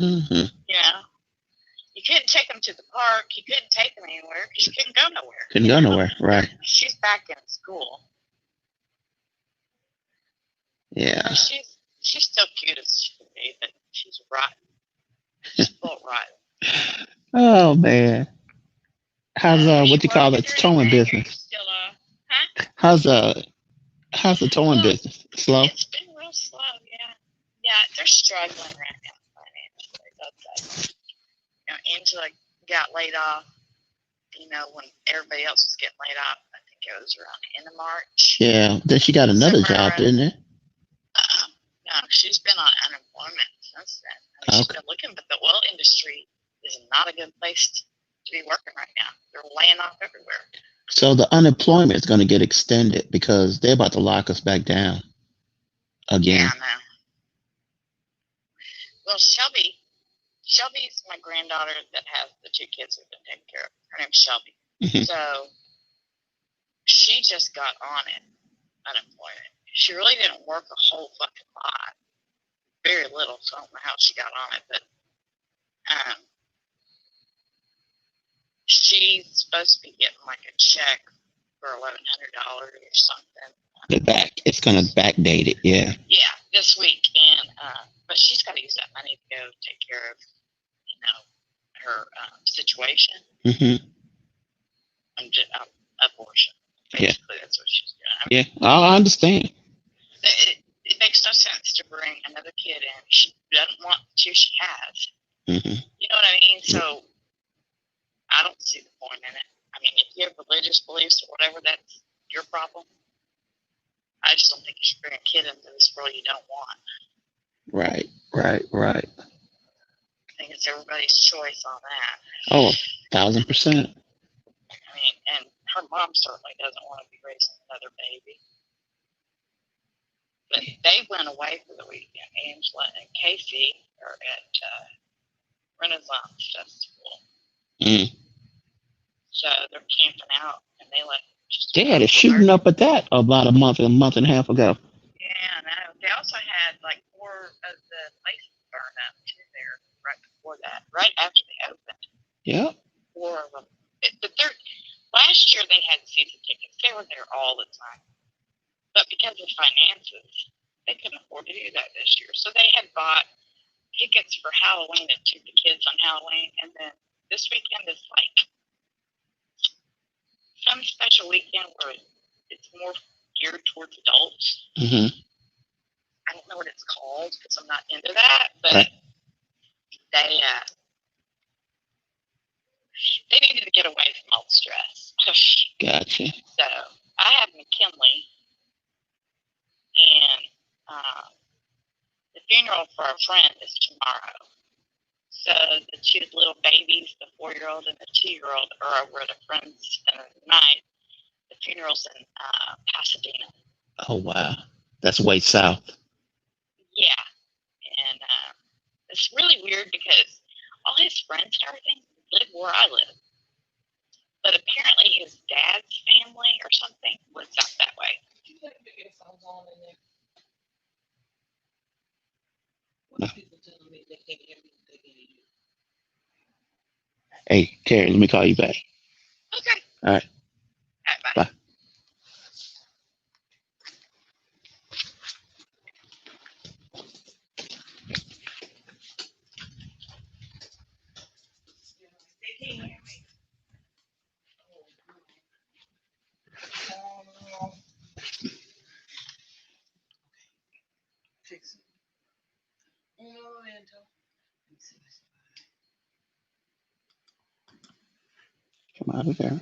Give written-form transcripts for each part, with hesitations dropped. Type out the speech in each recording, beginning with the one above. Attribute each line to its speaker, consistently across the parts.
Speaker 1: Mm-hmm.
Speaker 2: You know, you couldn't take them to the park. You couldn't take them anywhere because you couldn't go nowhere.
Speaker 1: Couldn't go nowhere. Right.
Speaker 2: She's back in school.
Speaker 1: Yeah.
Speaker 2: But she's still cute as she can be, but she's rotten. She's full rotten.
Speaker 1: Oh man. How's what you call it? Towing business?
Speaker 2: Still,
Speaker 1: How's the towing business? Slow?
Speaker 2: It's been real slow, yeah. Yeah, they're struggling right now financially. That's you know, Angela got laid off. You know, when everybody else was getting laid off, I think it was around the end of March.
Speaker 1: Yeah. Then she got another job, didn't it?
Speaker 2: No, she's been on unemployment since then. I mean, she's been looking, but the oil industry is not a good place to be working right now. They're laying off everywhere.
Speaker 1: So the unemployment is going to get extended because they're about to lock us back down again.
Speaker 2: Yeah, I know. Well, Shelby's my granddaughter that has the two kids who've been taken care of. Her name's Shelby.
Speaker 1: Mm-hmm.
Speaker 2: So she just got on it, unemployment. She really didn't work a whole fucking lot. Very little, so I don't know how she got on it, but she's supposed to be getting like a check for $1,100 or something.
Speaker 1: It's gonna backdate it, yeah.
Speaker 2: Yeah, this week, and but she's got to use that money to go take care of, you know, her situation.
Speaker 1: Mm-hmm.
Speaker 2: And abortion. Basically, that's what she's doing.
Speaker 1: I mean, yeah, I understand.
Speaker 2: It makes no sense to bring another kid in. She doesn't want the two she has.
Speaker 1: Mm-hmm.
Speaker 2: You know what I mean? So I don't see the point in it. I mean, if you have religious beliefs or whatever, that's your problem. I just don't think you should bring a kid into this world you don't want.
Speaker 1: Right.
Speaker 2: I think it's everybody's choice on that.
Speaker 1: Oh, 1,000%.
Speaker 2: I mean, and her mom certainly doesn't want to be raising another baby. But they went away for the weekend. Angela and Casey are at Renaissance Festival.
Speaker 1: Mm.
Speaker 2: So they're camping out, and they let.
Speaker 1: They had a shooting up at that about a month and a half ago.
Speaker 2: Yeah, I know. They also had like 4 of the places burned up too there right before that, right after they opened.
Speaker 1: Yeah.
Speaker 2: 4 of them. But last year they had season tickets. They were there all the time. But because of finances, they couldn't afford to do that this year. So they had bought tickets for Halloween and took the kids on Halloween. And then this weekend is like some special weekend where it's more geared towards adults.
Speaker 1: Mm-hmm.
Speaker 2: I don't know what it's called because I'm not into that. But they needed to get away from all the stress.
Speaker 1: Gotcha.
Speaker 2: So I have McKinley. And the funeral for our friend is tomorrow. So the 2 little babies, the 4-year-old and the 2-year-old, are over at a friend's spending the night. The funeral's in Pasadena.
Speaker 1: Oh, wow. That's way south.
Speaker 2: Yeah. And it's really weird because all his friends and everything live where I live. But apparently his dad's family or something lives out that way.
Speaker 1: Hey, Terry, let me call you back.
Speaker 2: Okay.
Speaker 1: All right. Bye. Come out of there.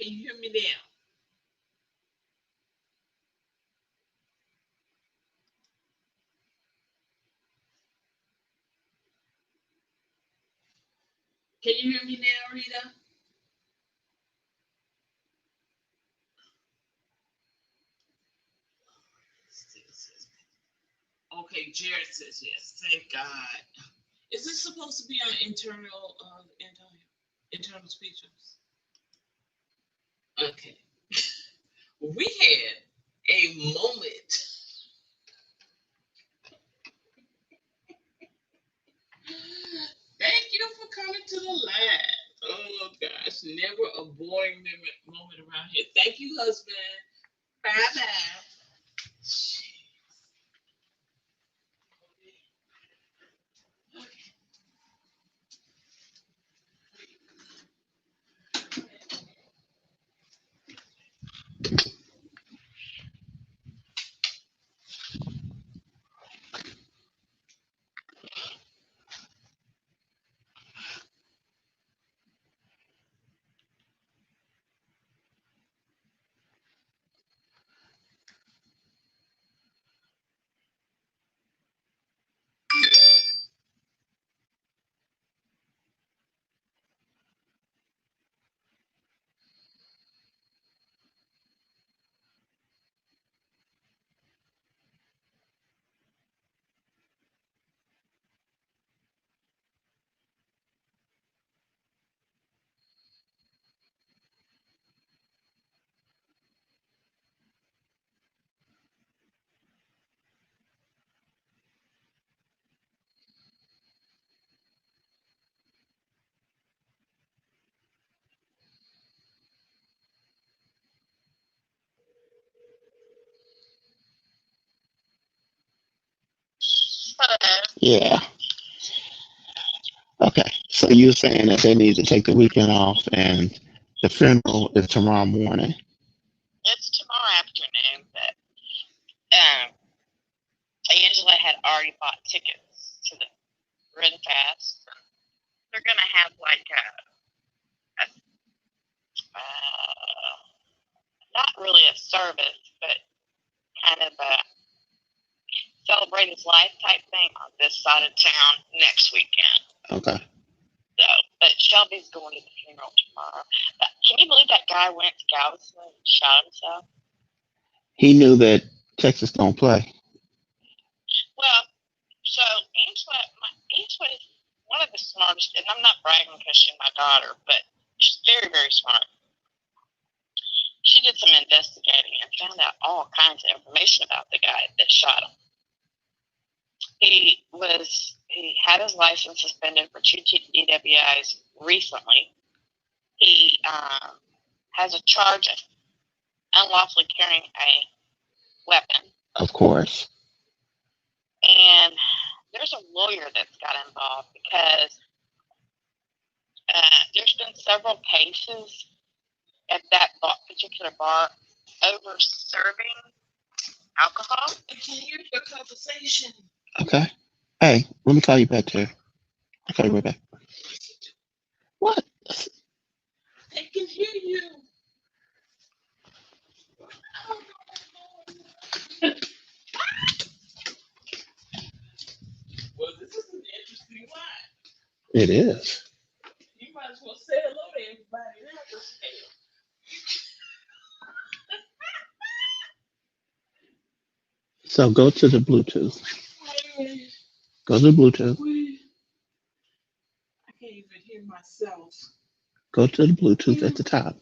Speaker 3: Can you hear me now? Can you hear me now, Rita? Okay, Jared says yes. Thank God. Is this supposed to be on internal speeches? Okay. We had a moment. Thank you for coming to the live. Oh gosh, never a boring moment around here. Thank you, husband. Bye bye.
Speaker 1: Yeah. Okay. So you're saying that they need to take the weekend off and the funeral is tomorrow morning.
Speaker 2: It's tomorrow afternoon, but Angela had already bought tickets to the Ren Fest. They're gonna have like a not really a service, but kind of a celebrate his life type thing on this side of town next weekend.
Speaker 1: Okay.
Speaker 2: So, but Shelby's going to the funeral tomorrow. Can you believe that guy went to Galveston and shot himself?
Speaker 1: He knew that Texas don't play.
Speaker 2: Well, so Angela is one of the smartest, and I'm not bragging because she's my daughter, but she's very, very smart. She did some investigating and found out all kinds of information about the guy that shot him. He had his license suspended for 2 DWIs recently. He has a charge of unlawfully carrying a weapon.
Speaker 1: Of course.
Speaker 2: And there's a lawyer that's got involved because there's been several cases at that particular bar over serving alcohol.
Speaker 3: I can hear your conversation.
Speaker 1: Okay. Hey, let me call you back too. I'll call you right back. What?
Speaker 3: I can hear you. Well, this is an interesting line.
Speaker 1: It is.
Speaker 3: You might as well say hello to everybody now.
Speaker 1: So go to the Bluetooth. Go to the Bluetooth.
Speaker 3: I can't even hear myself.
Speaker 1: Go to the Bluetooth at the top.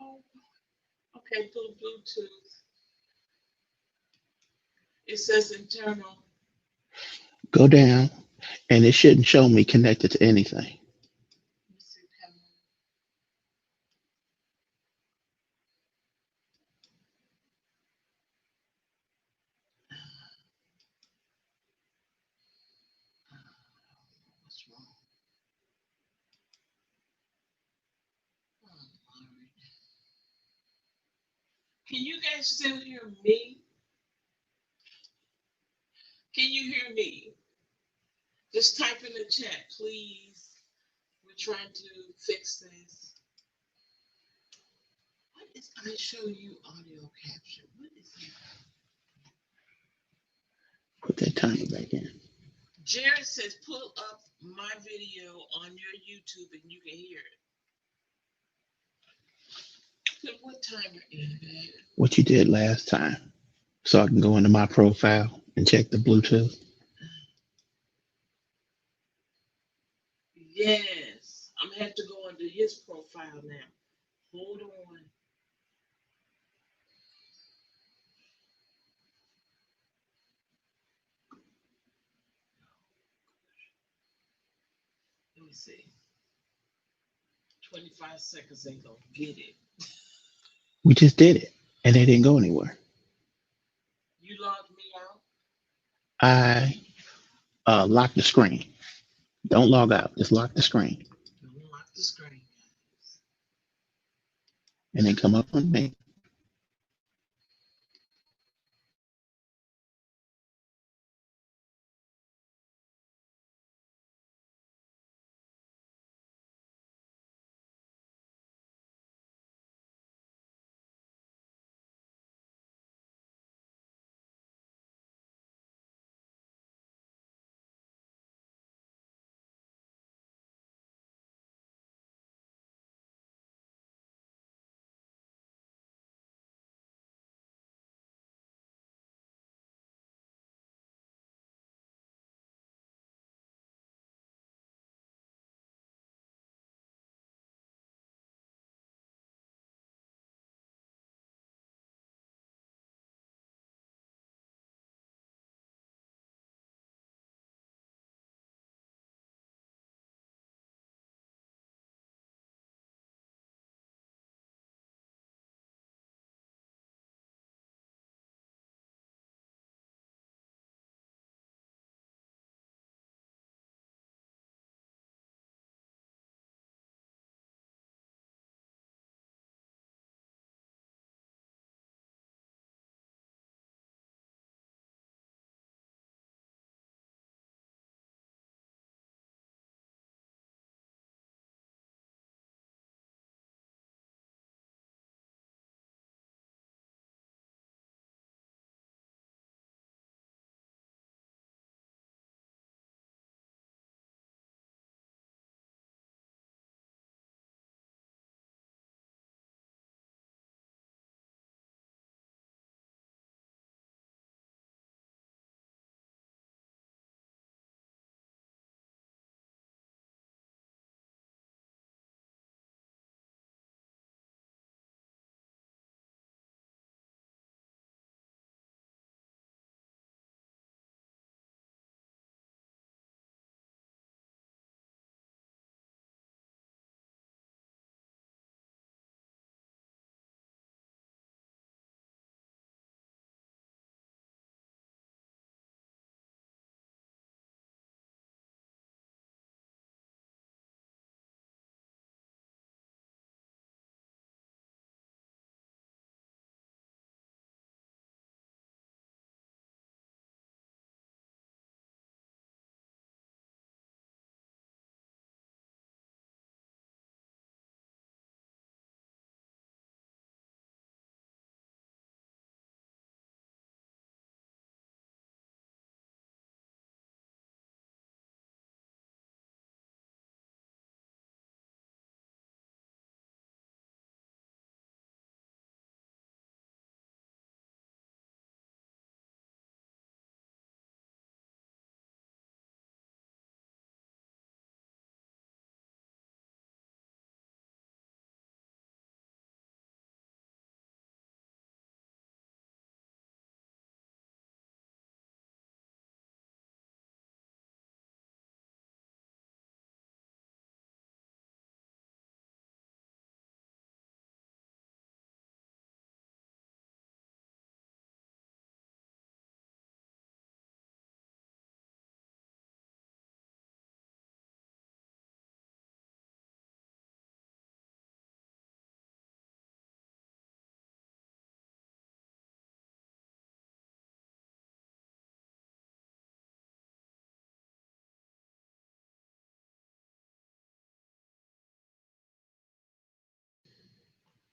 Speaker 3: Oh, okay, Bluetooth. It says internal.
Speaker 1: Go down, and it shouldn't show me connected to anything.
Speaker 3: What's wrong? Oh, Lord. Can you guys still hear me? Can you hear me? Just type in the chat, please. We're trying to fix this. is I show you audio capture? What is it?
Speaker 1: Put that timer back in.
Speaker 3: Jared says, pull up my video on your YouTube and you can hear it. Put what timer in there?
Speaker 1: What you did last time, so I can go into my profile and check the Bluetooth.
Speaker 3: Yes. I'm gonna have to go into his profile now. Hold on. Let me see. 25 seconds ain't gonna get it.
Speaker 1: We just did it, and they didn't go anywhere.
Speaker 3: You logged me out?
Speaker 1: I lock the screen. Don't log out. Just lock the screen,
Speaker 3: Don't lock the screen, guys.
Speaker 1: and then come up on me.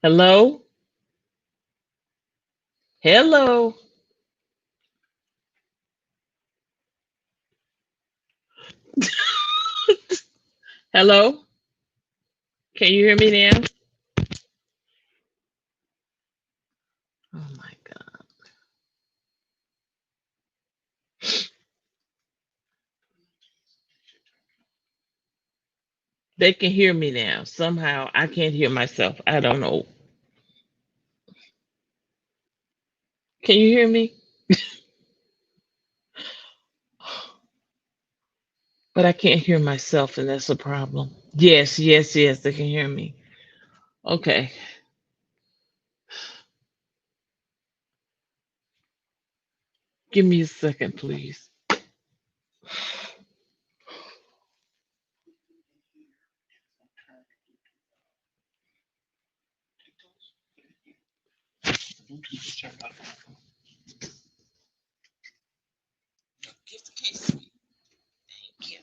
Speaker 3: Hello? Hello. Hello. Can you hear me now? Oh my God. They can hear me now. Somehow I can't hear myself. I don't know. Can you hear me? But I can't hear myself, and that's a problem. Yes, yes, yes, they can hear me. Okay. Give me a second, please. Give the case to me. Thank you.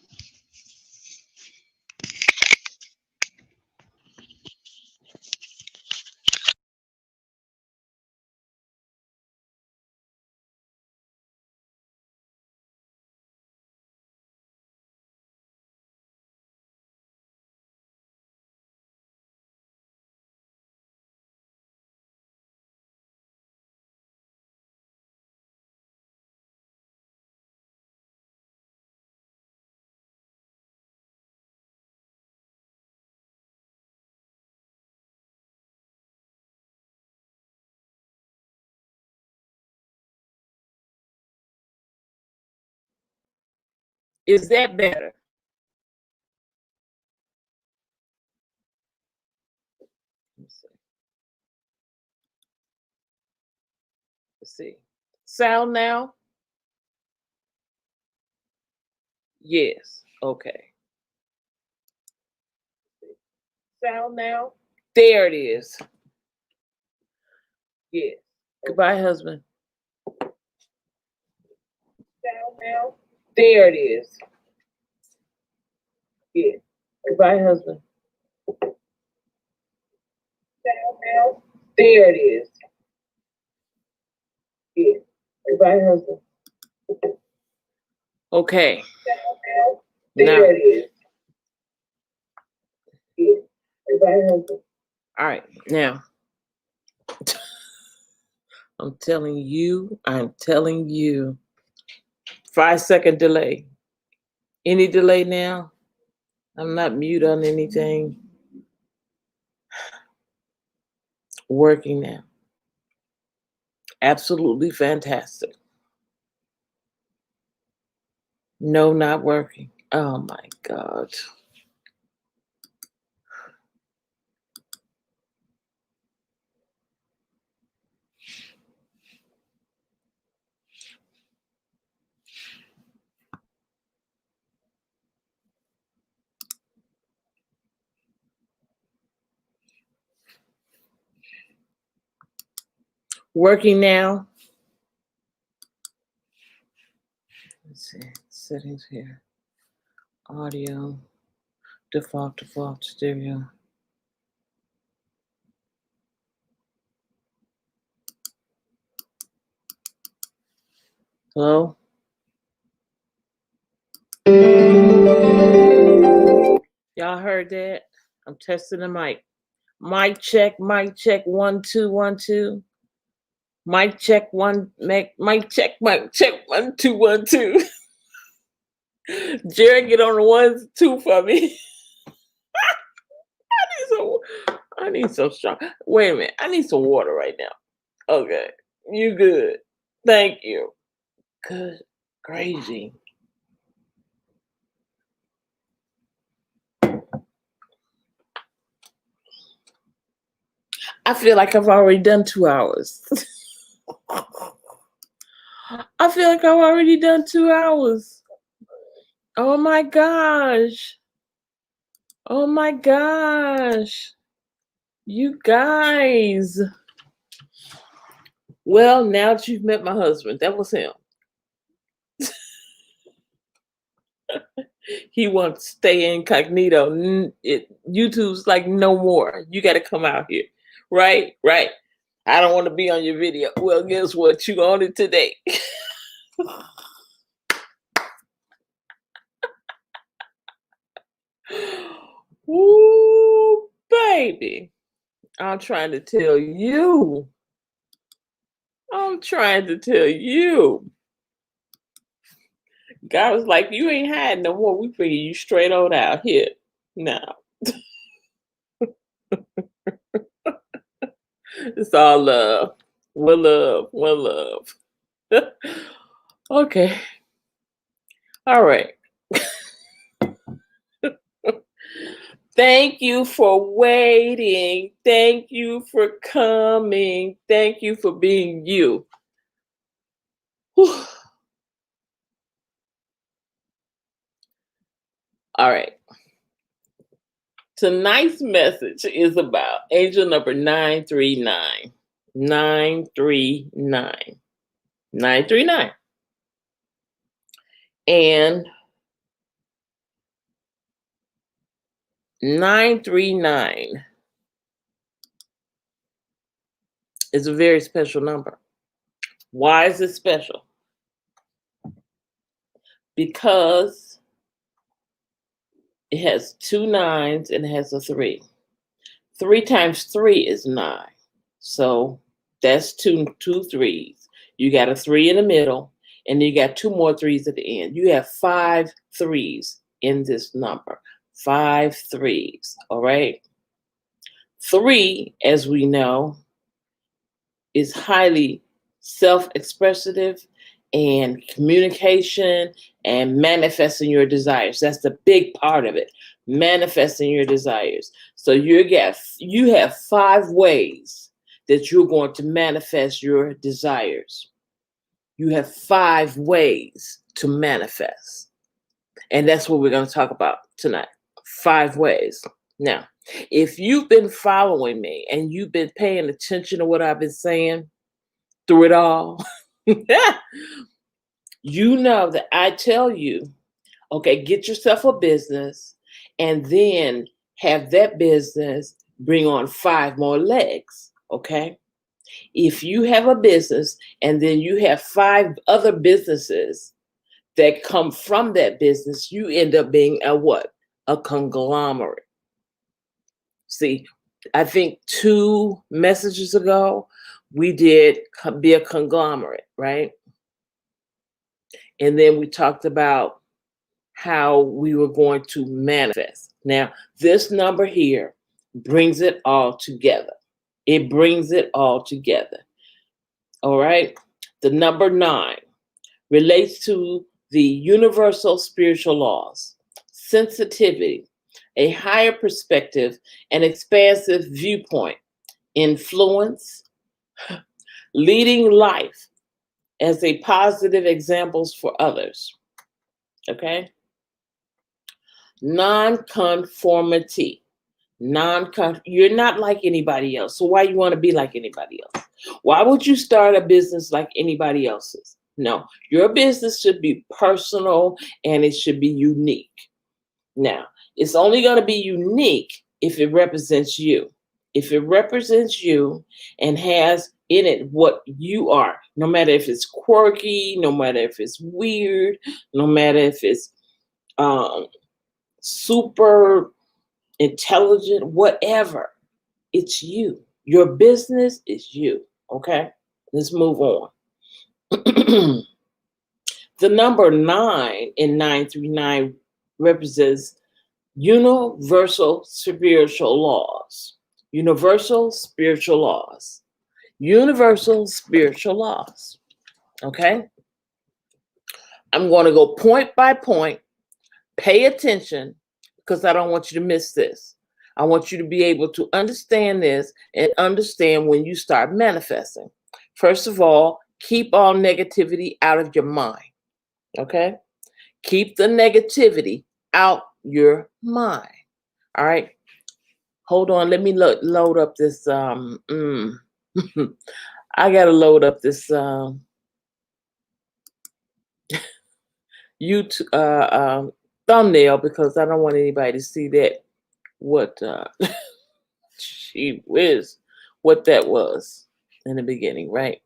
Speaker 3: Is that better? Let's see. Let's see. Sound now? Yes. Okay. Sound now? There it is. Yes. Goodbye, husband. Sound now? There it is. Yes. Goodbye, husband. Sound now? There it is. Yes. Goodbye, husband. Okay. Sound now? There it is. Yes. Goodbye, husband. All right. Now, I'm telling you, 5-second delay. Any delay now? I'm not mute on anything. Working now. Absolutely fantastic. No, not working. Oh my God. Working now. Let's see. Settings here. Audio. Default stereo. Hello? Y'all heard that? I'm testing the mic. Mic check, 1 2 1 2. Mic check, mic check, 1 2 1 2. Jared, get on the 1 2 for me. I need some strong. Wait a minute. I need some water right now. Okay. You good. Thank you. Good. Crazy. I feel like I've already done 2 hours. I feel like I've already done 2 hours. Oh my gosh. Oh my gosh. You guys. Well, now that you've met my husband, that was him. He wants to stay incognito. YouTube's like, no more. You got to come out here. Right? Right. I don't want to be on your video. Well, guess what? You on it today. Ooh, baby. I'm trying to tell you. I'm trying to tell you. God was like, you ain't hiding no more. We bringing you straight on out here. Now. It's all love. One love. One love. Okay. All right. Thank you for waiting. Thank you for coming. Thank you for being you. Whew. All right. Tonight's message is about angel number 939. 939. 939. And 939 is a very special number. Why is it special? Because it has 2 9s and it has a 3. 3 times 3 is 9. So that's two 3s. You got a 3 in the middle, and you got 2 more 3s at the end. You have 5 3s in this number. 5 3s. All right. 3, as we know, is highly self-expressive and communication and manifesting your desires. That's the big part of it. Manifesting your desires. So you have 5 ways that you're going to manifest your desires. You have 5 ways to manifest. And that's what we're going to talk about tonight. 5 ways. Now, if you've been following me and you've been paying attention to what I've been saying through it all, you know that I tell you, okay, get yourself a business and then have that business bring on 5 more legs, okay? If you have a business and then you have 5 other businesses that come from that business, you end up being a what? A conglomerate. See, I think 2 messages ago, we did be a conglomerate, right? And then we talked about how we were going to manifest. Now, this number here brings it all together. It brings it all together. All right? The number 9 relates to the universal spiritual laws, sensitivity, a higher perspective, an expansive viewpoint, influence, leading life as a positive examples for others. Okay? Non-conformity. You're not like anybody else. So why you want to be like anybody else? Why would you start a business like anybody else's? No, your business should be personal and it should be unique. Now, it's only going to be unique if it represents you. If it represents you and has in it what you are, no matter if it's quirky, no matter if it's weird, no matter if it's super intelligent, whatever, it's you. Your business is you. Okay, let's move on. The number 9 in 939 represents universal spiritual laws. Universal spiritual laws. Universal spiritual laws. Okay? I'm going to go point by point. Pay attention because I don't want you to miss this. I want you to be able to understand this and understand when you start manifesting. First of all, keep all negativity out of your mind. Okay? Keep the negativity out your mind. All right? Hold on. Let me load up this. I got to load up this YouTube thumbnail because I don't want anybody to see that. What gee whiz, what that was. in the beginning, right?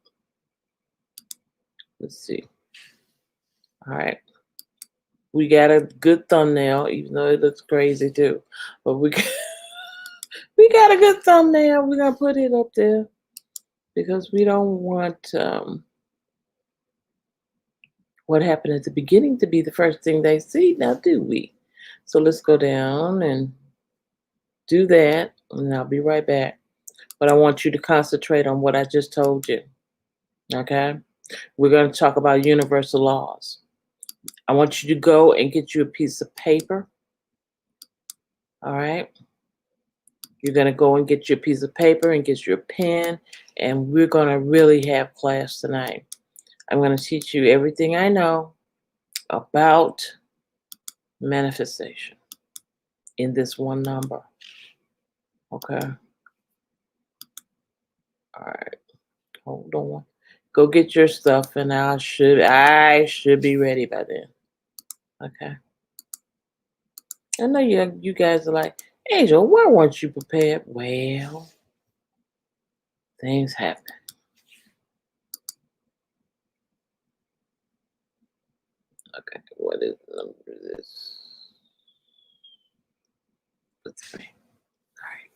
Speaker 3: Let's see. All right. We got a good thumbnail, even though it looks crazy too. But we we got a good thumbnail. We're gonna put it up there because we don't want what happened at the beginning to be the first thing they see. Now, do we? So let's go down and do that, and I'll be right back. But I want you to concentrate on what I just told you. Okay? We're going to talk about universal laws. I want you to go and get you a piece of paper. All right? You're going to go and get you a piece of paper and get you a pen, and we're going to really have class tonight. I'm going to teach you everything I know about manifestation in this one number. Okay? All right. Hold on. Go get your stuff, and I should be ready by then. Okay. I know you guys are like, Angel, why weren't you prepared? Well, things happen. Okay, what is the number of this? Let's see. All right.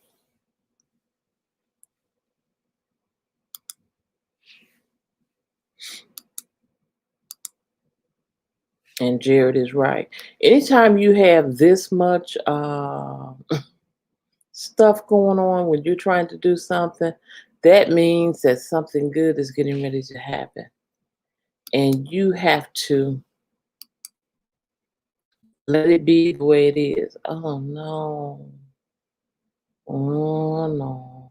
Speaker 3: And Jared is right. Anytime you have this much stuff going on when you're trying to do something, that means that something good is getting ready to happen. And you have to let it be the way it is. Oh, no. Oh, no.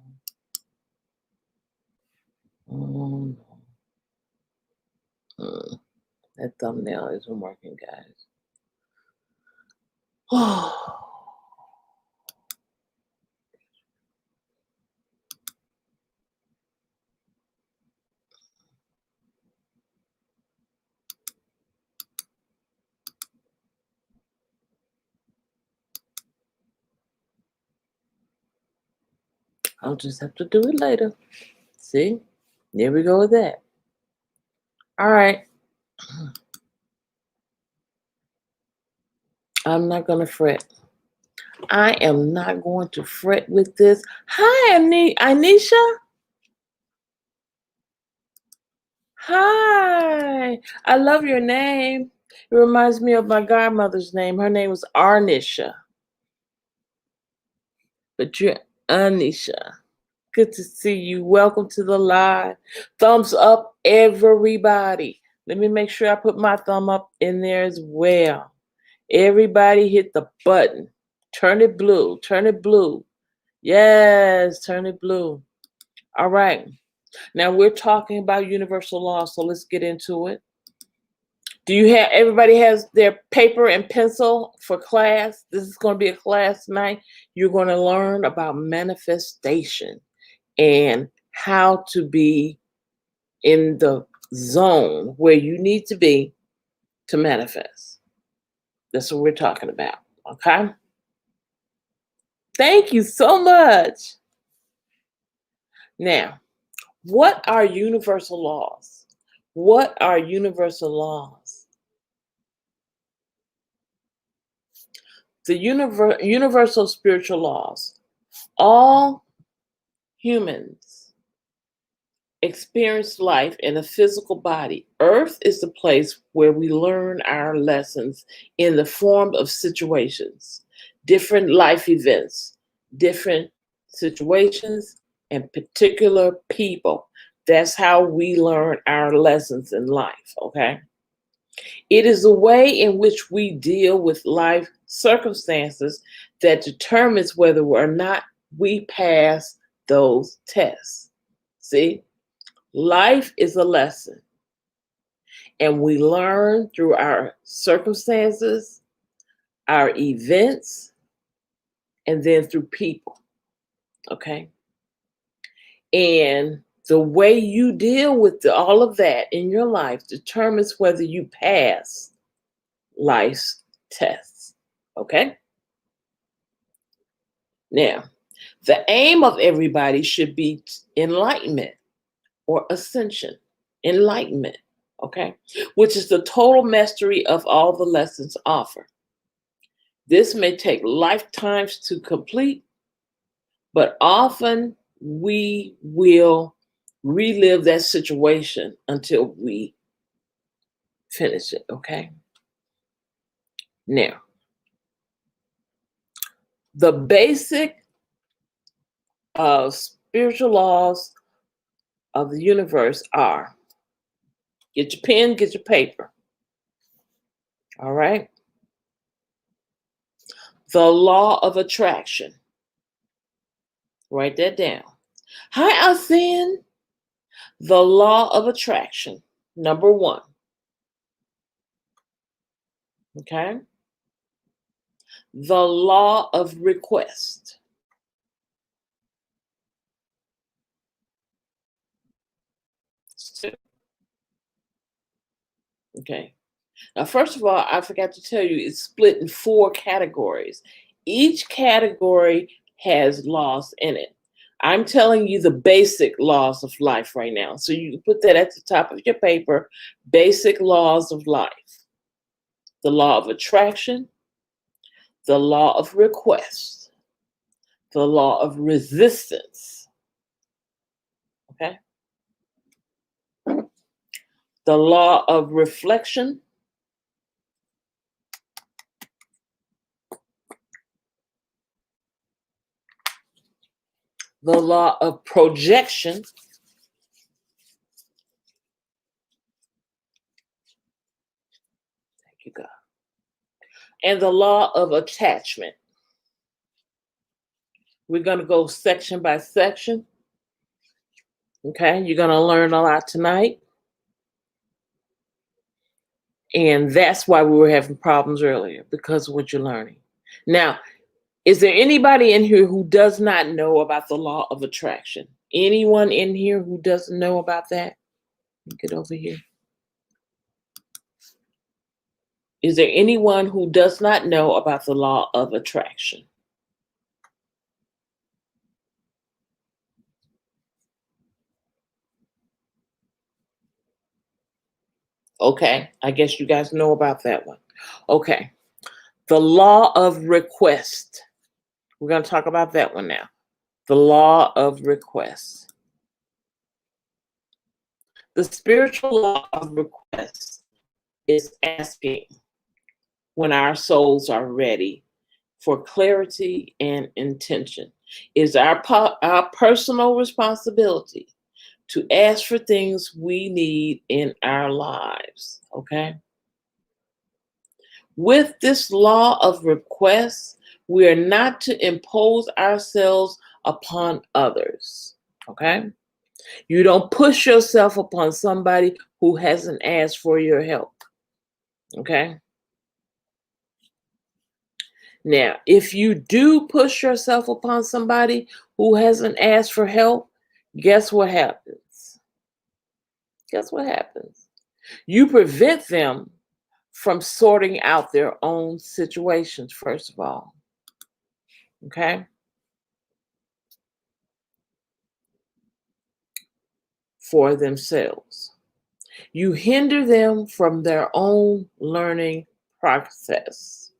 Speaker 3: Oh, no. That thumbnail isn't working, guys. Oh. I'll just have to do it later. See? There we go with that. All right. I'm not going to fret. I am not going to fret with this. Hi, Anisha. Hi. I love your name. It reminds me of my godmother's name. Her name was Arnisha. But you're Anisha. Good to see you. Welcome to the live. Thumbs up, everybody. Let me make sure I put my thumb up in there as well. Everybody hit the button. Turn it blue. Turn it blue. Yes, turn it blue. All right. Now we're talking about universal law, so let's get into it. Do you have, everybody has their paper and pencil for class? This is going to be a class night. You're going to learn about manifestation and how to be in the zone where you need to be to manifest. That's what we're talking about, okay? Thank you so much. Now, what are universal laws? What are universal laws? The universal spiritual laws. All humans experience life in a physical body. Earth is the place where we learn our lessons in the form of situations, different life events, different situations, and particular people. That's how we learn our lessons in life, okay? It is the way in which we deal with life circumstances that determines whether or not we pass those tests. See? Life is a lesson, and we learn through our circumstances, our events, and then through people, okay? And the way you deal with all of that in your life determines whether you pass life's tests, okay? Now, the aim of everybody should be enlightenment. or ascension, enlightenment, okay, which is the total mastery of all the lessons offered. This may take lifetimes to complete, but often we will relive that situation until we finish it, okay? Now, the basic spiritual laws of the universe are, get your pen, get your paper, all right? The law of attraction. Write that down. Hi, Alcin. The law of attraction, number 1. Okay? The law of request. Okay. Now, first of all, I forgot to tell you, it's split in 4 categories. Each category has laws in it. I'm telling you the basic laws of life right now. So you can put that at the top of your paper, basic laws of life. The law of attraction, the law of request, the law of resistance, okay? The law of reflection, the law of projection, thank you, God, and the law of attachment. We're going to go section by section. Okay, you're going to learn a lot tonight. And that's why we were having problems earlier, because of what you're learning. Now, is there anybody in here who does not know about the law of attraction? Anyone in here who doesn't know about that? Get over here. Is there anyone who does not know about the law of attraction? Okay, I guess you guys know about that one. Okay, the law of request. We're going to talk about that one now. The law of request. The spiritual law of request is asking when our souls are ready for clarity and intention. It's our personal responsibility to ask for things we need in our lives, okay? With this law of request, we are not to impose ourselves upon others, okay? You don't push yourself upon somebody who hasn't asked for your help, okay? Now, if you do push yourself upon somebody who hasn't asked for help, guess what happens? Guess what happens? You prevent them from sorting out their own situations, first of all. Okay? For themselves. You hinder them from their own learning process.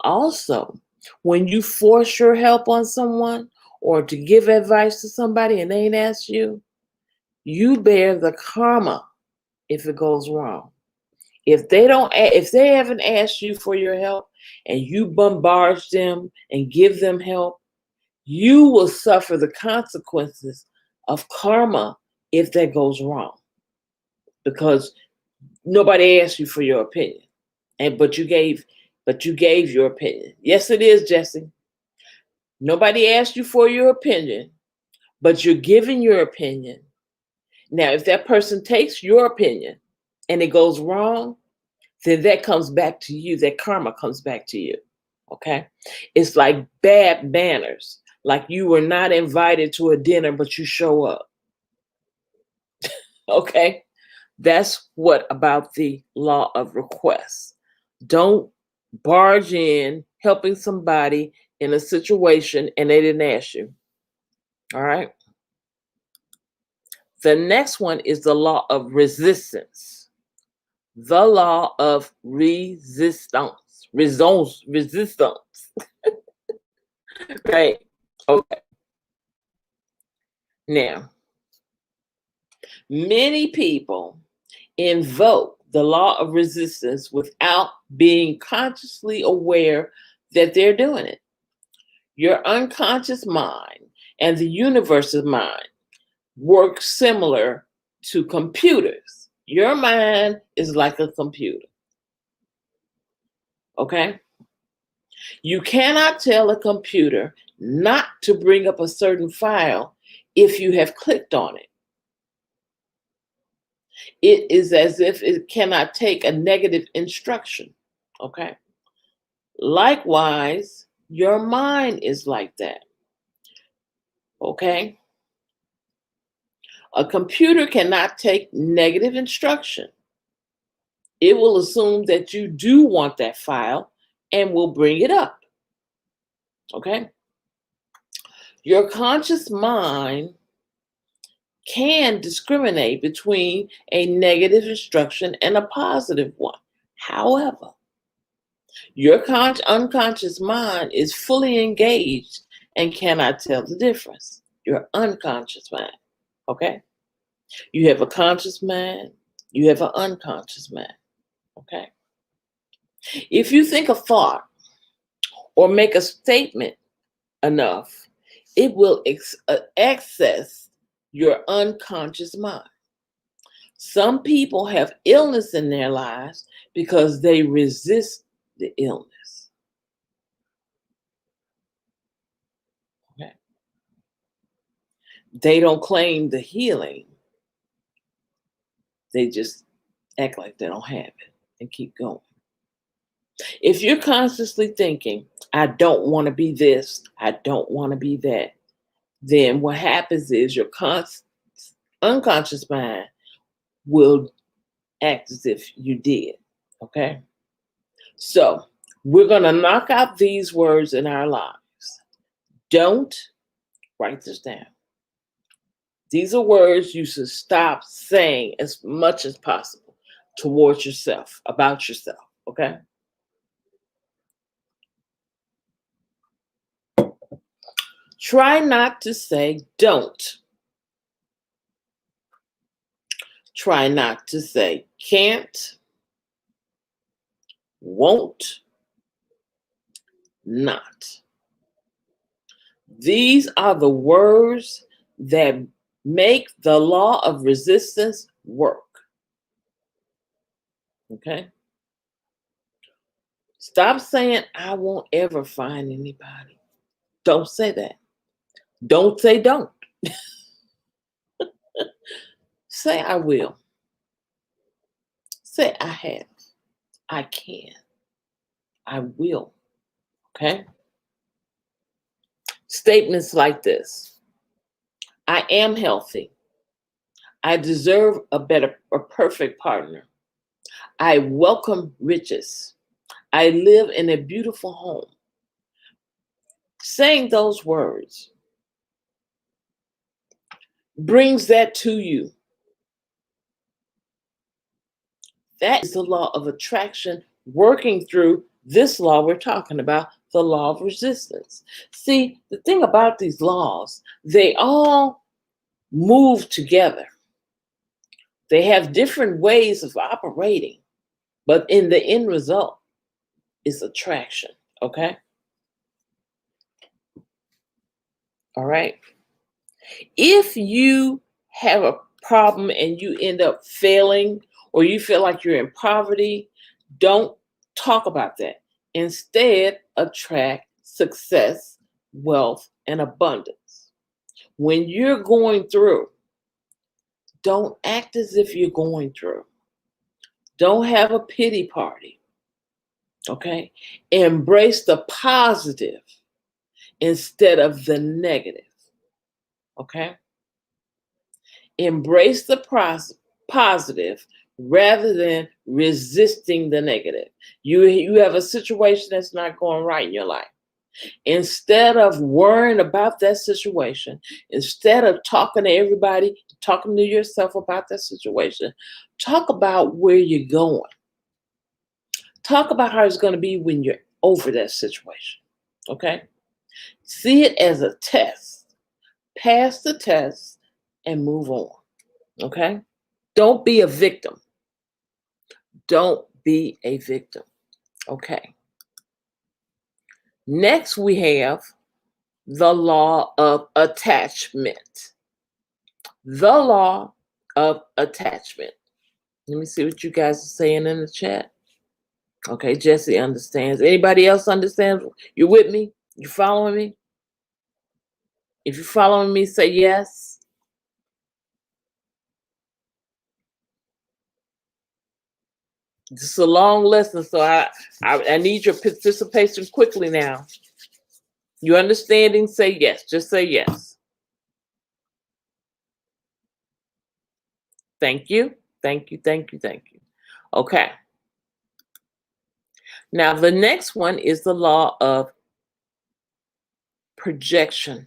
Speaker 3: Also, when you force your help on someone or to give advice to somebody and they ain't asked you, you bear the karma if it goes wrong. If they haven't asked you for your help and you bombard them and give them help, you will suffer the consequences of karma if that goes wrong. Because nobody asked you for your opinion. But you gave your opinion. Yes, it is, Jesse. Nobody asked you for your opinion, but you're giving your opinion. Now, if that person takes your opinion and it goes wrong, then that comes back to you. That karma comes back to you. Okay? It's like bad manners. Like you were not invited to a dinner, but you show up. Okay? That's what about the law of request. Don't barge in helping somebody in a situation and they didn't ask you. All right? The next one is the law of resistance. The law of resistance. Resistance. Right. Okay. Now, many people invoke the law of resistance without being consciously aware that they're doing it. Your unconscious mind and the universe's mind work similar to computers. Your mind is like a computer. Okay? You cannot tell a computer not to bring up a certain file if you have clicked on it. It is as if it cannot take a negative instruction. Okay? Likewise, your mind is like that. Okay? A computer cannot take negative instruction. It will assume that you do want that file and will bring it up. Okay? Your conscious mind can discriminate between a negative instruction and a positive one. However, your unconscious mind is fully engaged and cannot tell the difference. Your unconscious mind. Okay? You have a conscious mind, you have an unconscious mind. Okay? If you think a thought or make a statement enough, it will access your unconscious mind. Some people have illness in their lives because they resist the illness. Okay? They don't claim the healing. They just act like they don't have it and keep going. If you're consciously thinking, I don't want to be this, I don't want to be that, then what happens is your unconscious mind will act as if you did. Okay? So we're going to knock out these words in our lives. Don't, write this down. These are words you should stop saying as much as possible towards yourself, about yourself. Okay? Try not to say don't. Try not to say can't, won't, not. These are the words that make the law of resistance work. Okay? Stop saying, I won't ever find anybody. Don't say that. Don't say don't. Say I will. Say I have. I can. I will. Okay? Statements like this. I am healthy. I deserve a perfect partner. I welcome riches. I live in a beautiful home. Saying those words brings that to you. That is the law of attraction working through this law we're talking about, the law of resistance. See, the thing about these laws, they all move together. They have different ways of operating, but in the end result is attraction, okay? All right. If you have a problem and you end up failing, or you feel like you're in poverty, don't talk about that. Instead, attract success, wealth, and abundance. When you're going through, don't act as if you're going through. Don't have a pity party. Okay? Embrace the positive instead of the negative. Okay? Embrace the positive rather than resisting the negative. You have a situation that's not going right in your life. Instead of worrying about that situation, instead of talking to everybody talking to yourself about that situation. Talk about where you're going. Talk about how it's going to be when you're over that situation. Okay? See it as a test. Pass the test and move on. Okay? Don't be a victim. Don't be a victim. Okay. Next, we have the law of attachment. The law of attachment. Let me see what you guys are saying in the chat. Okay, Jesse understands. Anybody else understands? You with me? You following me? If you're following me, say yes. This is a long lesson, so I need your participation quickly now. You understanding? Say yes. Just say yes. Thank you. Thank you. Thank you. Thank you. Okay. Now, the next one is the law of projection.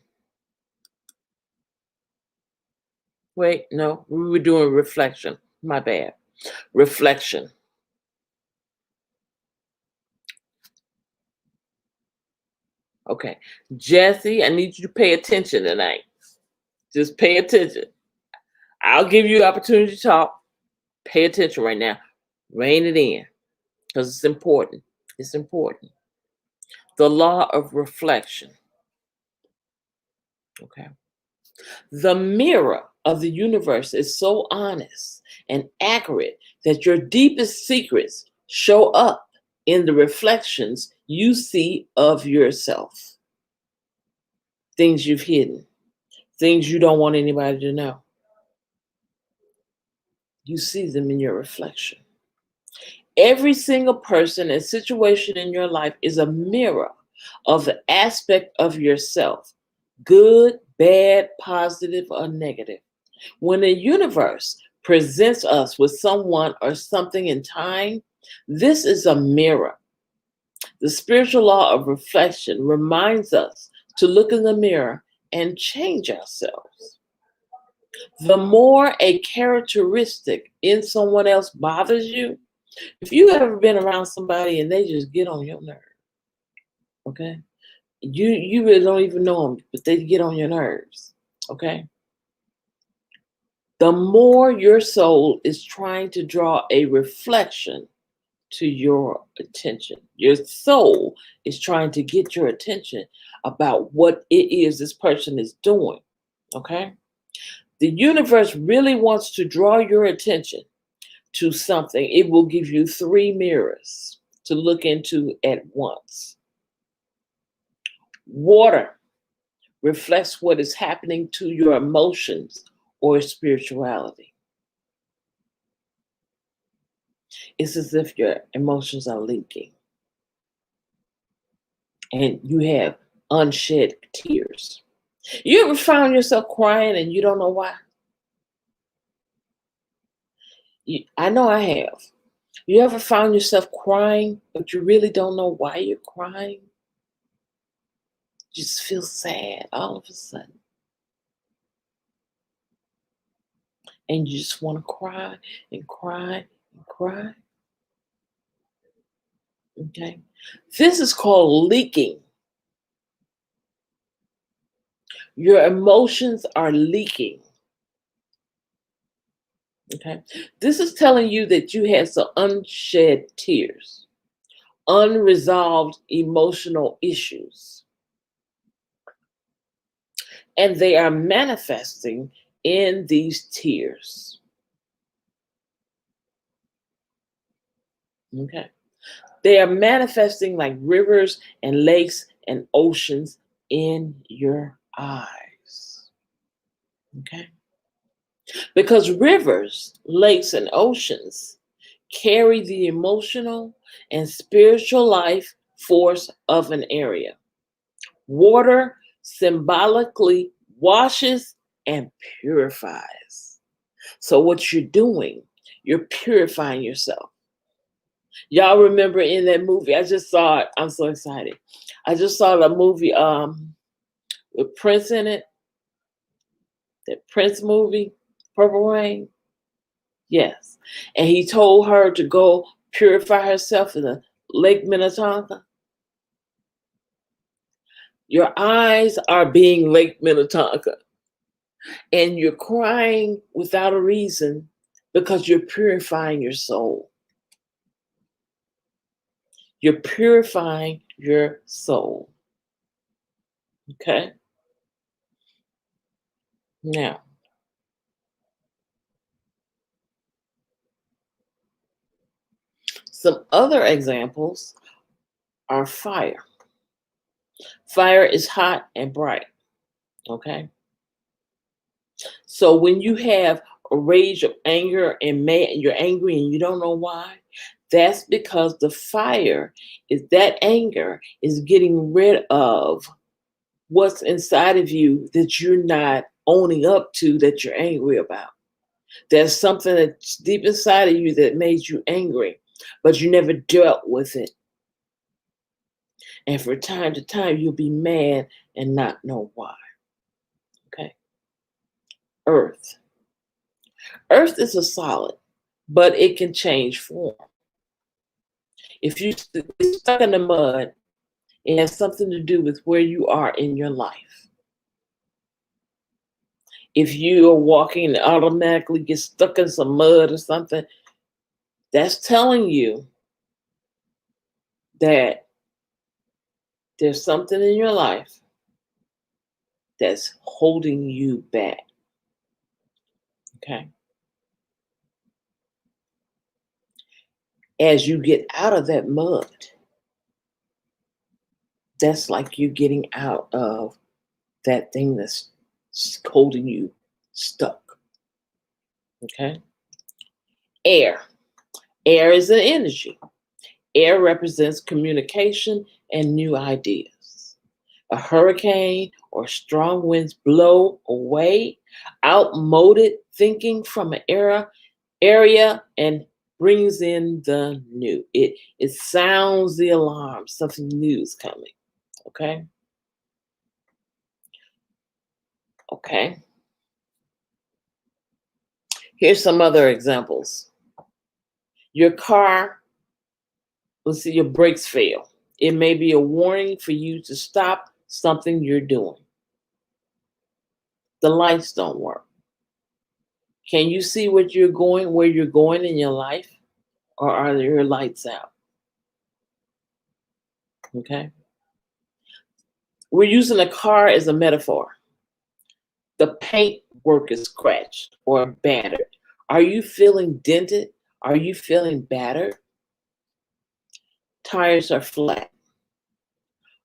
Speaker 3: Wait, no, we were doing reflection. My bad. Reflection. Okay. Jesse, I need you to pay attention tonight. Just pay attention. I'll give you opportunity to talk. Pay attention right now. Rein it in because it's important. It's important. The law of reflection. Okay. The mirror of the universe is so honest and accurate that your deepest secrets show up in the reflections you see of yourself. Things you've hidden, things you don't want anybody to know. You see them in your reflection. Every single person and situation in your life is a mirror of the aspect of yourself, good, bad, positive, or negative. When the universe presents us with someone or something in time, this is a mirror. The spiritual law of reflection reminds us to look in the mirror and change ourselves. The more a characteristic in someone else bothers you, if you ever been around somebody and they just get on your nerve, okay? You really don't even know them, but they get on your nerves, okay? The more your soul is trying to draw a reflection to your attention. Your soul is trying to get your attention about what it is this person is doing, okay? The universe really wants to draw your attention to something. It will give you 3 mirrors to look into at once. Water reflects what is happening to your emotions or spirituality. It's as if your emotions are leaking and you have unshed tears. You ever found yourself crying and you don't know why? I know I have. You ever found yourself crying, but you really don't know why you're crying? You just feel sad all of a sudden. And you just want to cry and cry and cry. Okay? This is called leaking. Your emotions are leaking. Okay? This is telling you that you had some unshed tears, unresolved emotional issues. And they are manifesting in these tears. Okay? They are manifesting like rivers and lakes and oceans in your eyes. Okay? Because rivers, lakes, and oceans carry the emotional and spiritual life force of an area. Water symbolically washes and purifies. So what you're doing, you're purifying yourself. Y'all remember in that movie, I just saw it. I'm so excited. I just saw the movie with Prince in it. That Prince movie. Purple Rain? Yes. And he told her to go purify herself in the Lake Minnetonka. Your eyes are being Lake Minnetonka, and you're crying without a reason because you're purifying your soul. You're purifying your soul. Okay? Now, some other examples are fire. Fire is hot and bright. Okay? So when you have a rage of anger and you're angry and you don't know why, that's because the fire is that anger is getting rid of what's inside of you that you're not owning up to, that you're angry about. There's something that's deep inside of you that made you angry, but you never dealt with it. And from time to time, you'll be mad and not know why. Okay. Earth. Earth is a solid, but it can change form. If you're stuck in the mud, it has something to do with where you are in your life. If you are walking and automatically get stuck in some mud or something, that's telling you that there's something in your life that's holding you back. Okay. As you get out of that mud, that's like you getting out of that thing that's holding you stuck. Okay. Air. Air is an energy. Air represents communication and new ideas. A hurricane or strong winds blow away outmoded thinking from an area and brings in the new. It sounds the alarm. Something new is coming. Okay. Okay. Here's some other examples. Your car, let's see, your brakes fail. It may be a warning for you to stop something you're doing. The lights don't work. Can you see where you're going in your life? Or are your lights out? Okay. We're using a car as a metaphor. The paint work is scratched or battered. Are you feeling dented? Are you feeling battered? Tires are flat.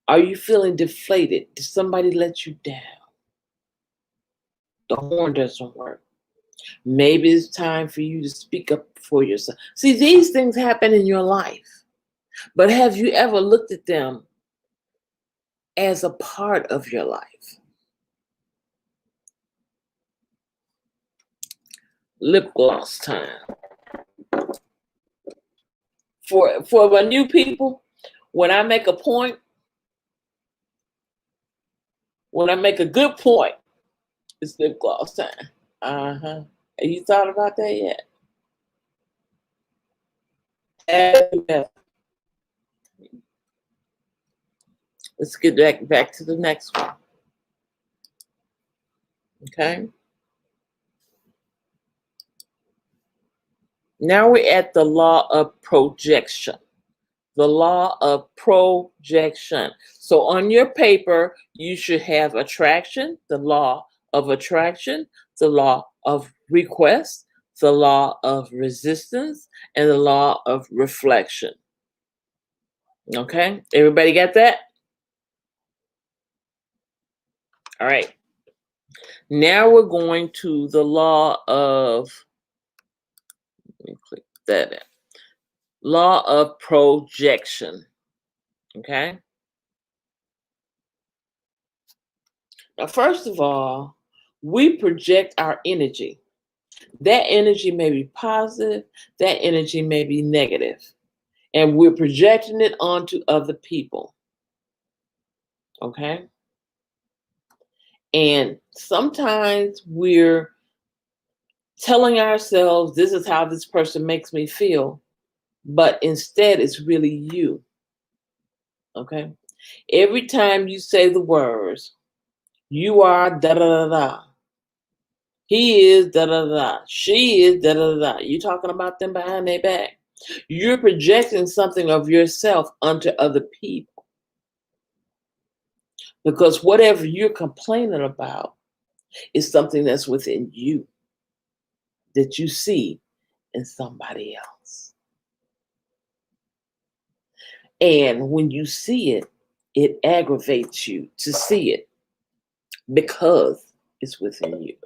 Speaker 3: Are you feeling deflated? Did somebody let you down? The horn doesn't work. Maybe it's time for you to speak up for yourself. See, these things happen in your life, but have you ever looked at them as a part of your life? Lip gloss time. For my new people, when I make a point, when I make a good point, it's lip gloss time. Uh-huh. Have you thought about that yet? Let's get back to the next one. Okay. Now we're at the law of projection. The law of projection. So on your paper, you should have attraction, the law of attraction, the law of request, the law of resistance, and the law of reflection. Okay, everybody got that? All right. Now we're going to the law of, let me click that in. Law of projection. Okay. Now, first of all, we project our energy. That energy may be positive, that energy may be negative, and we're projecting it onto other people. Okay. And sometimes we're telling ourselves this is how this person makes me feel, but instead it's really you. Okay? Every time you say the words, you are da da da da. He is da da da. She is da da da. You talking about them behind their back. You're projecting something of yourself onto other people. Because whatever you're complaining about is something that's within you that you see in somebody else. And when you see it, it aggravates you to see it because it's within you.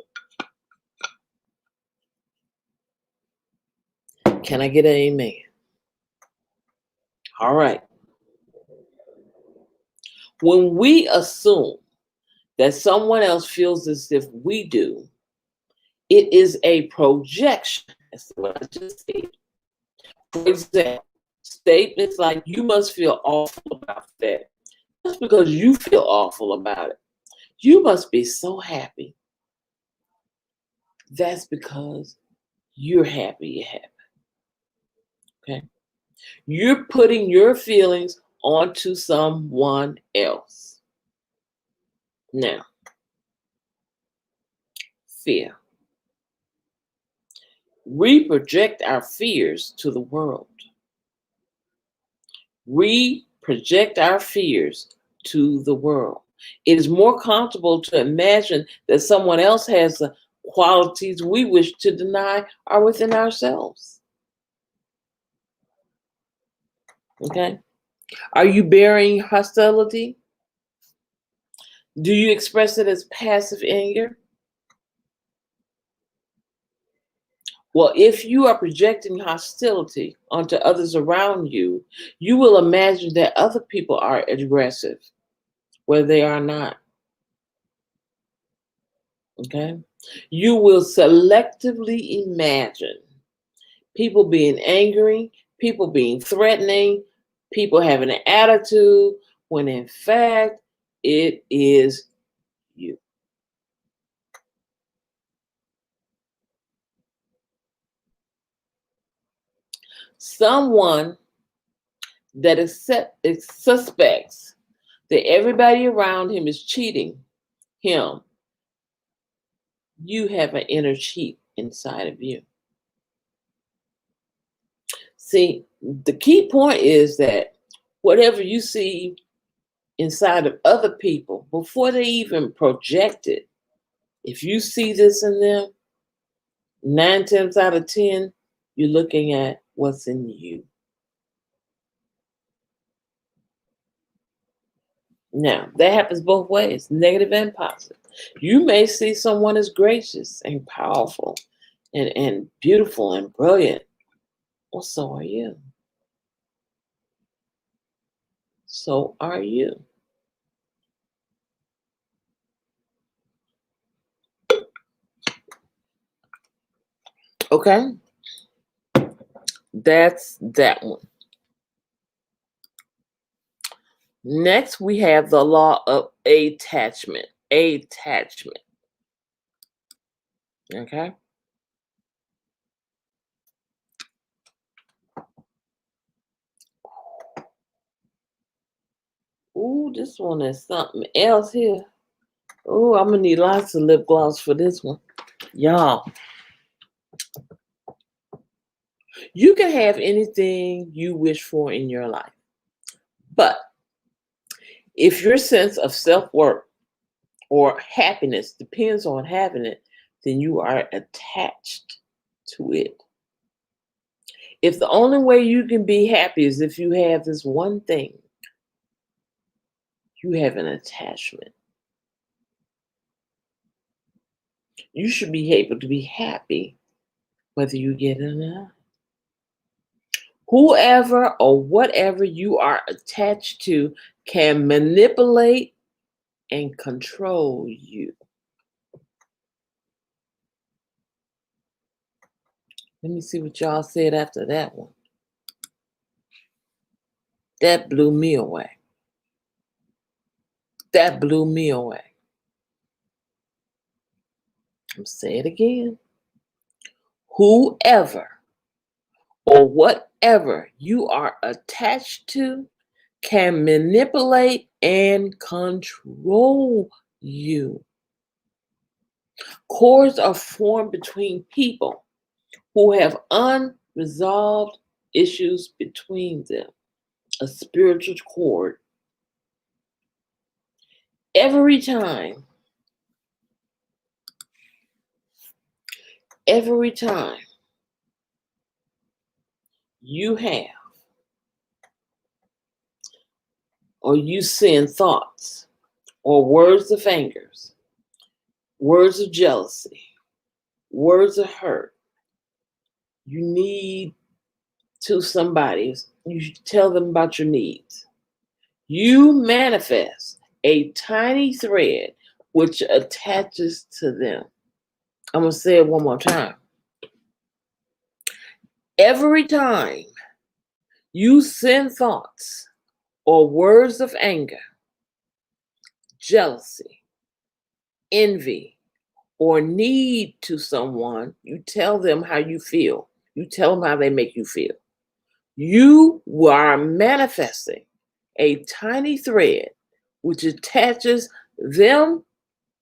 Speaker 3: Can I get an amen? All right. When we assume that someone else feels as if we do, it is a projection. That's what I just said. For example, statements like, you must feel awful about that. Just because you feel awful about it. You must be so happy. That's because you're happy it happened. Okay? You're putting your feelings onto someone else. Now, fear. We project our fears to the world. We project our fears to the world. It is more comfortable to imagine that someone else has the qualities we wish to deny are within ourselves. Okay? Are you bearing hostility? Do you express it as passive anger? Well, if you are projecting hostility onto others around you, you will imagine that other people are aggressive where they are not. Okay? You will selectively imagine people being angry, people being threatening, people having an attitude, when in fact, it is you. Someone that suspects that everybody around him is cheating him, you have an inner cheat inside of you. See, the key point is that whatever you see inside of other people, before they even project it, if you see this in them, 9 times out of 10, you're looking at what's in you. Now, that happens both ways, negative and positive. You may see someone as gracious and powerful and beautiful and brilliant. Well, so are you. So are you. Okay? That's that one. Next, we have the law of attachment. Attachment. Okay? Ooh, this one is something else here. Ooh, I'm gonna need lots of lip gloss for this one. Y'all, you can have anything you wish for in your life. But if your sense of self-worth or happiness depends on having it, then you are attached to it. If the only way you can be happy is if you have this one thing, you have an attachment. You should be able to be happy whether you get it or not. Whoever or whatever you are attached to can manipulate and control you. Let me see what y'all said after that one. That blew me away. That blew me away. I'm saying it again. Whoever or whatever you are attached to can manipulate and control you. Cords are formed between people who have unresolved issues between them. A spiritual cord. Every time you have or you send thoughts or words of anger, words of jealousy, words of hurt, you need to somebody, you should tell them about your needs. You manifest a tiny thread which attaches to them. I'm going to say it one more time. Every time you send thoughts or words of anger, jealousy, envy, or need to someone, you tell them how you feel. You tell them how they make you feel. You are manifesting a tiny thread which attaches them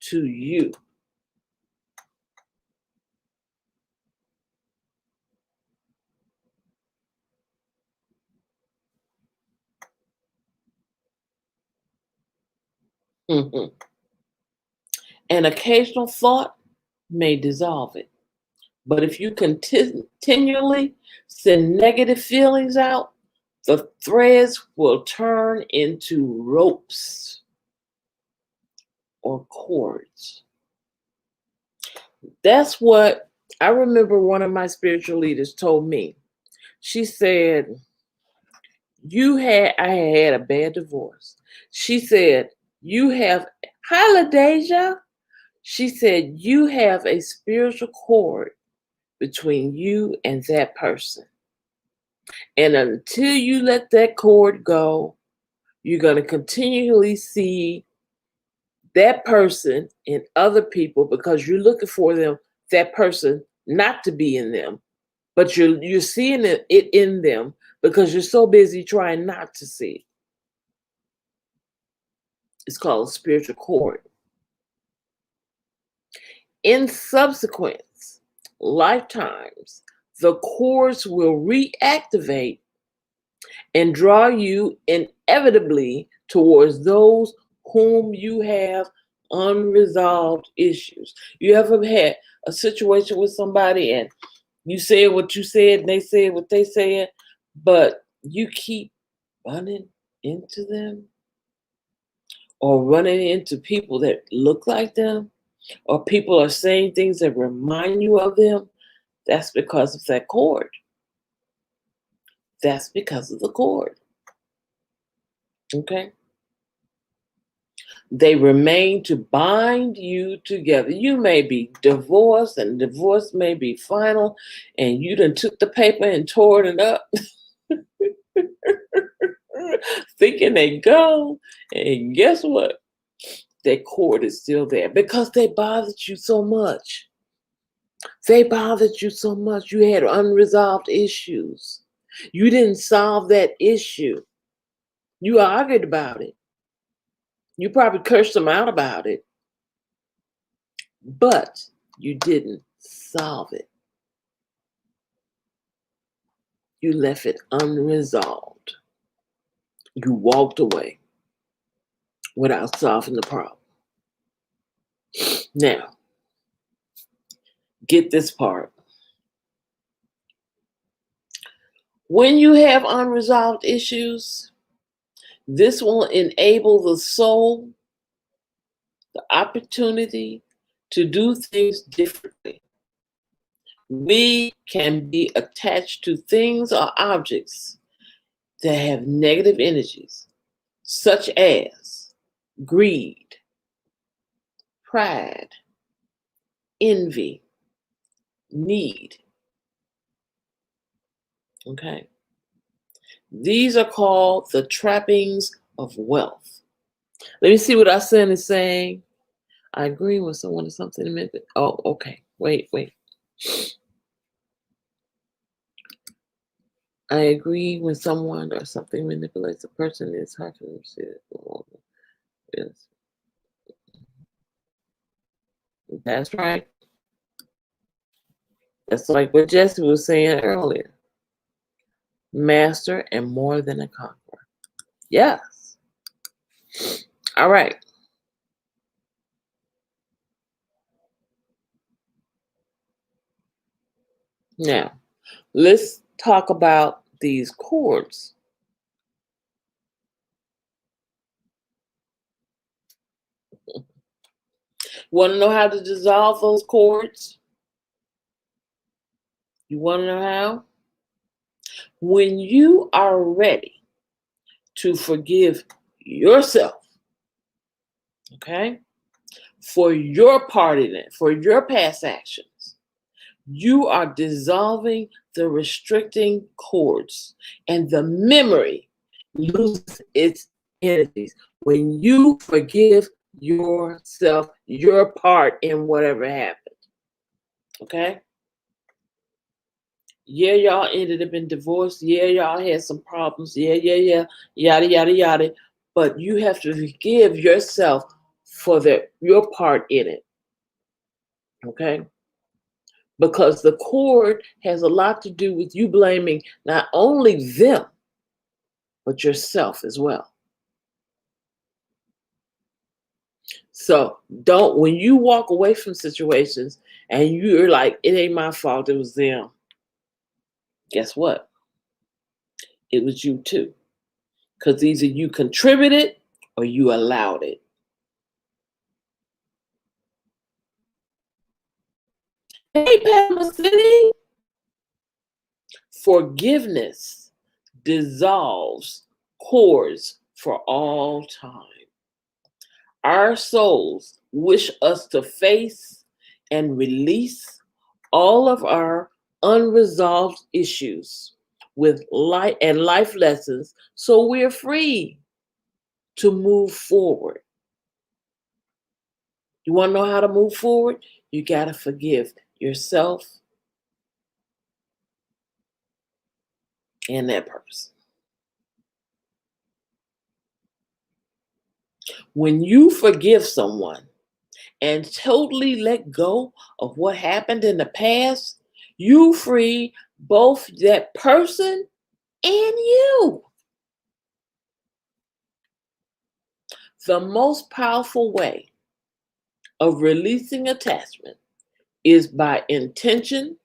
Speaker 3: to you. An occasional thought may dissolve it. But if you continually send negative feelings out, the threads will turn into ropes or cords. That's what I remember one of my spiritual leaders told me. She said, I had a bad divorce. She said, hi, LaDeja. She said, you have a spiritual cord between you and that person. And until you let that cord go, you're going to continually see that person in other people because you're looking for that person not to be in them, but you're seeing it in them because you're so busy trying not to see it. It's called a spiritual cord. In subsequent lifetimes, the cords will reactivate and draw you inevitably towards those whom you have unresolved issues. You ever had a situation with somebody and you said what you said and they said what they said, but you keep running into them or running into people that look like them, or people are saying things that remind you of them? That's because of that cord. That's because of the cord. Okay? They remain to bind you together. You may be divorced, and divorce may be final, and you done took the paper and tore it up, thinking they go, and guess what? That cord is still there because they bothered you so much. They bothered you so much. You had unresolved issues. You didn't solve that issue. You argued about it. You probably cursed them out about it, but you didn't solve it. You left it unresolved. You walked away without solving the problem. Now, get this part. When you have unresolved issues, this will enable the soul the opportunity to do things differently. We can be attached to things or objects that have negative energies, such as greed, pride, envy, need. Okay? These are called the trappings of wealth. Let me see what our son is saying. I agree with someone or something a minute. Oh, okay. Wait. I agree when someone or something manipulates a person, it's hard to see it. Yes. That's right. That's like what Jesse was saying earlier. Master and more than a conqueror. Yes. All right. Now, let's talk about these cords. Want to know how to dissolve those cords? You want to know how? When you are ready to forgive yourself, okay, for your part in it, for your past actions, you are dissolving the restricting cords, and the memory loses its energies. When you forgive yourself, your part in whatever happened, okay? Yeah, y'all ended up in divorce. Yeah, y'all had some problems. Yeah, yada, yada, yada. But you have to forgive yourself for your part in it, okay? Because the cord has a lot to do with you blaming not only them, but yourself as well. So don't, when you walk away from situations and you're like, it ain't my fault, it was them. Guess what? It was you too. Because either you contributed or you allowed it. Hey, Panama City. Forgiveness dissolves cords for all time. Our souls wish us to face and release all of our unresolved issues with life and life lessons so we're free to move forward. You want to know how to move forward? You got to forgive yourself and that person. When you forgive someone and totally let go of what happened in the past, you free both that person and you. The most powerful way of releasing attachment is by intention,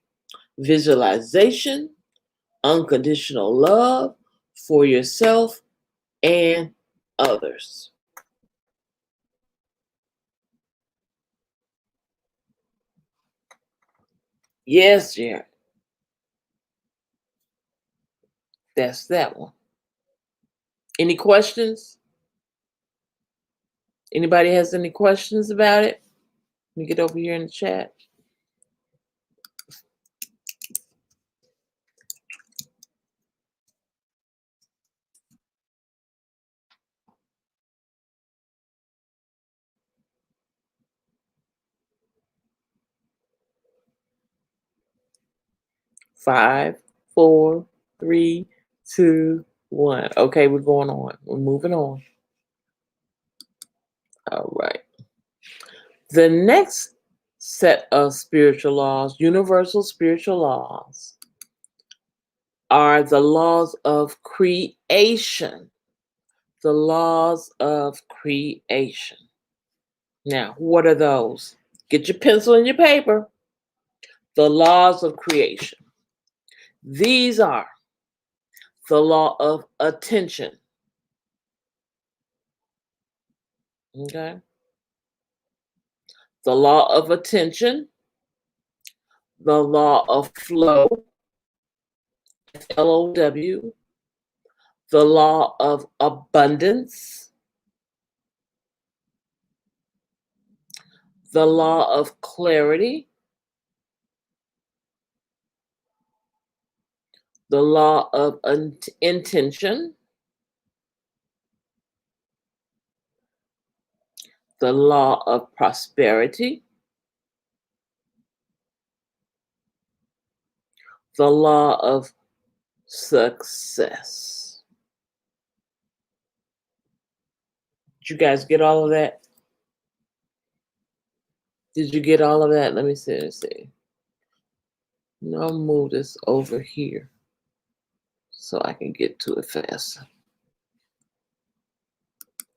Speaker 3: visualization, unconditional love for yourself and others. Yes, Jared. That's that one. Any questions? Anybody has any questions about it? Let me get over here in the chat. Five, four, three, two, one. Okay, we're going on. We're moving on. All right. The next set of spiritual laws, universal spiritual laws, are the laws of creation. The laws of creation. Now, what are those? Get your pencil and your paper. The laws of creation. These are the law of attention. Okay? The law of attention, the law of flow, FLOW, the law of abundance, the law of clarity, the law of intention, the law of prosperity, the law of success. Did you guys get all of that? Did you get all of that? Let me see. Let's see. No, move this over here so I can get to it faster.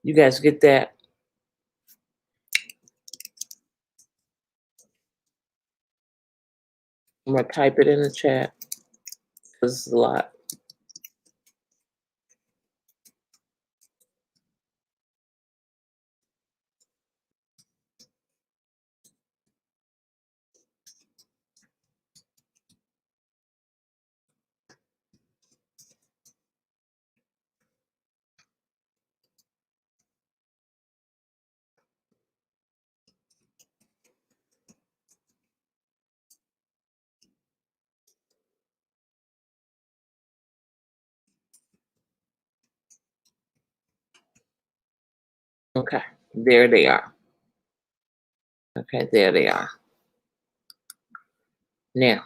Speaker 3: You guys get that? I'm going to type it in the chat because it's a lot. Okay, there they are. Okay, there they are. Now,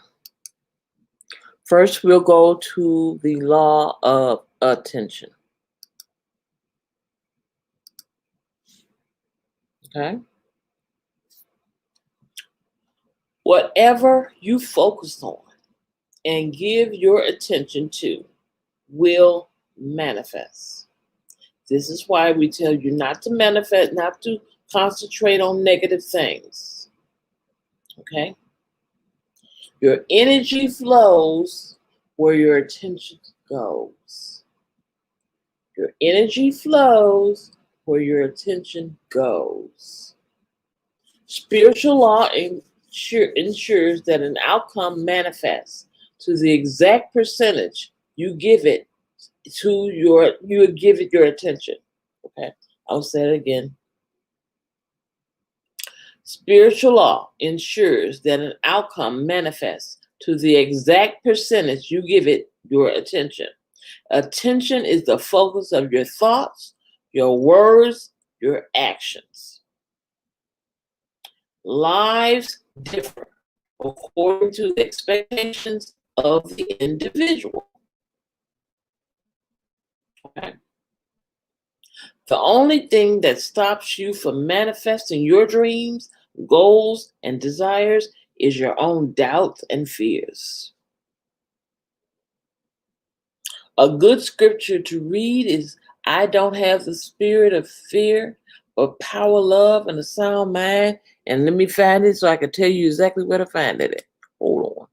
Speaker 3: first we'll go to the law of attention. Okay? Whatever you focus on and give your attention to will manifest. This is why we tell you not to manifest, not to concentrate on negative things. Okay? Your energy flows where your attention goes. Your energy flows where your attention goes. Spiritual law ensures that an outcome manifests to the exact percentage you give it your attention. Okay, I'll say it again. Spiritual law ensures that an outcome manifests to the exact percentage you give it your attention. Attention is the focus of your thoughts, your words, your actions. Lives differ according to the expectations of the individual. Okay. The only thing that stops you from manifesting your dreams, goals, and desires is your own doubts and fears. A good scripture to read is, I don't have the spirit of fear, but power, love, and a sound mind. And let me find it so I can tell you exactly where to find it at. Hold on.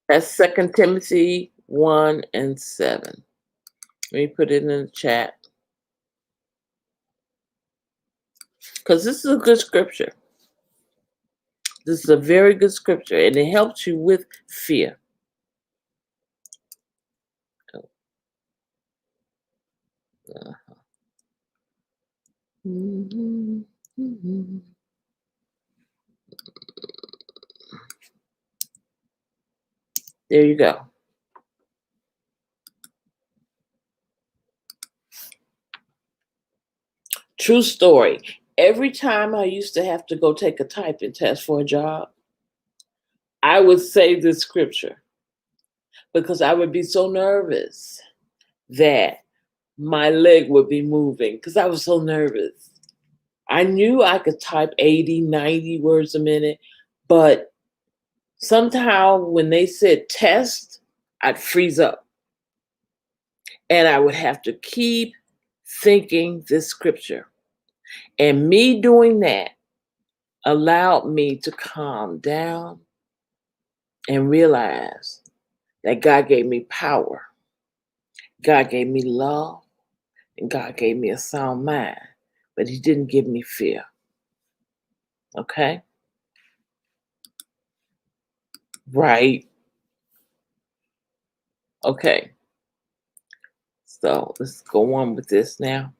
Speaker 3: That's 2 Timothy 1 and 7. Let me put it in the chat. Because this is a good scripture. This is a very good scripture, and it helps you with fear. There you go. True story. Every time I used to have to go take a typing test for a job, I would say this scripture because I would be so nervous that my leg would be moving because I was so nervous. I knew I could type 80, 90 words a minute, but somehow when they said test, I'd freeze up. And I would have to keep thinking this scripture. And me doing that allowed me to calm down and realize that God gave me power. God gave me love. And God gave me a sound mind. But he didn't give me fear. Okay? Right. Okay. So let's go on with this now.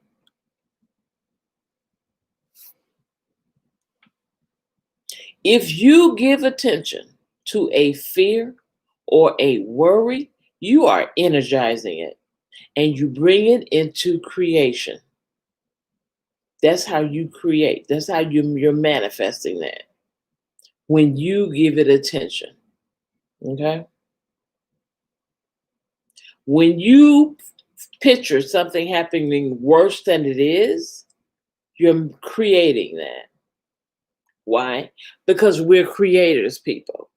Speaker 3: If you give attention to a fear or a worry, you are energizing it and you bring it into creation. That's how you create. That's how you're manifesting that. When you give it attention. Okay? When you picture something happening worse than it is, you're creating that. Why? Because we're creators, people.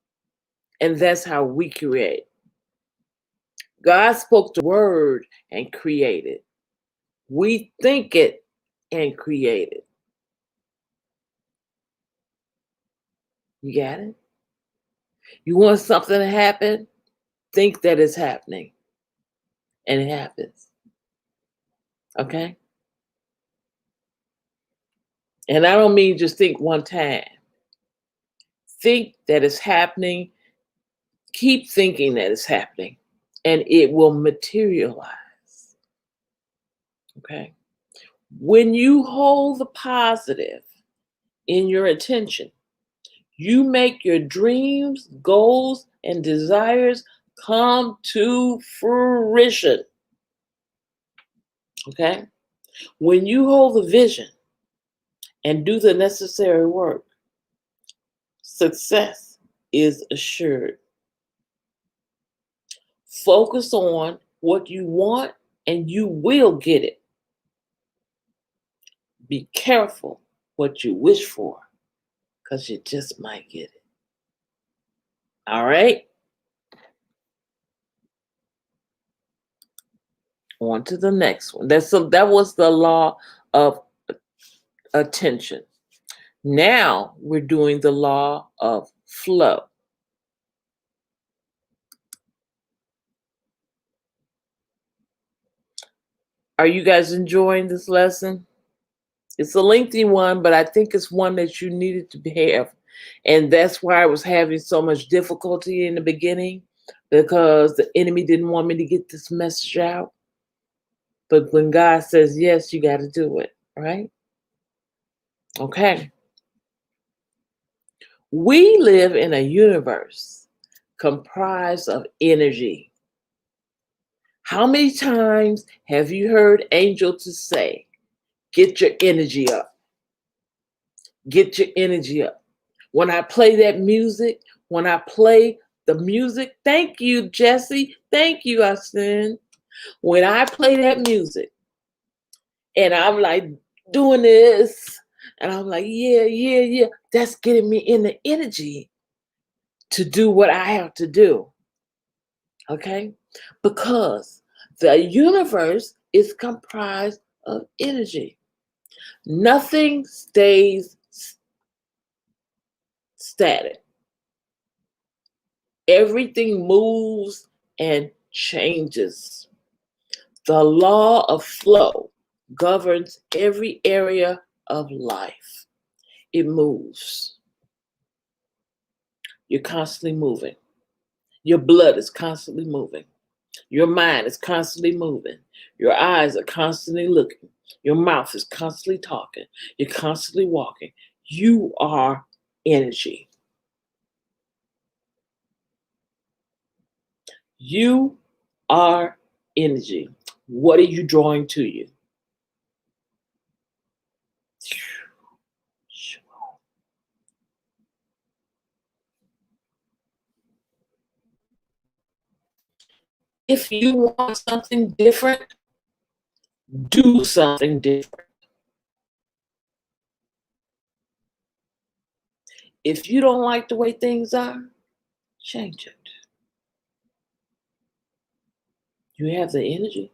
Speaker 3: And that's how we create. God spoke the word and created. We think it and create it. You got it? You want something to happen? Think that it's happening. And it happens. Okay? And I don't mean just think one time. Think that it's happening. Keep thinking that it's happening. And it will materialize. Okay? When you hold the positive in your attention, you make your dreams, goals, and desires come to fruition. Okay? When you hold the vision and do the necessary work, success is assured. Focus on what you want and you will get it. Be careful what you wish for because you just might get it. All right? On to the next one. That was the law of attention. Now we're doing the law of flow. Are you guys enjoying this lesson? It's a lengthy one, but I think it's one that you needed to have. And that's why I was having so much difficulty in the beginning, because the enemy didn't want me to get this message out. But when God says yes, you got to do it, right? Okay. We live in a universe comprised of energy. How many times have you heard angels to say, get your energy up? Get your energy up. When I play that music, when I play the music, thank you, Jesse. Thank you, Austin. When I play that music and I'm like doing this, and I'm like, yeah, that's getting me in the energy to do what I have to do. Okay? Because the universe is comprised of energy. Nothing stays static. Everything moves and changes. The law of flow governs every area of life. It moves. You're constantly moving. Your blood is constantly moving. Your mind is constantly moving. Your eyes are constantly looking. Your mouth is constantly talking. You're constantly walking. You are energy. You are energy. What are you drawing to you? If you want something different, do something different. If you don't like the way things are, change it. You have the energy.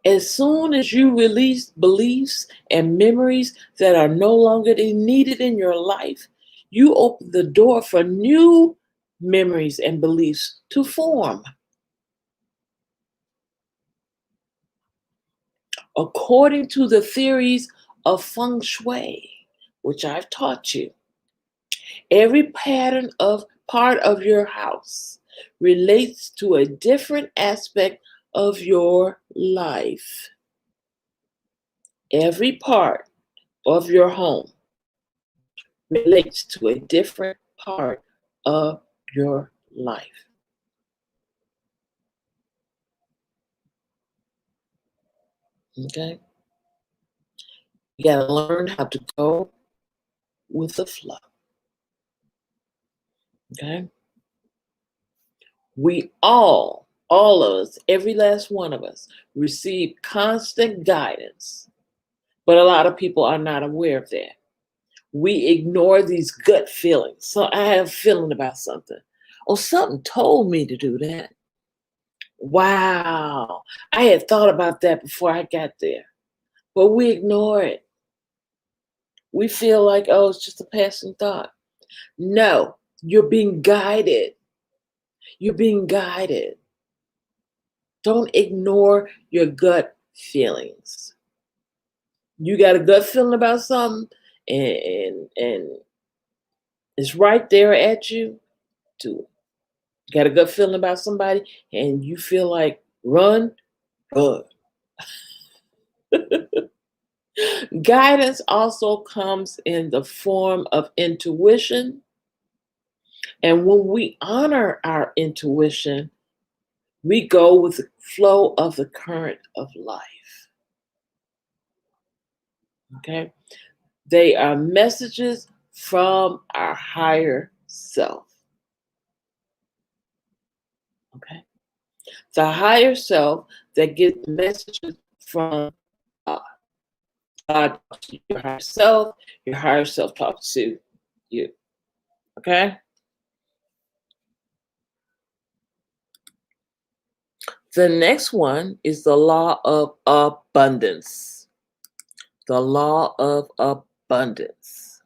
Speaker 3: As soon as you release beliefs and memories that are no longer needed in your life, you open the door for new memories and beliefs to form. According to the theories of feng shui, which I've taught you, every part of your house relates to a different aspect of your life. Every part of your home relates to a different part of your life. Okay? You got to learn how to go with the flow. Okay? We all of us, every last one of us, receive constant guidance, but a lot of people are not aware of that. We ignore these gut feelings. So I have a feeling about something. Oh, something told me to do that. Wow. I had thought about that before I got there, but we ignore it. We feel like, oh, it's just a passing thought. No, you're being guided. You're being guided. Don't ignore your gut feelings. You got a gut feeling about something, and it's right there at you. Do it. You got a gut feeling about somebody, and you feel like run. Guidance also comes in the form of intuition. And when we honor our intuition, we go with the flow of the current of life. Okay? They are messages from our higher self. Okay? The higher self that gets messages from God. God talks to your higher self talks to you. Okay? The next one is the law of abundance. The law of abundance.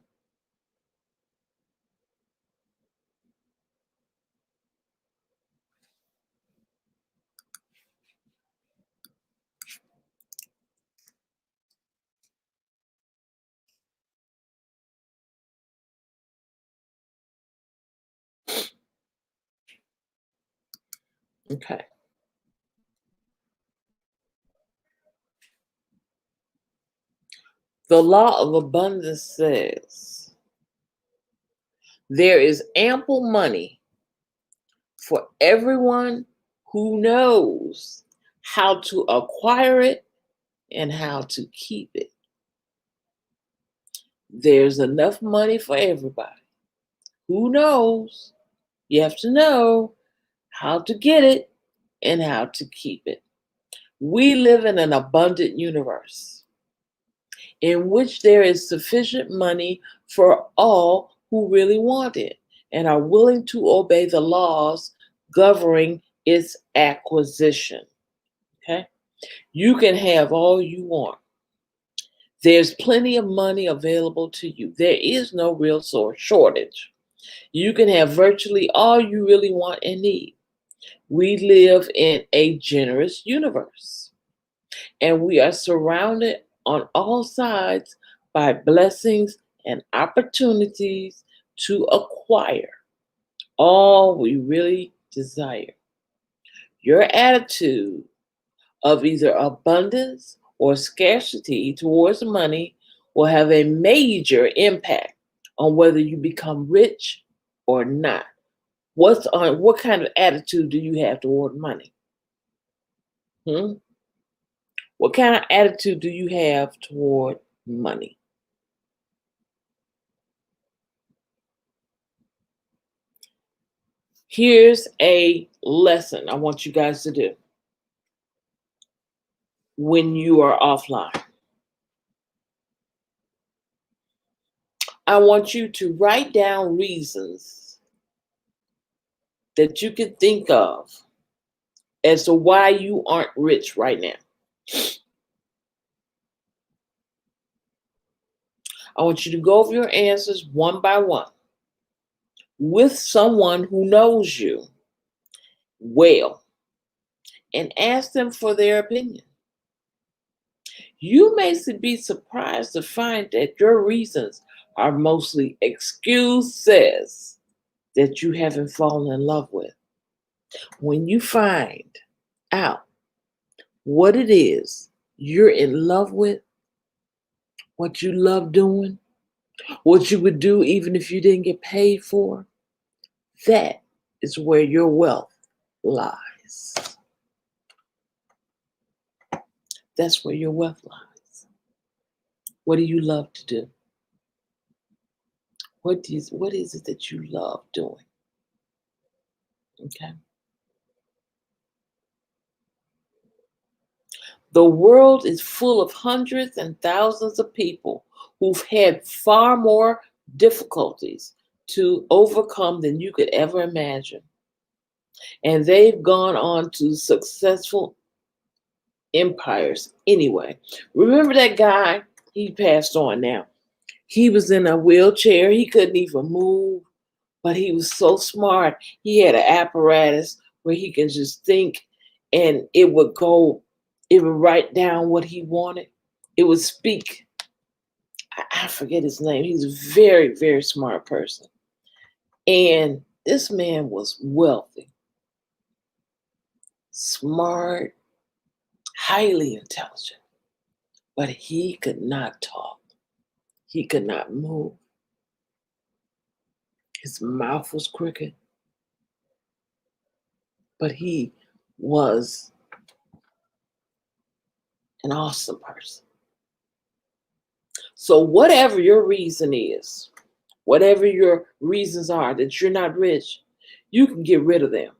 Speaker 3: Okay. The law of abundance says there is ample money for everyone who knows how to acquire it and how to keep it. There's enough money for everybody. Who knows? You have to know how to get it and how to keep it. We live in an abundant universe in which there is sufficient money for all who really want it and are willing to obey the laws governing its acquisition. Okay? You can have all you want. There's plenty of money available to you. There is no real shortage. You can have virtually all you really want and need. We live in a generous universe, and we are surrounded on all sides by blessings and opportunities to acquire all we really desire. Your attitude of either abundance or scarcity towards money will have a major impact on whether you become rich or not. What kind of attitude do you have toward money? What kind of attitude do you have toward money? Here's a lesson I want you guys to do when you are offline. I want you to write down reasons that you can think of as to why you aren't rich right now. I want you to go over your answers one by one with someone who knows you well and ask them for their opinion. You may be surprised to find that your reasons are mostly excuses that you haven't fallen in love with. When you find out what it is you're in love with, what you love doing, what you would do even if you didn't get paid for, that is where your wealth lies. That's where your wealth lies. What do you love to do? What is it that you love doing? Okay. The world is full of hundreds and thousands of people who've had far more difficulties to overcome than you could ever imagine. And they've gone on to successful empires anyway. Remember that guy? He passed on now. He was in a wheelchair. He couldn't even move, but he was so smart. He had an apparatus where he can just think and it would write down what he wanted. It would speak. I forget his name. He's a very, very smart person. And this man was wealthy, smart, highly intelligent, but he could not talk. He could not move. His mouth was crooked, but he was an awesome person. So whatever your reason is, whatever your reasons are that you're not rich, you can get rid of them.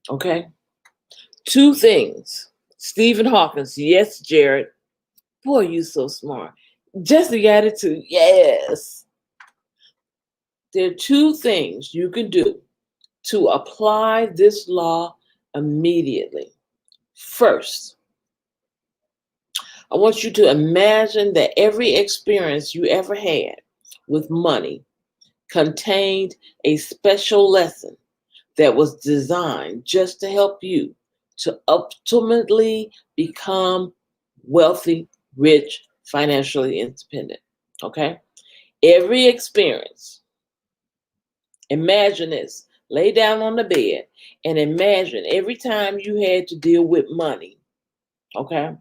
Speaker 3: Okay? 2 things. Stephen Hawkins, yes, Jared. Boy, you so smart. Jesse got it too. Yes. There are 2 things you can do to apply this law immediately. First, I want you to imagine that every experience you ever had with money contained a special lesson that was designed just to help you to ultimately become wealthy, rich, financially independent. Okay? Every experience, imagine this. Lay down on the bed and imagine every time you had to deal with money, okay?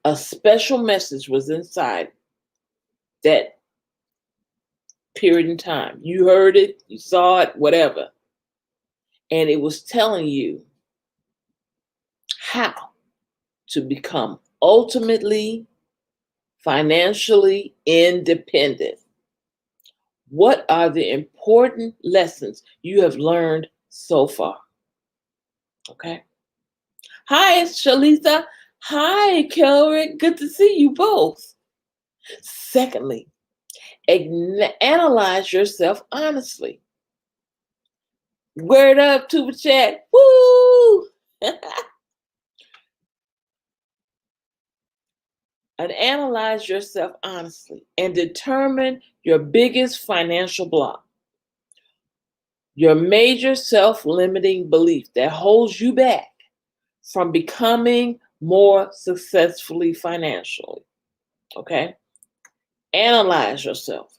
Speaker 3: A special message was inside that period in time. You heard it, you saw it, whatever. And it was telling you how to become ultimately financially independent. What are the important lessons you have learned so far? Okay. Hi, it's Shalisa. Hi, Kelrick. Good to see you both. Secondly, analyze yourself honestly. Word up, Tuba Chat. Woo! And analyze yourself honestly and determine your biggest financial block, your major self-limiting belief that holds you back from becoming more successfully financially. Okay? Analyze yourself.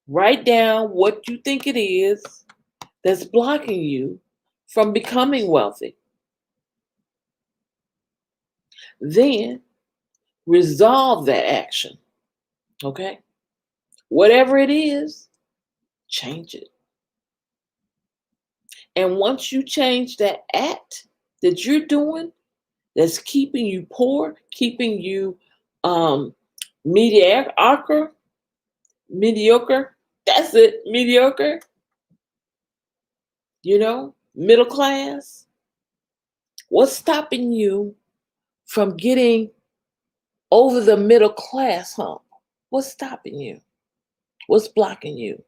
Speaker 3: Write down what you think it is that's blocking you from becoming wealthy. Then resolve that action. Okay? Whatever it is, change it. And once you change that act that you're doing that's keeping you poor, keeping you mediocre, that's it, mediocre, middle class. What's stopping you from getting over the middle class hump? What's stopping you? What's blocking you?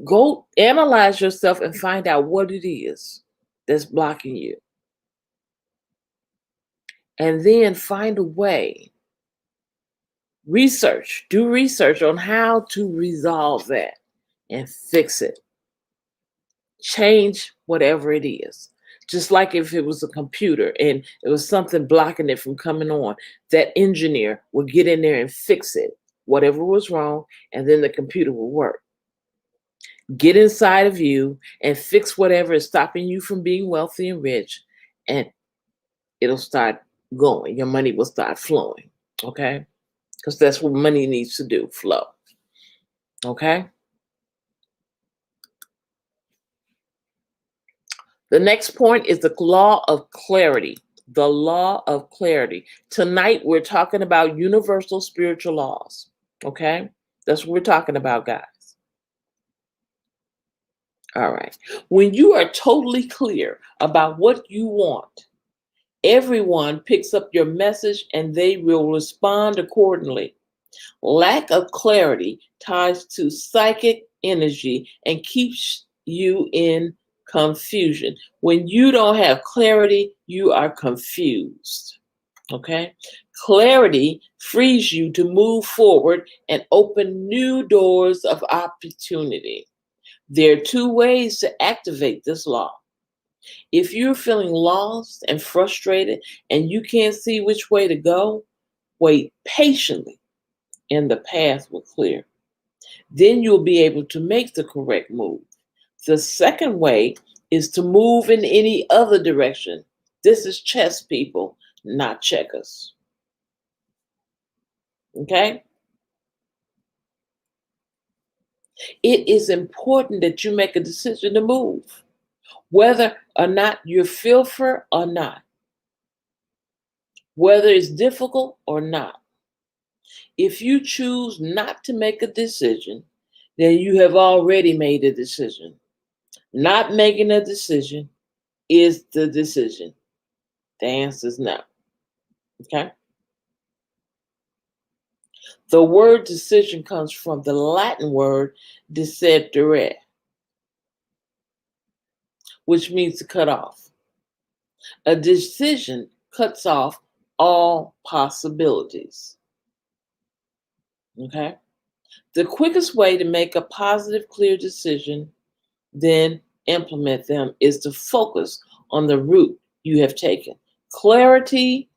Speaker 3: Go analyze yourself and find out what it is that's blocking you. And then find a way. Do research on how to resolve that and fix it. Change whatever it is. Just like if it was a computer and it was something blocking it from coming on, that engineer would get in there and fix it, whatever was wrong, and then the computer will work. get inside of you and fix whatever is stopping you from being wealthy and rich, and it'll start going. Your money will start flowing, okay? Because that's what money needs to do, flow, okay? The next point is the law of clarity. The law of clarity. Tonight, we're talking about universal spiritual laws, okay? That's what we're talking about, guys. All right. When you are totally clear about what you want, everyone picks up your message and they will respond accordingly. Lack of clarity ties to psychic energy and keeps you in confusion. When you don't have clarity, you are confused. Okay? Clarity frees you to move forward and open new doors of opportunity. There are two ways to activate this law. If you're feeling lost and frustrated and you can't see which way to go, wait patiently and the path will clear. Then you'll be able to make the correct move. The second way is to move in any other direction. This is chess, people, not checkers. Okay? It is important that you make a decision to move, whether or not you feel for or not, whether it's difficult or not. If you choose not to make a decision, then you have already made a decision. Not making a decision is the decision. The answer is no. Okay? The word decision comes from the Latin word decidere, which means to cut off. A decision cuts off all possibilities. Okay? The quickest way to make a positive, clear decision, then implement them, is to focus on the route you have taken. Clarity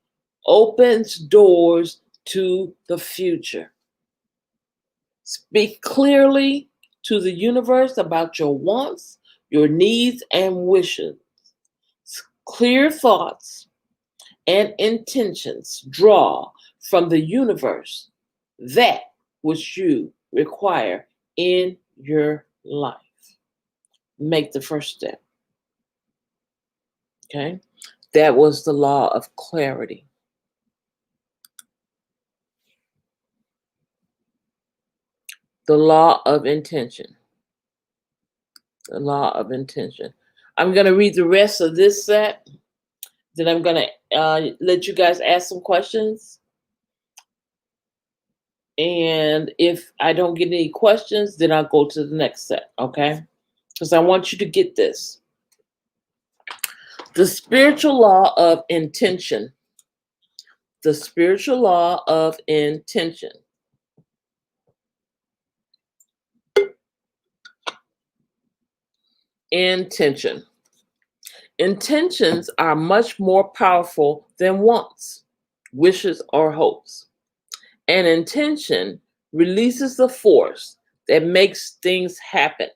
Speaker 3: opens doors to the future. Speak clearly to the universe about your wants, your needs, and wishes. Clear thoughts and intentions draw from the universe that which you require in your life. Make the first step. Okay? That was the law of clarity. The law of intention. The law of intention. I'm going to read the rest of this set. Then I'm going to let you guys ask some questions. And if I don't get any questions, then I'll go to the next set, okay? Because I want you to get this. The spiritual law of intention. The spiritual law of intention. Intention. Intentions are much more powerful than wants, wishes, or hopes. An intention releases the force that makes things happen.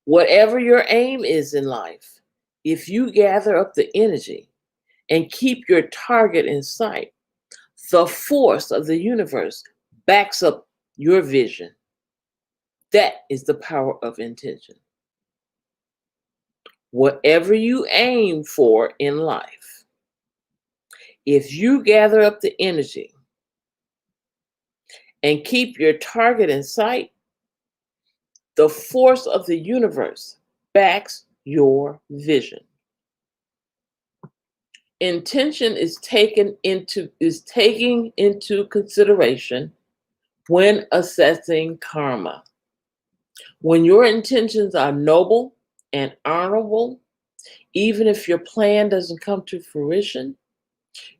Speaker 3: Whatever your aim is in life, if you gather up the energy and keep your target in sight, the force of the universe backs up your vision. That is the power of intention. Whatever you aim for in life, if you gather up the energy and keep your target in sight, the force of the universe backs your vision. Intention is taking into consideration when assessing karma. When your intentions are noble and honorable, even if your plan doesn't come to fruition,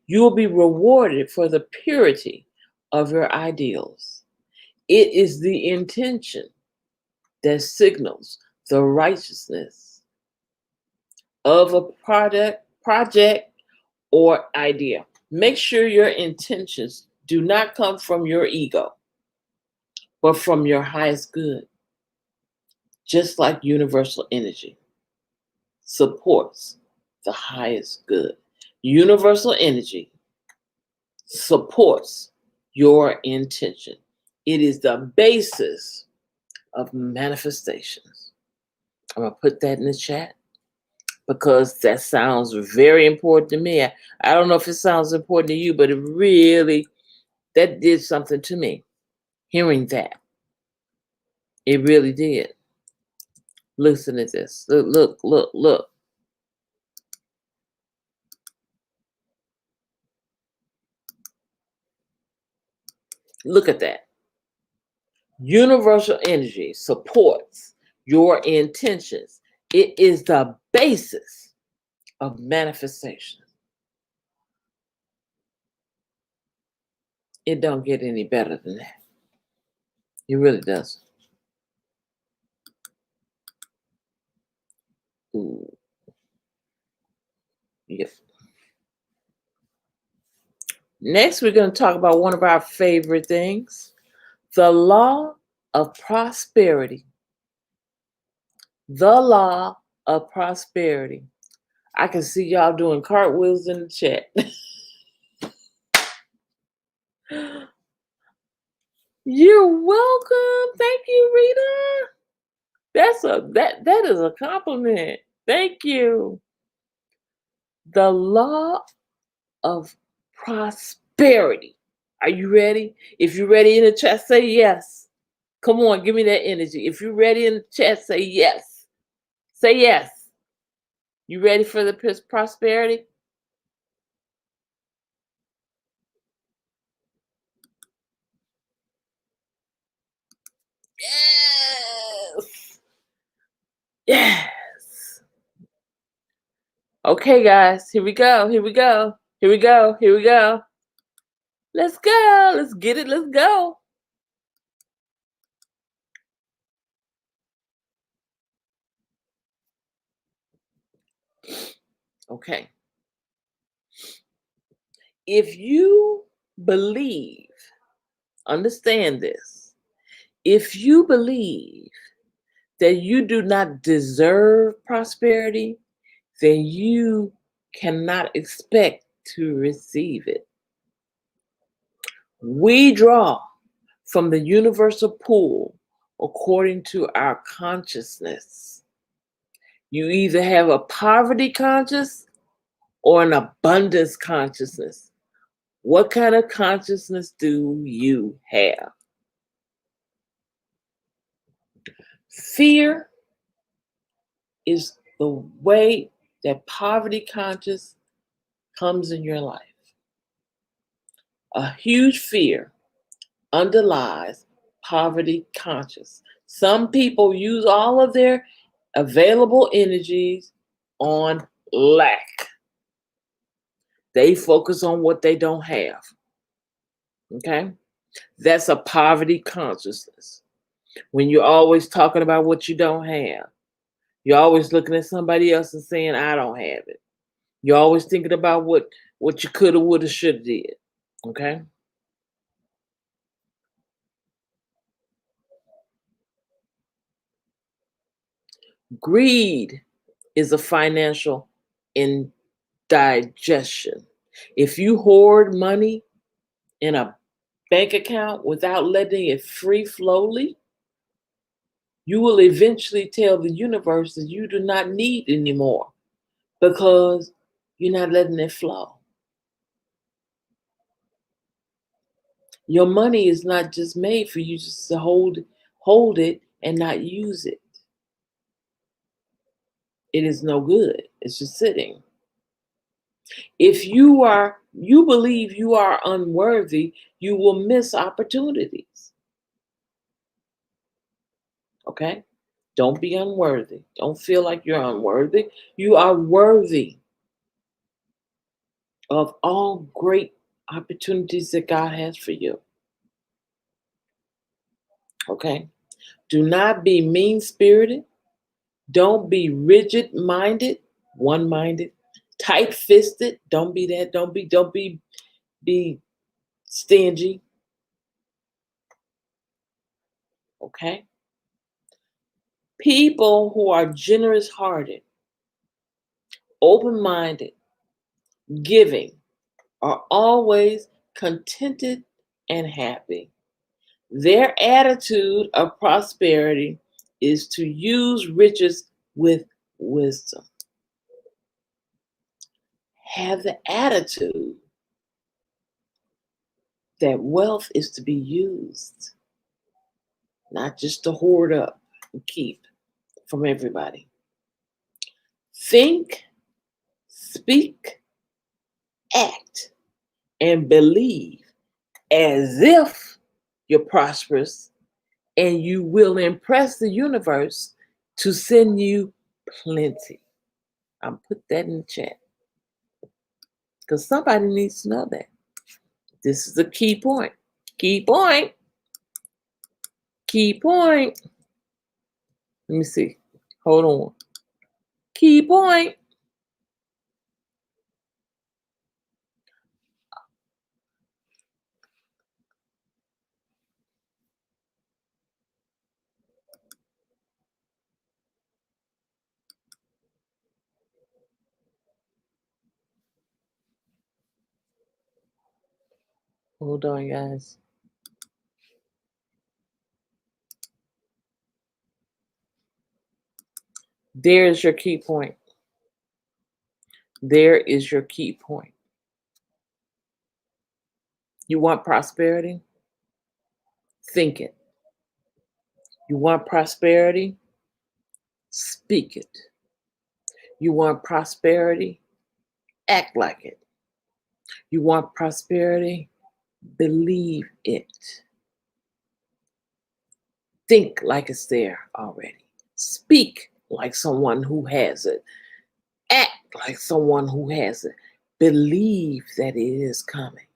Speaker 3: you will be rewarded for the purity of your ideals. It is the intention that signals the righteousness of a project or idea. Make sure your intentions do not come from your ego, but from your highest good. just like universal energy supports the highest good. Universal energy supports your intention. It is the basis of manifestations. I'm going to put that in the chat because that sounds very important to me. I don't know if it sounds important to you, but it really, that did something to me, hearing that. It really did. Listen to this. Look. Look at that. Universal energy supports your intentions. It is the basis of manifestation. It don't get any better than that. It really doesn't. Ooh. Yep. Next, we're going to talk about one of our favorite things, the law of prosperity. The law of prosperity. I can see y'all doing cartwheels in the chat. You're welcome. Thank you, Rita. That is a compliment. Thank you. The law of prosperity. Are you ready? If you're ready in the chat, say yes. Come on, give me that energy. If you're ready in the chat, say yes. Say yes. You ready for the prosperity? Yes. Yes. Okay, guys, here we go. Let's go. Let's get it. Let's go. Okay. If you believe, understand this. If you believe that you do not deserve prosperity, then you cannot expect to receive it. We draw from the universal pool according to our consciousness. You either have a poverty conscious or an abundance consciousness. What kind of consciousness do you have? Fear is the way that poverty conscious comes in your life. A huge fear underlies poverty conscious. Some people use all of their available energies on lack. They focus on what they don't have. Okay? That's a poverty consciousness. When you're always talking about what you don't have, you're always looking at somebody else and saying, I don't have it. You're always thinking about what you coulda, woulda, shoulda did. Okay? Greed is a financial indigestion. If you hoard money in a bank account without letting it free flowly, you will eventually tell the universe that you do not need anymore because you're not letting it flow. Your money is not just made for you just to hold it and not use it. It is no good. It's just sitting. If you believe you are unworthy, you will miss opportunities. Okay? Don't be unworthy. Don't feel like you're unworthy. You are worthy of all great opportunities that God has for you. Okay? Do not be mean-spirited. Don't be rigid-minded, one-minded, tight-fisted. Don't be that. Don't be stingy. Okay? People who are generous hearted, open minded, giving are always contented and happy. Their attitude of prosperity is to use riches with wisdom. Have the attitude that wealth is to be used, not just to hoard up and keep from everybody. Think, speak, act, and believe as if you're prosperous, and you will impress the universe to send you plenty. I'll put that in the chat because somebody needs to know that. This is a key point. Key point. Key point. Let me see. Hold on. Key point. Hold on, guys. There's your key point. There is your key point. You want prosperity? Think it. You want prosperity? Speak it. You want prosperity? Act like it. You want prosperity? Believe it. Think like it's there already. Speak like someone who has it. Act like someone who has it. Believe that it is coming.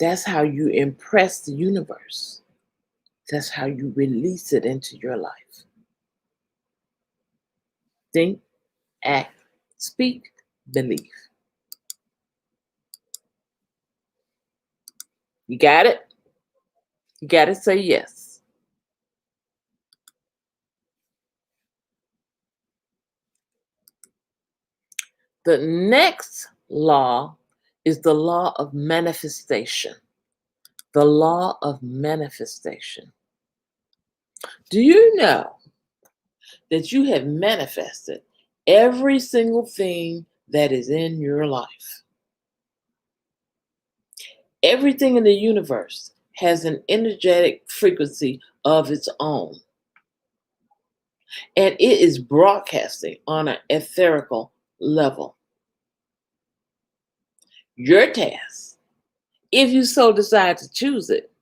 Speaker 3: That's how you impress the universe. That's how you release it into your life. Think, act, speak, believe. You got it? You got to say yes. The next law is the law of manifestation. The law of manifestation. Do you know that you have manifested every single thing that is in your life? Everything in the universe has an energetic frequency of its own. And it is broadcasting on an etherical level. Your task, if you so decide to choose it,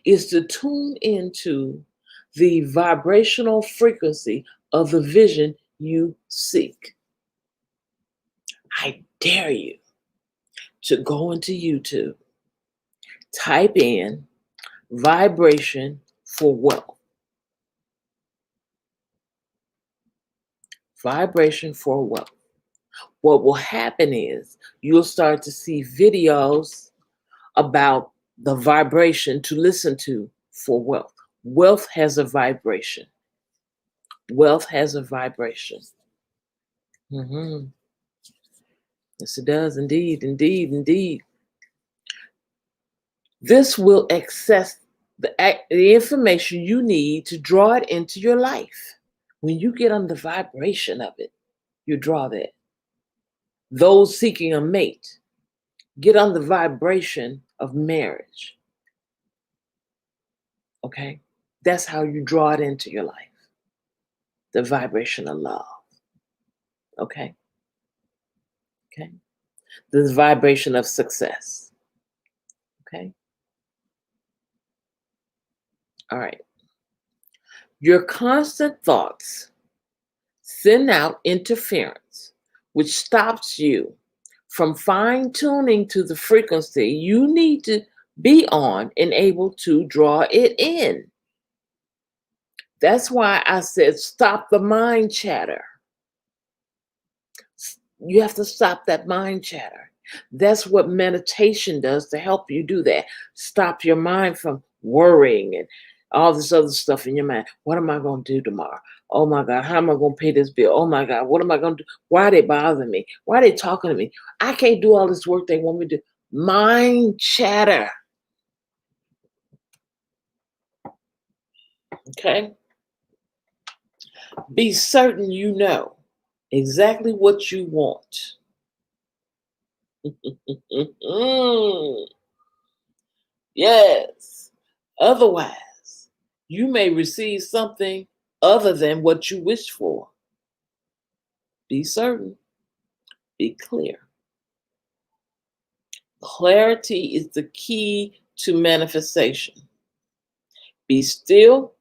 Speaker 3: is to tune into the vibrational frequency of the vision you seek. I dare you to go into YouTube, type in vibration for wealth. Vibration for wealth. What will happen is you'll start to see videos about the vibration to listen to for wealth. Wealth has a vibration. Wealth has a vibration. Mm-hmm. Yes, it does. Indeed, indeed, indeed. This will access the information you need to draw it into your life. When you get on the vibration of it, you draw that. Those seeking a mate, get on the vibration of marriage. Okay? That's how you draw it into your life. The vibration of love. Okay? Okay? The vibration of success. Okay? All right. Your constant thoughts send out interference, which stops you from fine-tuning to the frequency you need to be on and able to draw it in. That's why I said stop the mind chatter. You have to stop that mind chatter. That's what meditation does to help you do that. Stop your mind from worrying and all this other stuff in your mind. What am I going to do tomorrow? Oh my God, how am I going to pay this bill? Oh my God, what am I going to do? Why are they bothering me? Why are they talking to me? I can't do all this work they want me to do. Mind chatter. Okay? Be certain you know exactly what you want. Yes. Otherwise, you may receive something other than what you wish for. Be certain. Be clear. Clarity is the key to manifestation. Be still,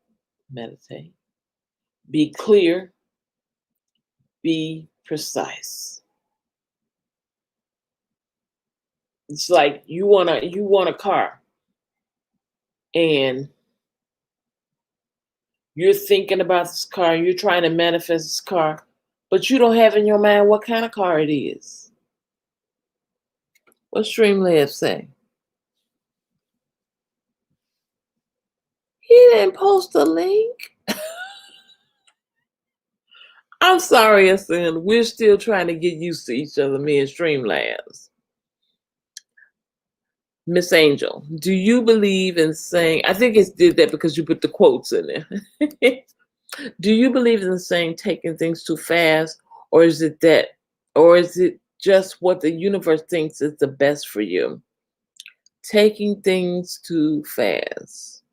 Speaker 3: meditate. Be clear, be precise. It's like you want a car and you're thinking about this car, you're trying to manifest this car, but you don't have in your mind what kind of car it is. What Streamlabs say? He didn't post a link. I'm sorry, Asin. We're still trying to get used to each other, me and Streamlabs. Miss Angel, do you believe in saying, I think it did that because you put the quotes in there. Do you believe in saying taking things too fast, or is it just what the universe thinks is the best for you? Taking things too fast.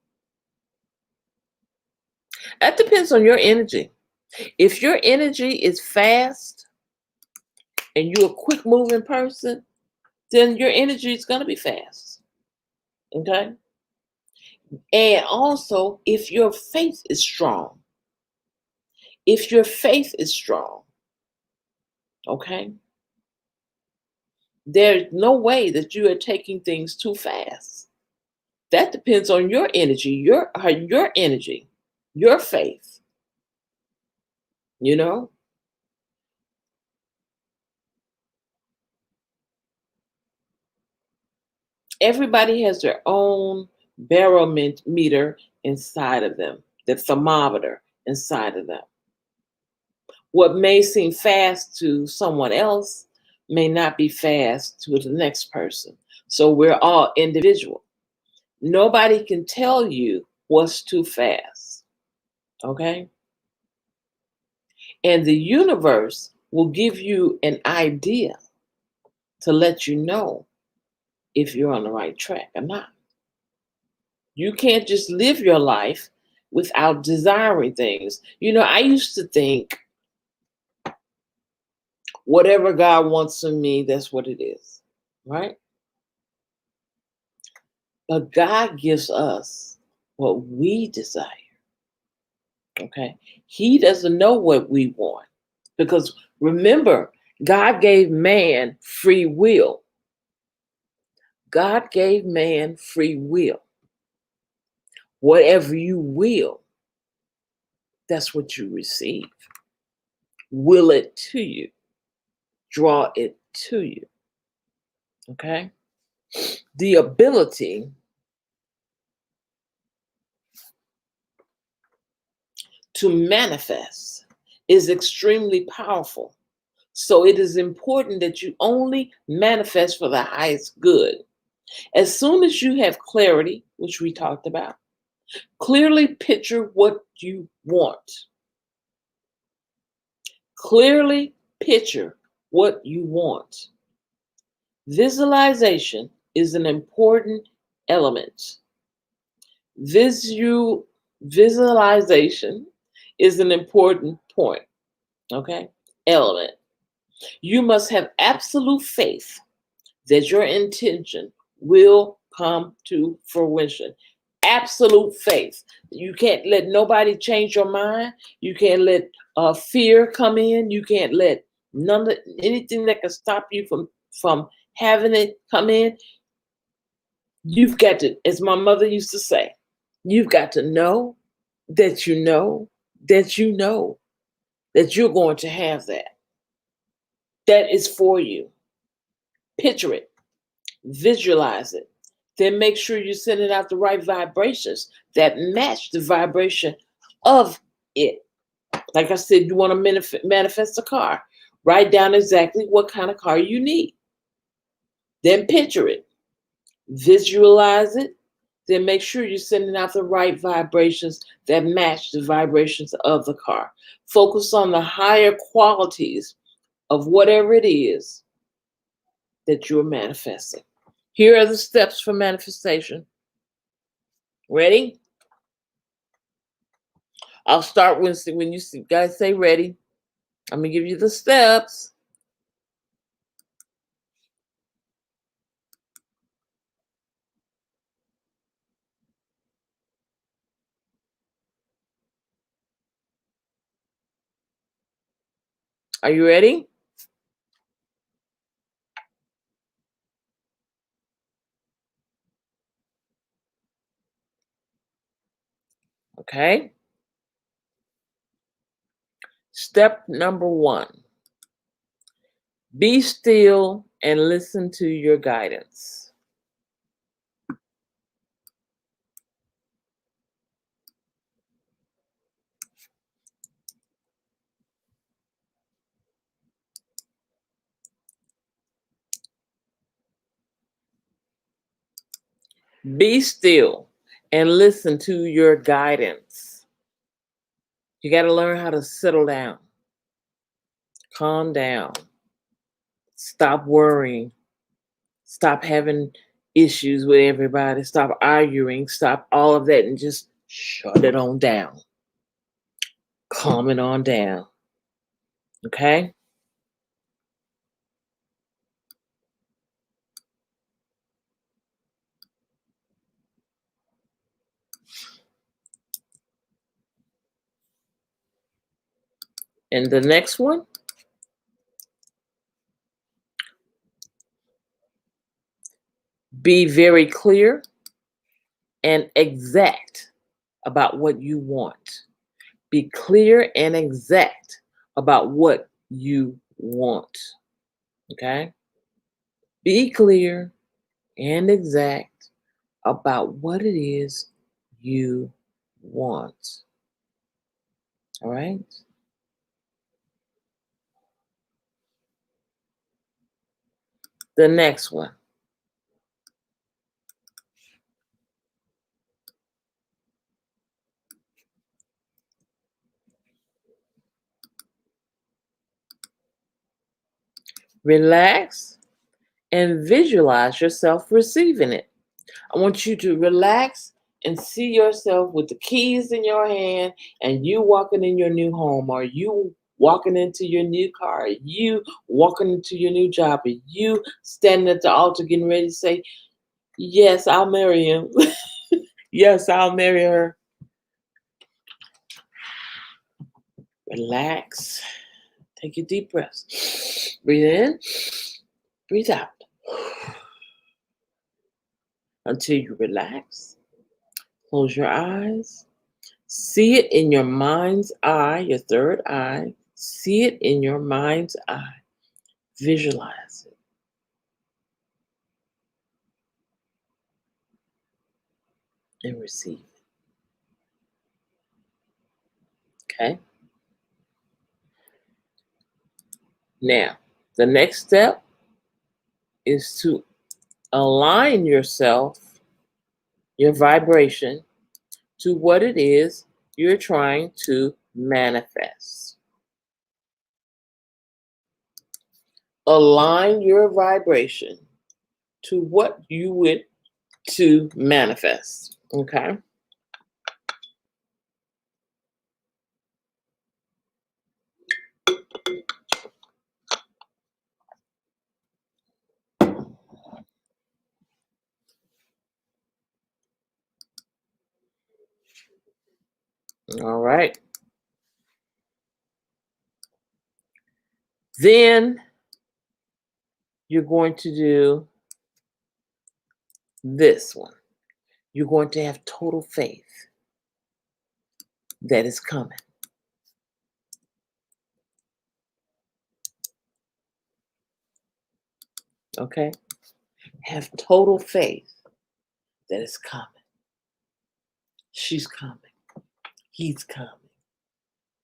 Speaker 3: That depends on your energy. If your energy is fast and you're a quick moving person, then your energy is going to be fast. Okay? And also, if your faith is strong, okay, there's no way that you are taking things too fast. That depends on your energy, your energy, your faith. You know? Everybody has their own barometer inside of them, the thermometer inside of them. What may seem fast to someone else may not be fast to the next person. So we're all individual. Nobody can tell you what's too fast. Okay? And the universe will give you an idea to let you know if you're on the right track or not. You can't just live your life without desiring things. You know, I used to think whatever God wants of me, that's what it is, right? But God gives us what we desire, okay? He doesn't know what we want because remember, God gave man free will. God gave man free will. Whatever you will, that's what you receive. Will it to you. Draw it to you. Okay? The ability to manifest is extremely powerful. So it is important that you only manifest for the highest good. As soon as you have clarity, which we talked about, clearly picture what you want. Clearly picture what you want. Visualization is an important element. Visualization is an important point, okay? Element. You must have absolute faith that your intention will come to fruition. Absolute faith. You can't let nobody change your mind. You can't let fear come in. You can't let anything that can stop you from having it come in. You've got to, as my mother used to say, you've got to know that you know that you know that you're going to have that. That is for you. Picture it. Visualize it. Then make sure you're sending out the right vibrations that match the vibration of it. Like I said, you want to manifest a car. Write down exactly what kind of car you need. Then picture it. Visualize it. Then make sure you're sending out the right vibrations that match the vibrations of the car. Focus on the higher qualities of whatever it is that you're manifesting. Here are the steps for manifestation. Ready? I'll start when you guys say ready. I'm going to give you the steps. Are you ready? Okay. Step number 1. Be still and listen to your guidance. Be still and listen to your guidance. You got to learn how to settle down, calm down, stop worrying, stop having issues with everybody, stop arguing, stop all of that and just shut it on down. Calm it on down. Okay? And the next one, be very clear and exact about what you want. Be clear and exact about what you want. Okay? Be clear and exact about what it is you want. All right? The next one. Relax and visualize yourself receiving it. I want you to relax and see yourself with the keys in your hand and you walking in your new home, or you walking into your new car, you walking into your new job, or you standing at the altar getting ready to say, yes, I'll marry him. Yes, I'll marry her. Relax. Take a deep breath. Breathe in, breathe out. Until you relax. Close your eyes. See it in your mind's eye, your third eye. See it in your mind's eye. Visualize it. And receive it. Okay? Now, the next step is to align yourself, your vibration, to what it is you're trying to manifest. Align your vibration to what you want to manifest. Okay? All right. Then you're going to do this one. You're going to have total faith that is coming. Okay? Have total faith that it's coming. She's coming. He's coming.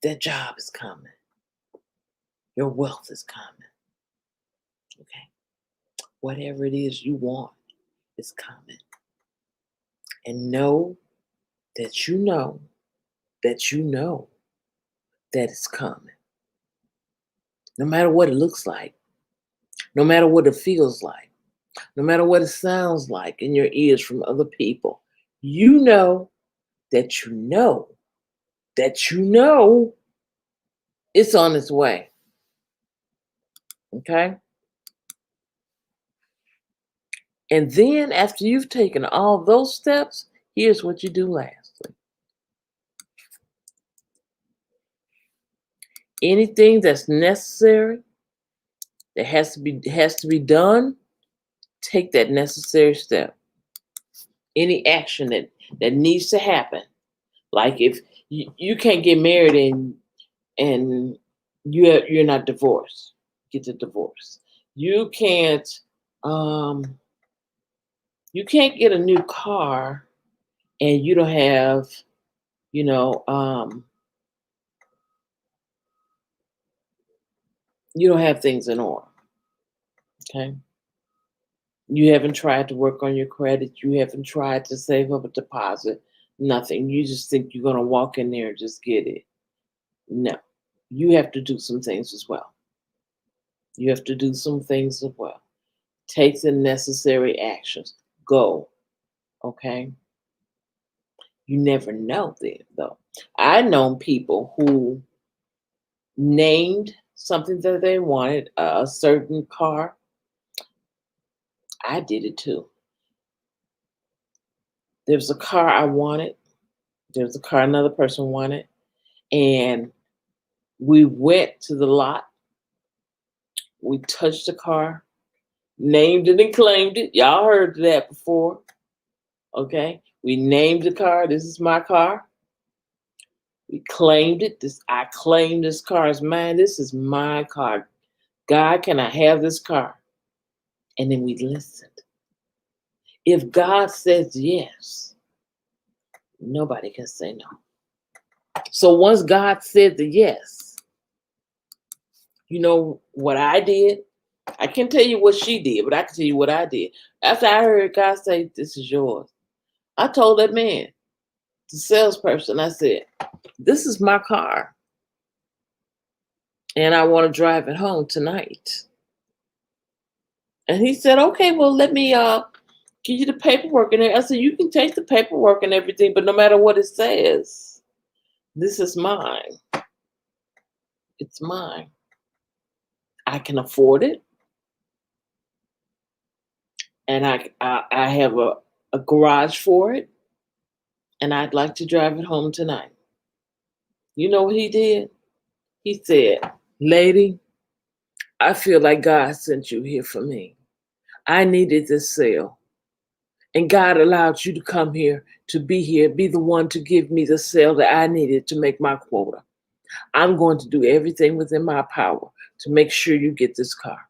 Speaker 3: That job is coming. Your wealth is coming. Okay? Whatever it is you want is coming. And know that you know that you know that it's coming. No matter what it looks like, no matter what it feels like, no matter what it sounds like in your ears from other people, you know that you know that you know it's on its way. Okay? And then after you've taken all those steps, here's what you do lastly. Anything that's necessary that has to be done, take that necessary step. Any action that needs to happen. Like if you can't get married and you're not divorced, get the divorce. You can't get a new car and you don't have, you don't have things in order. Okay. You haven't tried to work on your credit. You haven't tried to save up a deposit. Nothing. You just think you're going to walk in there and just get it. No. You have to do some things as well. You have to do some things as well. Take the necessary actions. Go. Okay? You never know then, though. I know people who named something that they wanted, a certain car. I did it too. There was a car I wanted. There was a car another person wanted. And we went to the lot. We touched the car, named it and claimed it. Y'all heard that before. Okay? We named the car. This is my car. We claimed it. I claim this car as mine. This is my car. God, can I have this car? And then we listened. If God says yes, nobody can say no. So once God said the yes, you know what I did? I can't tell you what she did, but I can tell you what I did. After I heard God say, this is yours, I told that man, the salesperson, I said, this is my car. And I want to drive it home tonight. And he said, okay, well, let me give you the paperwork and everything. I said, you can take the paperwork and everything, but no matter what it says, this is mine. It's mine. I can afford it. And I have a garage for it. And I'd like to drive it home tonight. You know what he did? He said, lady, I feel like God sent you here for me. I needed this sale. And God allowed you to come here, to be here, be the one to give me the sale that I needed to make my quota. I'm going to do everything within my power to make sure you get this car.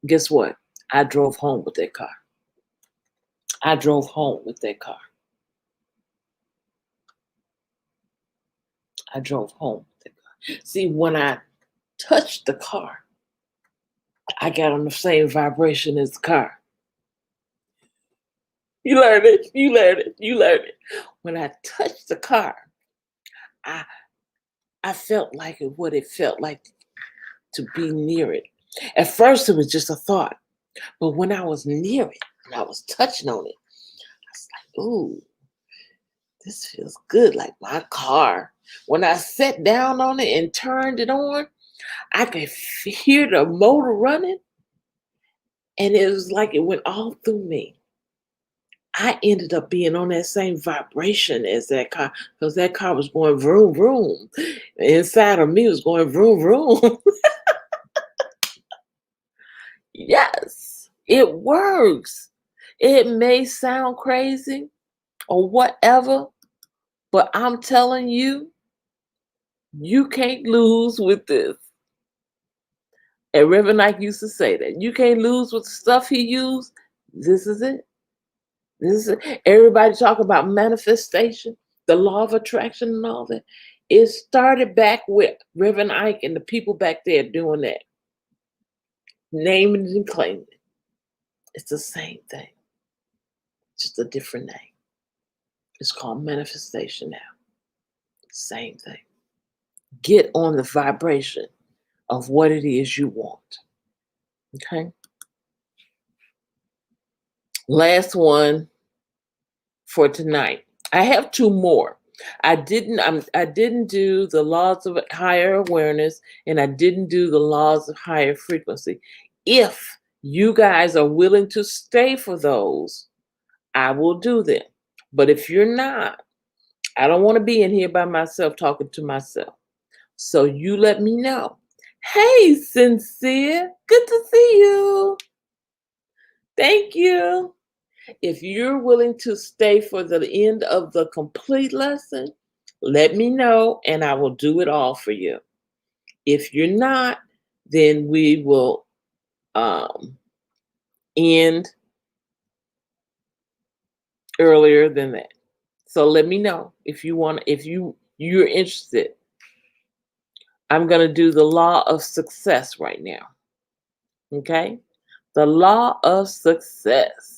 Speaker 3: Guess what? I drove home with that car. I drove home with that car. I drove home with that car. See, when I touched the car, I got on the same vibration as the car. You learned it. You learned it. You learned it. When I touched the car, I felt like what it felt like to be near it. At first, it was just a thought. But when I was near it, and I was touching on it, I was like, ooh, this feels good, like my car. When I sat down on it and turned it on, I could hear the motor running. And it was like it went all through me. I ended up being on that same vibration as that car because that car was going vroom, vroom. Inside of me was going vroom, vroom. Yes, it works. It may sound crazy or whatever, but I'm telling you, you can't lose with this. And Reverend Ike used to say that. You can't lose with the stuff he used. This is it. This is everybody talk about manifestation, the law of attraction, and all that. It started back with Reverend Ike and the people back there doing that, naming it and claiming it. It's the same thing, just a different name. It's called manifestation now. Same thing. Get on the vibration of what it is you want. Okay. Last one for tonight. I have two more. I didn't do the laws of higher awareness, and I didn't do the laws of higher frequency. If you guys are willing to stay for those, I will do them. But if you're not, I don't want to be in here by myself talking to myself. So you let me know. Hey, Sincere, good to see you. Thank you. If you're willing to stay for the end of the complete lesson, let me know and I will do it all for you. If you're not, then we will end earlier than that. So let me know if you want, if you're interested. I'm going to do the law of success right now. Okay? The law of success.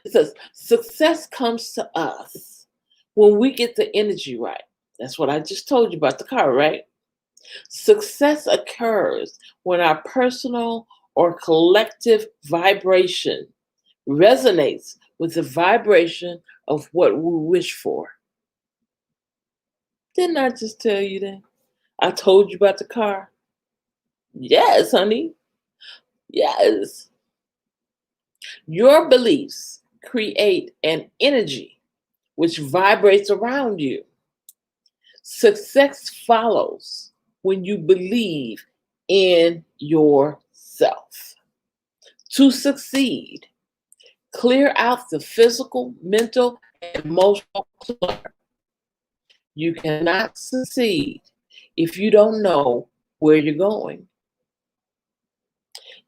Speaker 3: It says success comes to us when we get the energy right. That's what I just told you about the car, right? Success occurs when our personal or collective vibration resonates with the vibration of what we wish for. Didn't I just tell you that? I told you about the car. Yes, honey. Yes. Your beliefs create an energy which vibrates around you. Success follows when you believe in yourself. To succeed, clear out the physical, mental, and emotional clutter. You cannot succeed if you don't know where you're going.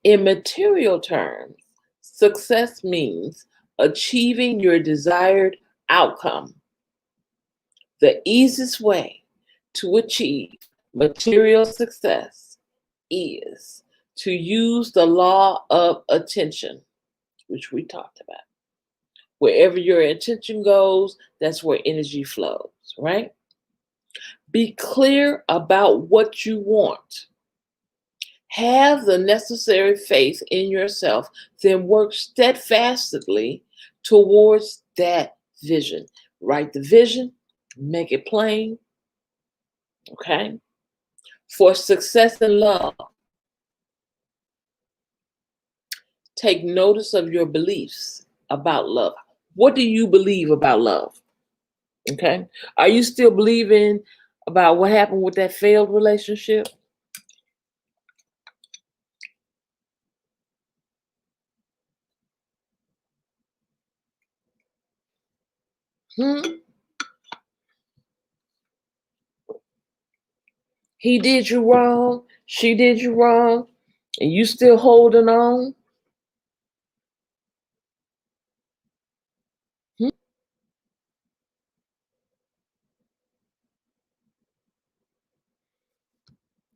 Speaker 3: In material terms, success means achieving your desired outcome. The easiest way to achieve material success is to use the law of attention, which we talked about. Wherever your attention goes, that's where energy flows, right? Be clear about what you want. Have the necessary faith in yourself, then work steadfastly towards that vision. Write the vision, make it plain, okay? For success in love, take notice of your beliefs about love. What do you believe about love? Okay? Are you still believing about what happened with that failed relationship? He did you wrong, she did you wrong, and you still holding on?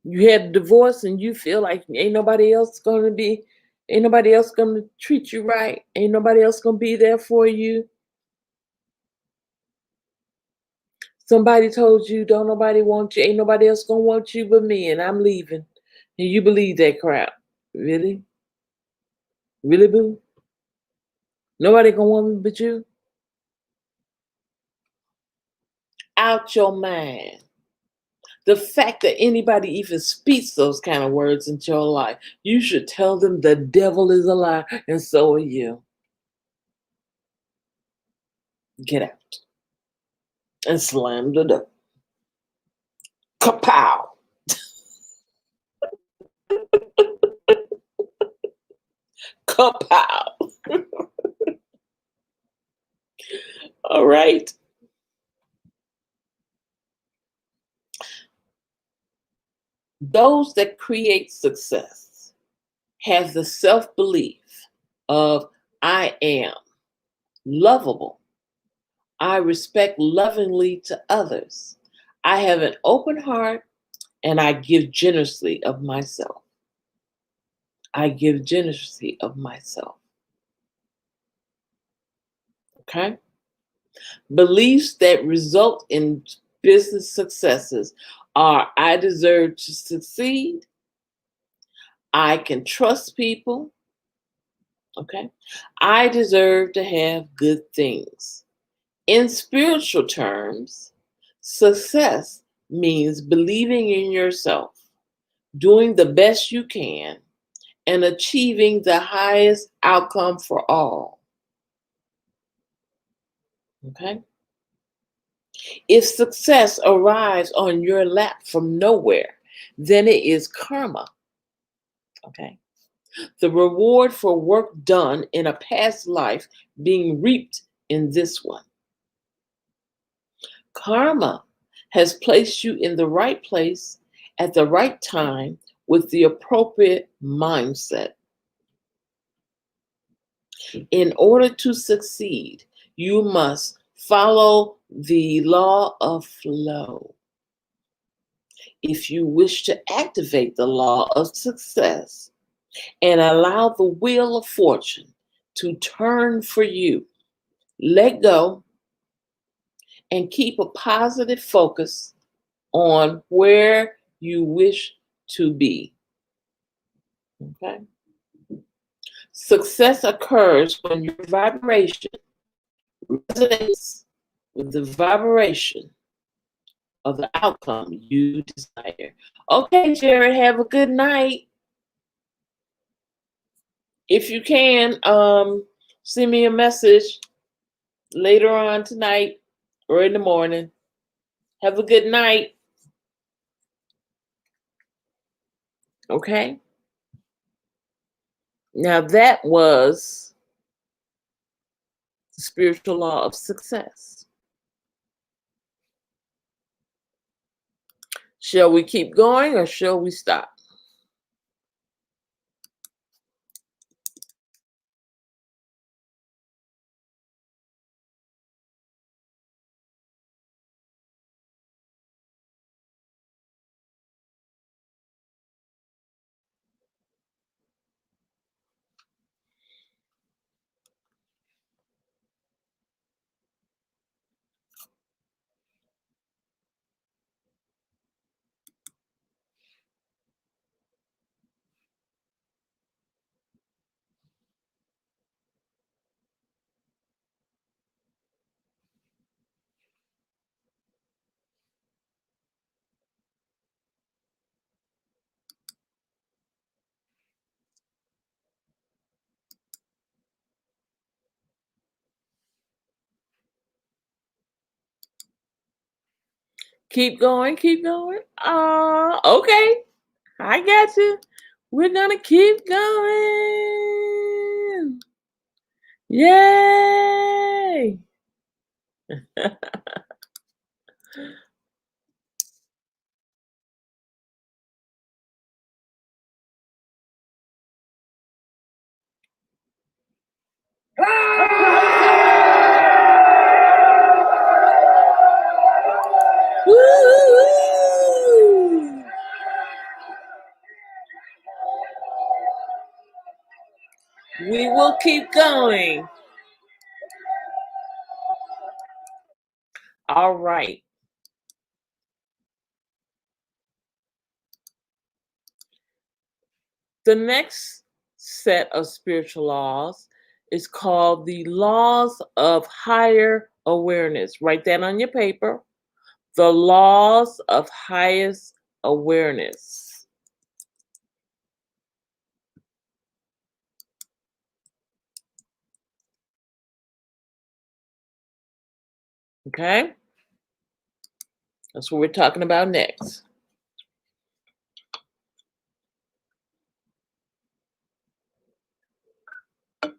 Speaker 3: You had a divorce and you feel like ain't nobody else gonna treat you right, ain't nobody else gonna be there for you. Somebody told you don't nobody want you, ain't nobody else gonna want you but me, and I'm leaving. And you believe that crap. Really? Really, boo? Nobody gonna want me but you? Out your mind. The fact that anybody even speaks those kind of words into your life, you should tell them the devil is a lie, and so are you. Get out. And slam the door. Kapow! Kapow! All right. Those that create success have the self-belief of I am lovable. I respect lovingly to others. I have an open heart and I give generously of myself. I give generously of myself. Okay? Beliefs that result in business successes are I deserve to succeed. I can trust people. Okay? I deserve to have good things. In spiritual terms, success means believing in yourself, doing the best you can, and achieving the highest outcome for all. Okay? If success arrives on your lap from nowhere, then it is karma. Okay? The reward for work done in a past life being reaped in this one. Karma has placed you in the right place at the right time with the appropriate mindset. In order to succeed, you must follow the law of flow. If you wish to activate the law of success and allow the wheel of fortune to turn for you, let go and keep a positive focus on where you wish to be. Okay? Success occurs when your vibration resonates with the vibration of the outcome you desire. Okay, Jared, have a good night. If you can, send me a message later on tonight or in the morning. Have a good night. Okay? Now that was the spiritual law of success. Shall we keep going or shall we stop? Keep going, keep going. Okay. I got you. We're gonna keep going. Yay! Woo! We will keep going. All right. The next set of spiritual laws is called the laws of higher awareness. Write that on your paper. The laws of highest awareness. Okay? That's what we're talking about next. Thank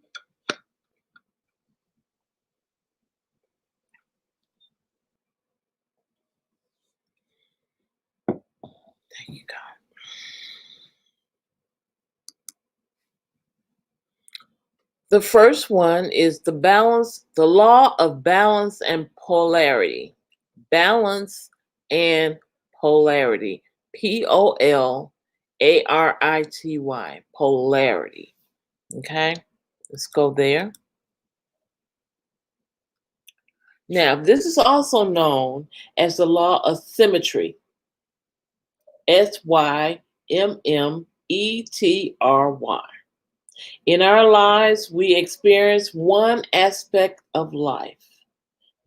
Speaker 3: you, God. The first one is the law of balance and polarity. Balance and polarity. Polarity. Polarity. Okay, let's go there. Now, this is also known as the law of symmetry. Symmetry. In our lives, we experience one aspect of life,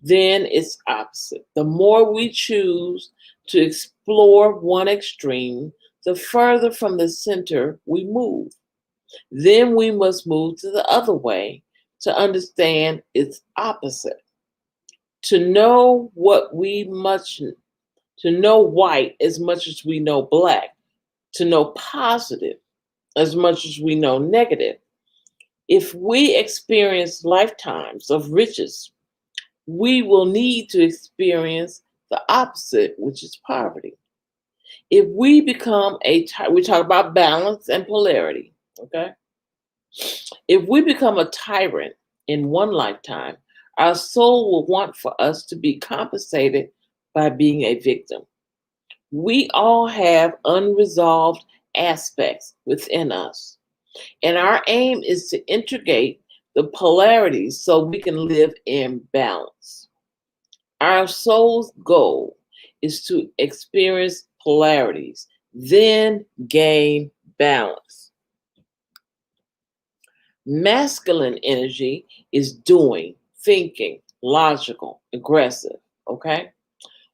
Speaker 3: then its opposite. The more we choose to explore one extreme, the further from the center we move. Then we must move to the other way to understand its opposite. To know to know white as much as we know black, to know positive as much as we know negative. If we experience lifetimes of riches, we will need to experience the opposite, which is poverty. If we become we talk about balance and polarity, okay? If we become a tyrant in one lifetime, our soul will want for us to be compensated by being a victim. We all have unresolved aspects within us, and our aim is to integrate the polarities so we can live in balance. Our soul's goal is to experience polarities, then gain balance. Masculine energy is doing, thinking, logical, aggressive, okay?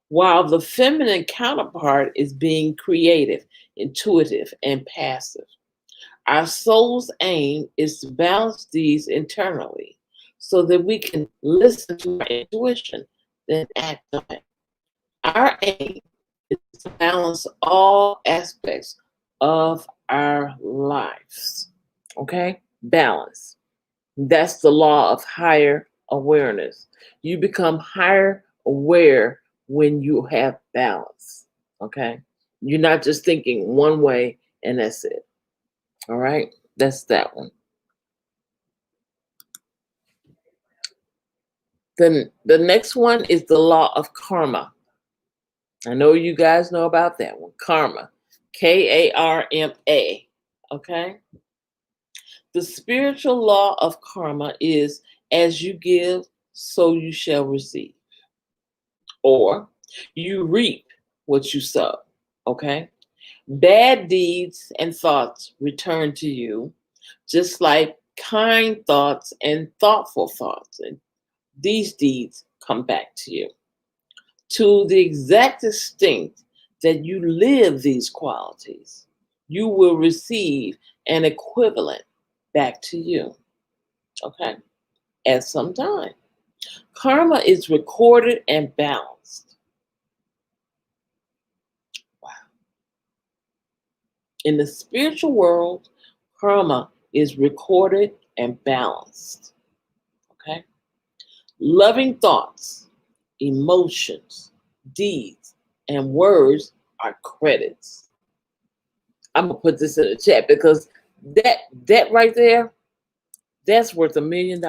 Speaker 3: While the feminine counterpart is being creative, intuitive, and passive. Our soul's aim is to balance these internally so that we can listen to our intuition, then act on it. Our aim is to balance all aspects of our lives. Okay? Balance. That's the law of higher awareness. You become higher aware when you have balance. Okay? You're not just thinking one way and that's it. All right? That's that one. Then the next one is the law of karma. I know you guys know about that one. Karma. Karma. Okay? The spiritual law of karma is as you give, so you shall receive. Or you reap what you sow. Okay? Bad deeds and thoughts return to you, just like kind thoughts and thoughtful thoughts. And these deeds come back to you. To the exact extent that you live these qualities, you will receive an equivalent back to you. Okay? At some time. Karma is recorded and balanced. Wow. In the spiritual world, karma is recorded and balanced. Okay? Loving thoughts, emotions, deeds, and words are credits. I'm gonna put this in the chat because that right there, that's worth $1 million.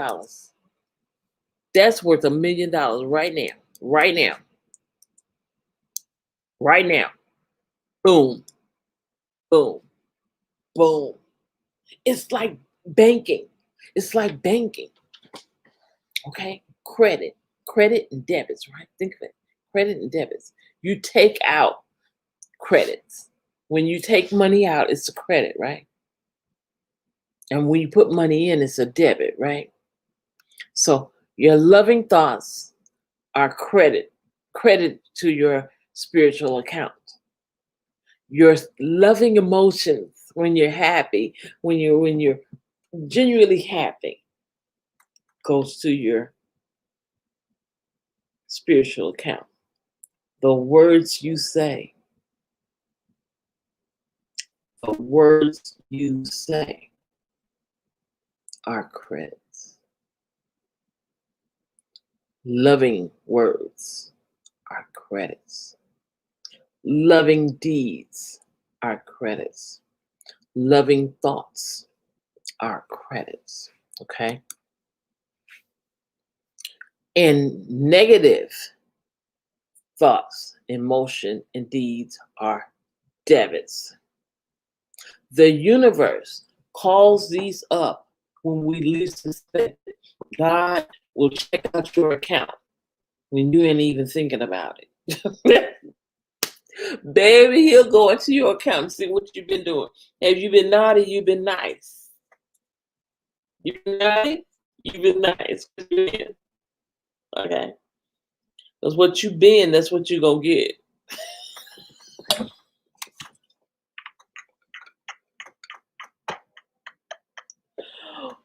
Speaker 3: That's worth $1 million right now. Right now. Right now. Boom. Boom. Boom. It's like banking. It's like banking. Okay? Credit. Credit and debits, right? Think of it. Credit and debits. You take out credits. When you take money out, it's a credit, right? And when you put money in, it's a debit, right? So your loving thoughts are credit to your spiritual account. Your loving emotions when you're happy, when you're genuinely happy, goes to your spiritual account. The words you say are credits. Loving words are credits. Loving deeds are credits. Loving thoughts are credits. Okay. And negative thoughts, emotion, and deeds are debits. The universe calls these up when we least suspect it. God will check out your account when you ain't even thinking about it. Baby, he'll go into your account and see what you've been doing. Have you been naughty? You've been nice. You've been naughty? You've been nice. Okay. Because what you been, that's what you're going to get.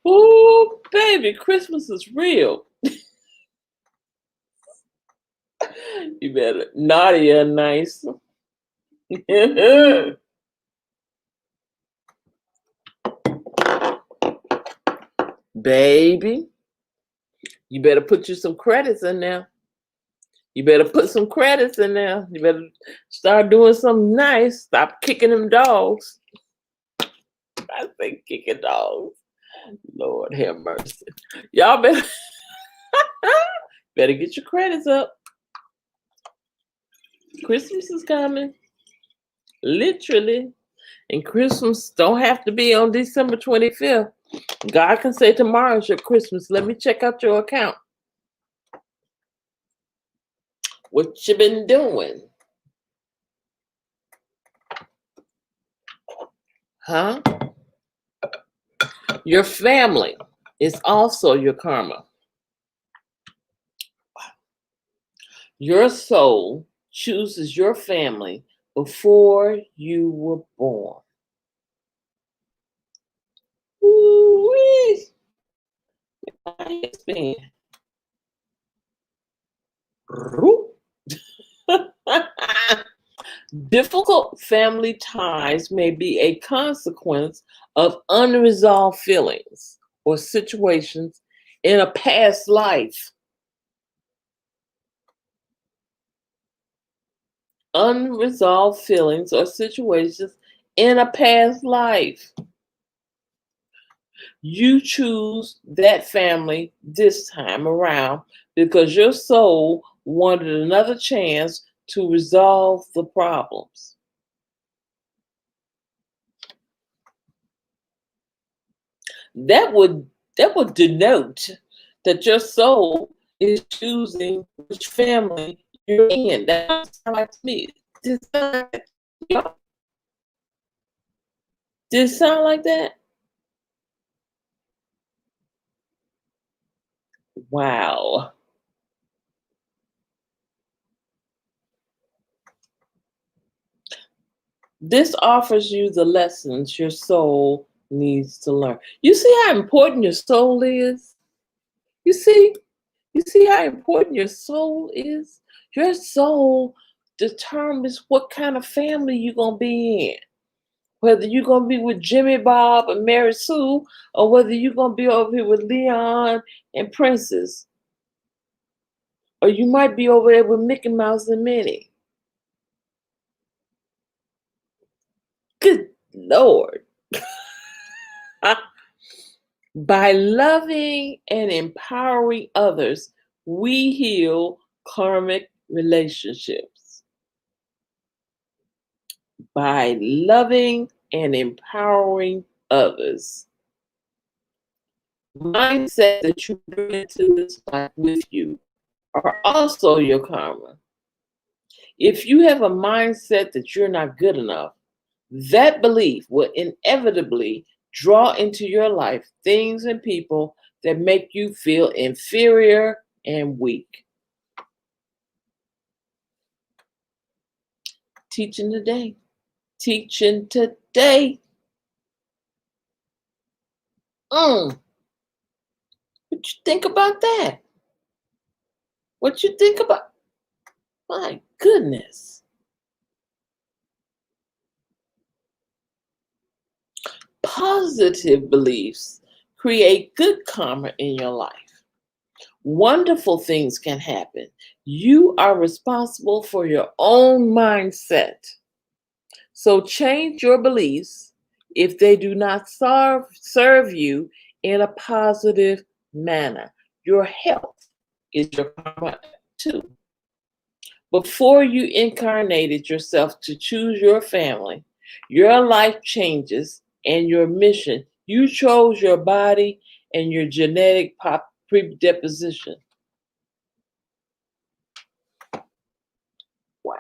Speaker 3: Oh, baby, Christmas is real. You better naughty or nice. Baby, you better put you some credits in there. You better put some credits in there. You better start doing something nice. Stop kicking them dogs. I say kicking dogs. Lord have mercy. Y'all better get your credits up. Christmas is coming. Literally. And Christmas don't have to be on December 25th. God can say tomorrow's your Christmas. Let me check out your account. What you been doing? Huh? Your family is also your karma. Your soul chooses your family before you were born. Ooh-wee. Difficult family ties may be a consequence of unresolved feelings or situations in a past life. Unresolved feelings or situations in a past life. You choose that family this time around because your soul wanted another chance to resolve the problems. That would denote that your soul is choosing which family you're in. That sounds like to me. Does it sound like that? Wow. This offers you the lessons your soul needs to learn. You see how important your soul is? You see how important your soul is? Your soul determines what kind of family you're going to be in. Whether you're going to be with Jimmy Bob and Mary Sue, or whether you're going to be over here with Leon and Princess. Or you might be over there with Mickey Mouse and Minnie. Good Lord. By loving and empowering others, we heal karmic relationships. By loving and empowering others. Mindset that you bring into this life with you are also your karma. If you have a mindset that you're not good enough, that belief will inevitably draw into your life things and people that make you feel inferior and weak. Teaching today. Teaching today. What you think about that? What you think about? My goodness. Positive beliefs create good karma in your life. Wonderful things can happen. You are responsible for your own mindset. So change your beliefs if they do not serve you in a positive manner. Your health is your karma too. Before you incarnated yourself to choose your family, your life changes and your mission, you chose your body and your genetic predisposition. Wow.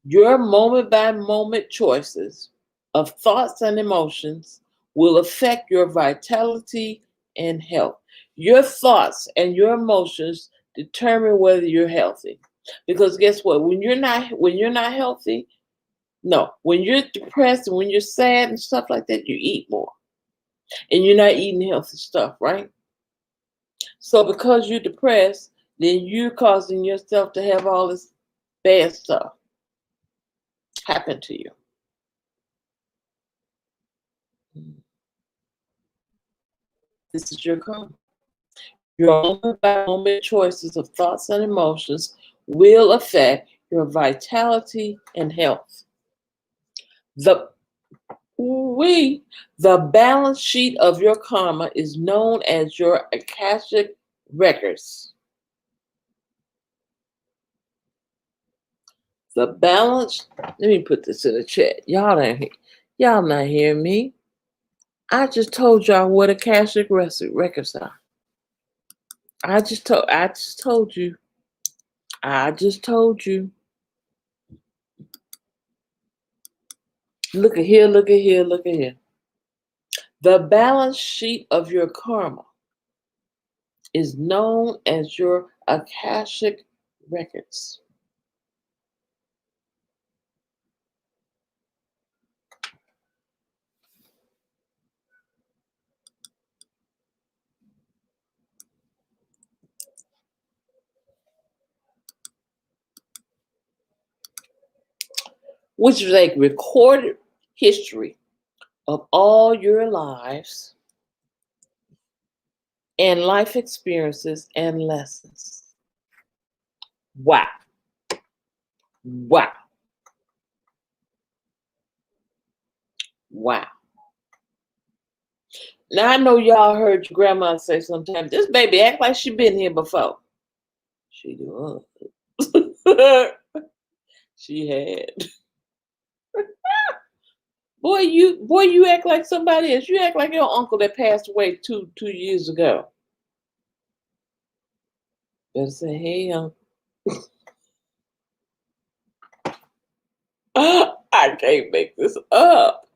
Speaker 3: Your moment by moment choices of thoughts and emotions will affect your vitality and health. Your thoughts and your emotions determine whether you're healthy. Because guess what? When you're not healthy, no, when you're depressed and when you're sad and stuff like that, you eat more. And you're not eating healthy stuff, right? So because you're depressed, then you're causing yourself to have all this bad stuff happen to you. This is your karma. Your moment by moment choices of thoughts and emotions will affect your vitality and health. The balance sheet of your karma is known as your Akashic records. The balance, let me put this in the chat. Y'all not hearing me. I just told y'all what Akashic records are. I just told you. Look at here. The balance sheet of your karma is known as your Akashic records. Which is a recorded history of all your lives and life experiences and lessons. Wow. Now I know y'all heard your grandma say sometimes, this baby act like she been here before. She do. She had. Boy, you act like somebody else. You act like your uncle that passed away two years ago. Better say, hey, uncle. I can't make this up.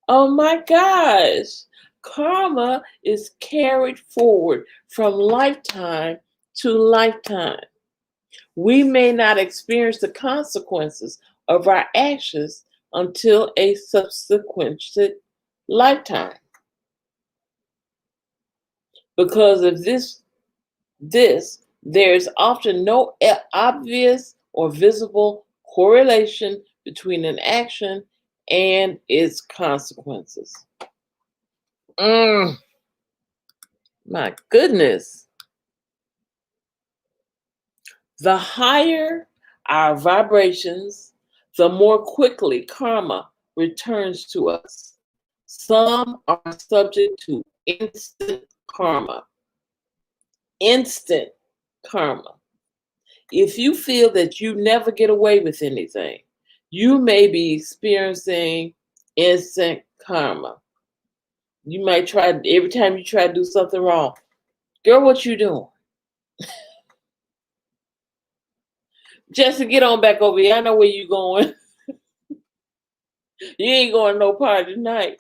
Speaker 3: Oh my gosh. Karma is carried forward from lifetime to lifetime. We may not experience the consequences of our actions until a subsequent lifetime. Because of this, there's often no obvious or visible correlation between an action and its consequences. My goodness. The higher our vibrations, the more quickly karma returns to us. Some are subject to instant karma. Instant karma. If you feel that you never get away with anything, you may be experiencing instant karma. You might try, every time you try to do something wrong, girl, what you doing? Jesse, get on back over here. I know where you going. You ain't going no party tonight.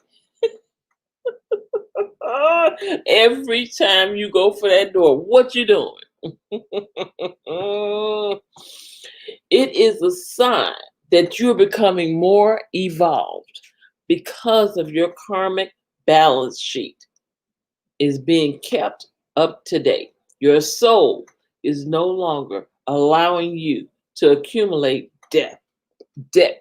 Speaker 3: Every time you go for that door, what you doing? It is a sign that you're becoming more evolved because of your karmic balance sheet is being kept up to date. Your soul is no longer allowing you to accumulate debt. The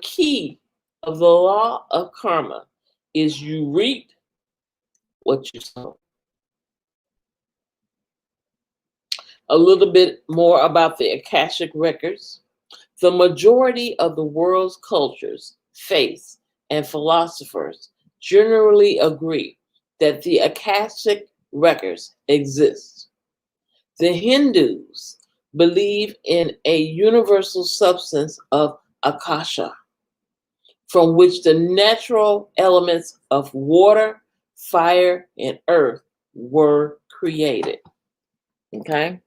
Speaker 3: key of the law of karma is you reap what you sow. A little bit more about the Akashic Records. The majority of the world's cultures, faiths, and philosophers generally agree that the Akashic Records exist. The Hindus believe in a universal substance of Akasha, from which the natural elements of water, fire, and earth were created. Okay?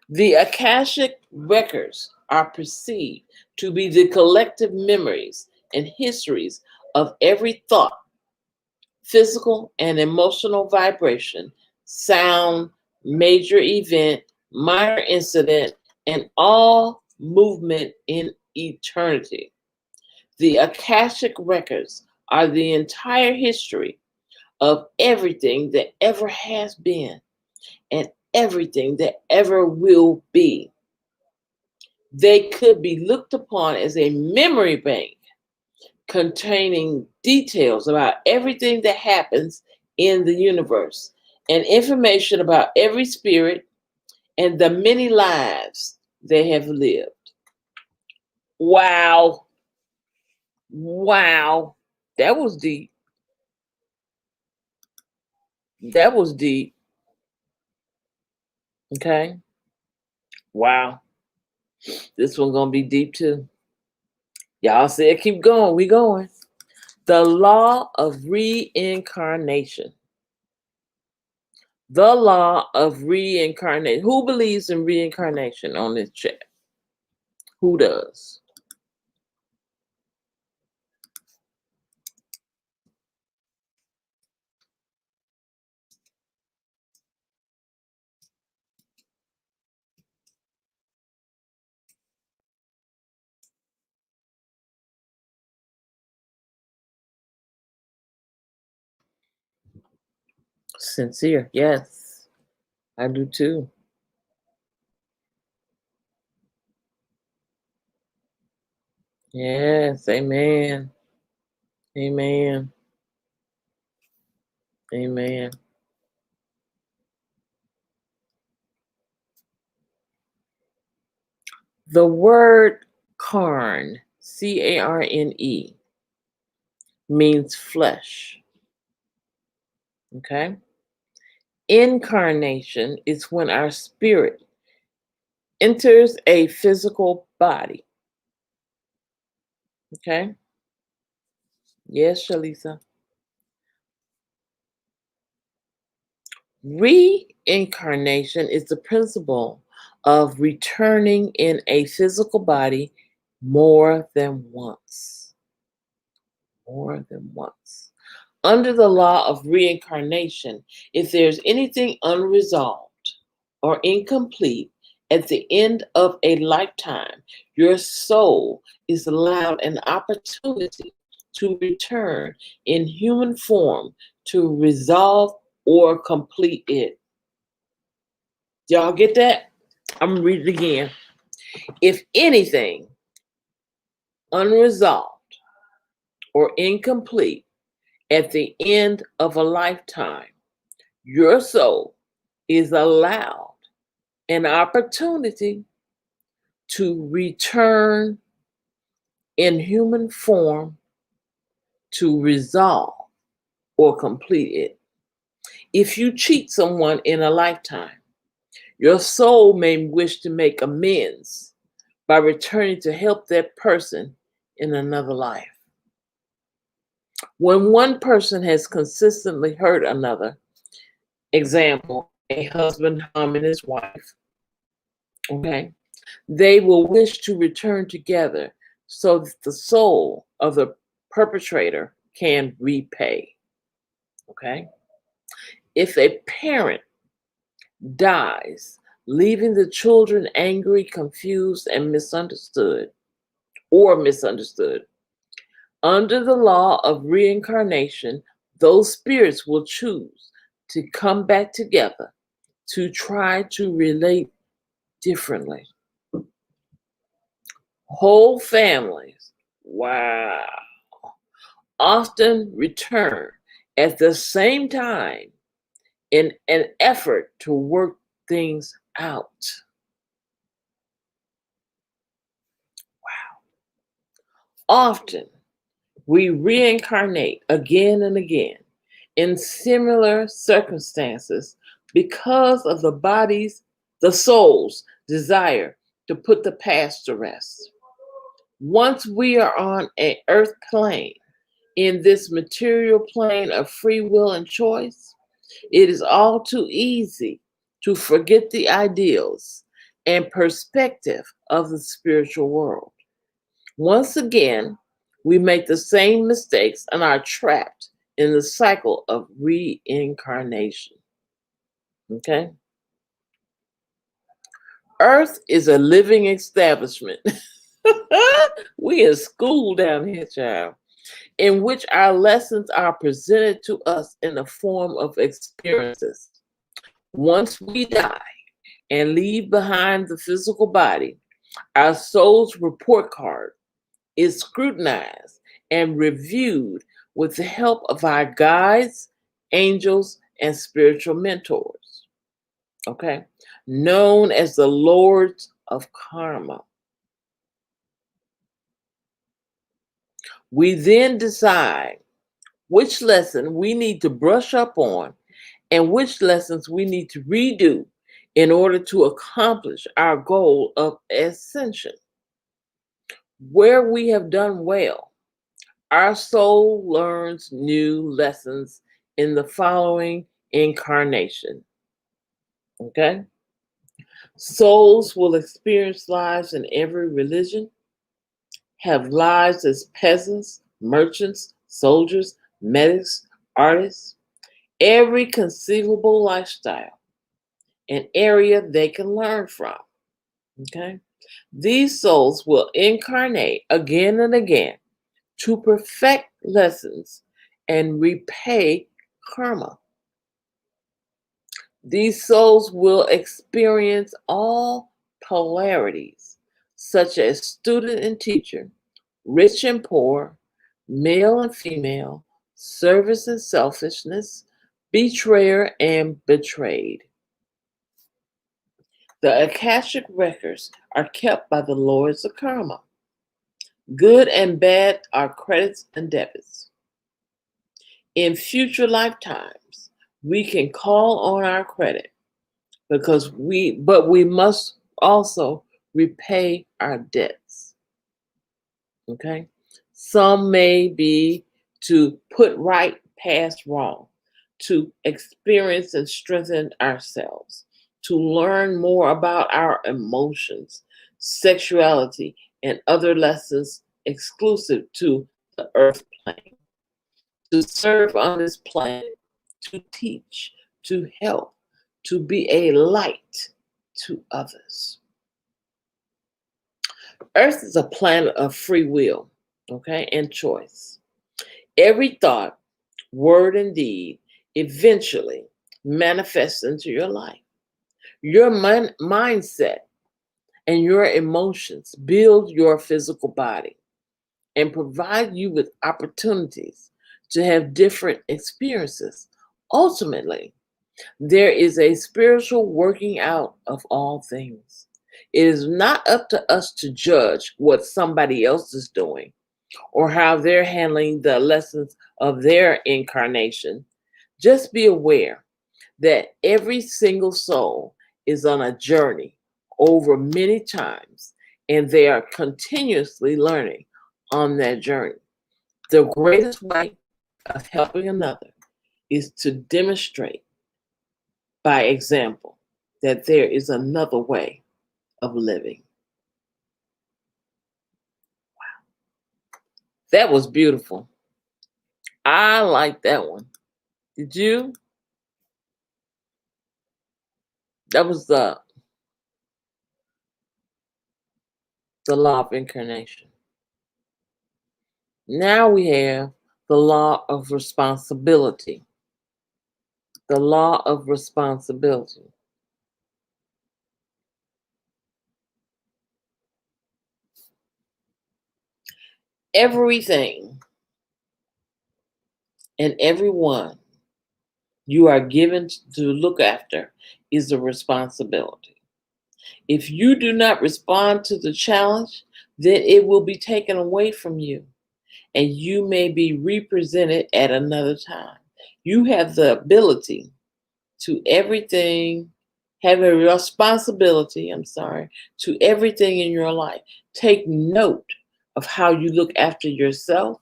Speaker 3: The Akashic Records are perceived to be the collective memories and histories of every thought, physical and emotional vibration, sound, major event, minor incident, and all movement in eternity. The Akashic Records are the entire history of everything that ever has been and everything that ever will be. They could be looked upon as a memory bank containing details about everything that happens in the universe and information about every spirit and the many lives they have lived. Wow. Wow. That was deep. That was deep. Okay. Wow. This one gonna be deep too. Y'all said keep going. We going. The law of reincarnation. The law of reincarnation. Who believes in reincarnation on this chat? Who does? Sincere. Yes, I do too. Yes, amen. Amen. Amen. The word carn, C-A-R-N-E, means flesh. Okay? Incarnation is when our spirit enters a physical body. Okay? Yes, Shalisa. Reincarnation is the principle of returning in a physical body more than once. More than once. Under the law of reincarnation, if there's anything unresolved or incomplete at the end of a lifetime, your soul is allowed an opportunity to return in human form to resolve or complete it. Y'all get that? I'm gonna read it again. If anything unresolved or incomplete at the end of a lifetime, your soul is allowed an opportunity to return in human form to resolve or complete it. If you cheat someone in a lifetime, your soul may wish to make amends by returning to help that person in another life. When one person has consistently hurt another, example, a husband harming his wife, okay, they will wish to return together so that the soul of the perpetrator can repay. Okay? If a parent dies, leaving the children angry, confused, and misunderstood, under the law of reincarnation, those spirits will choose to come back together to try to relate differently. Whole families, wow, often return at the same time in an effort to work things out. Often, we reincarnate again and again in similar circumstances because of the soul's desire to put the past to rest. Once we are on an earth plane, in this material plane of free will and choice, it is all too easy to forget the ideals and perspective of the spiritual world. Once again, we make the same mistakes and are trapped in the cycle of reincarnation. Okay? Earth is a living establishment. We in school down here, child, in which our lessons are presented to us in the form of experiences. Once we die and leave behind the physical body, our soul's report card is scrutinized and reviewed with the help of our guides, angels, and spiritual mentors, okay, known as the Lords of Karma. We then decide which lesson we need to brush up on and which lessons we need to redo in order to accomplish our goal of ascension. Where we have done well, our soul learns new lessons in the following incarnation. Okay? Souls will experience lives in every religion, have lives as peasants, merchants, soldiers, medics, artists, every conceivable lifestyle, an area they can learn from. Okay? These souls will incarnate again and again to perfect lessons and repay karma. These souls will experience all polarities, such as student and teacher, rich and poor, male and female, service and selfishness, betrayer and betrayed. The Akashic records are kept by the Lords of Karma. Good and bad are credits and debits. In future lifetimes, we can call on our credit but we must also repay our debts. Okay? Some may be to put right past wrong, to experience and strengthen ourselves, to learn more about our emotions, sexuality, and other lessons exclusive to the earth plane, to serve on this planet, to teach, to help, to be a light to others. Earth is a planet of free will, okay, and choice. Every thought, word, and deed eventually manifests into your life. Your mindset and your emotions build your physical body and provide you with opportunities to have different experiences. Ultimately, there is a spiritual working out of all things. It is not up to us to judge what somebody else is doing or how they're handling the lessons of their incarnation. Just be aware that every single soul is on a journey over many times, and they are continuously learning on that journey. The greatest way of helping another is to demonstrate by example that there is another way of living. Wow. That was beautiful. I like that one. Did you? That was the law of incarnation. Now we have the law of responsibility. The law of responsibility. Everything and everyone you are given to look after is a responsibility. If you do not respond to the challenge, then it will be taken away from you and you may be represented at another time. You have the ability to everything, have a responsibility, to everything in your life. Take note of how you look after yourself,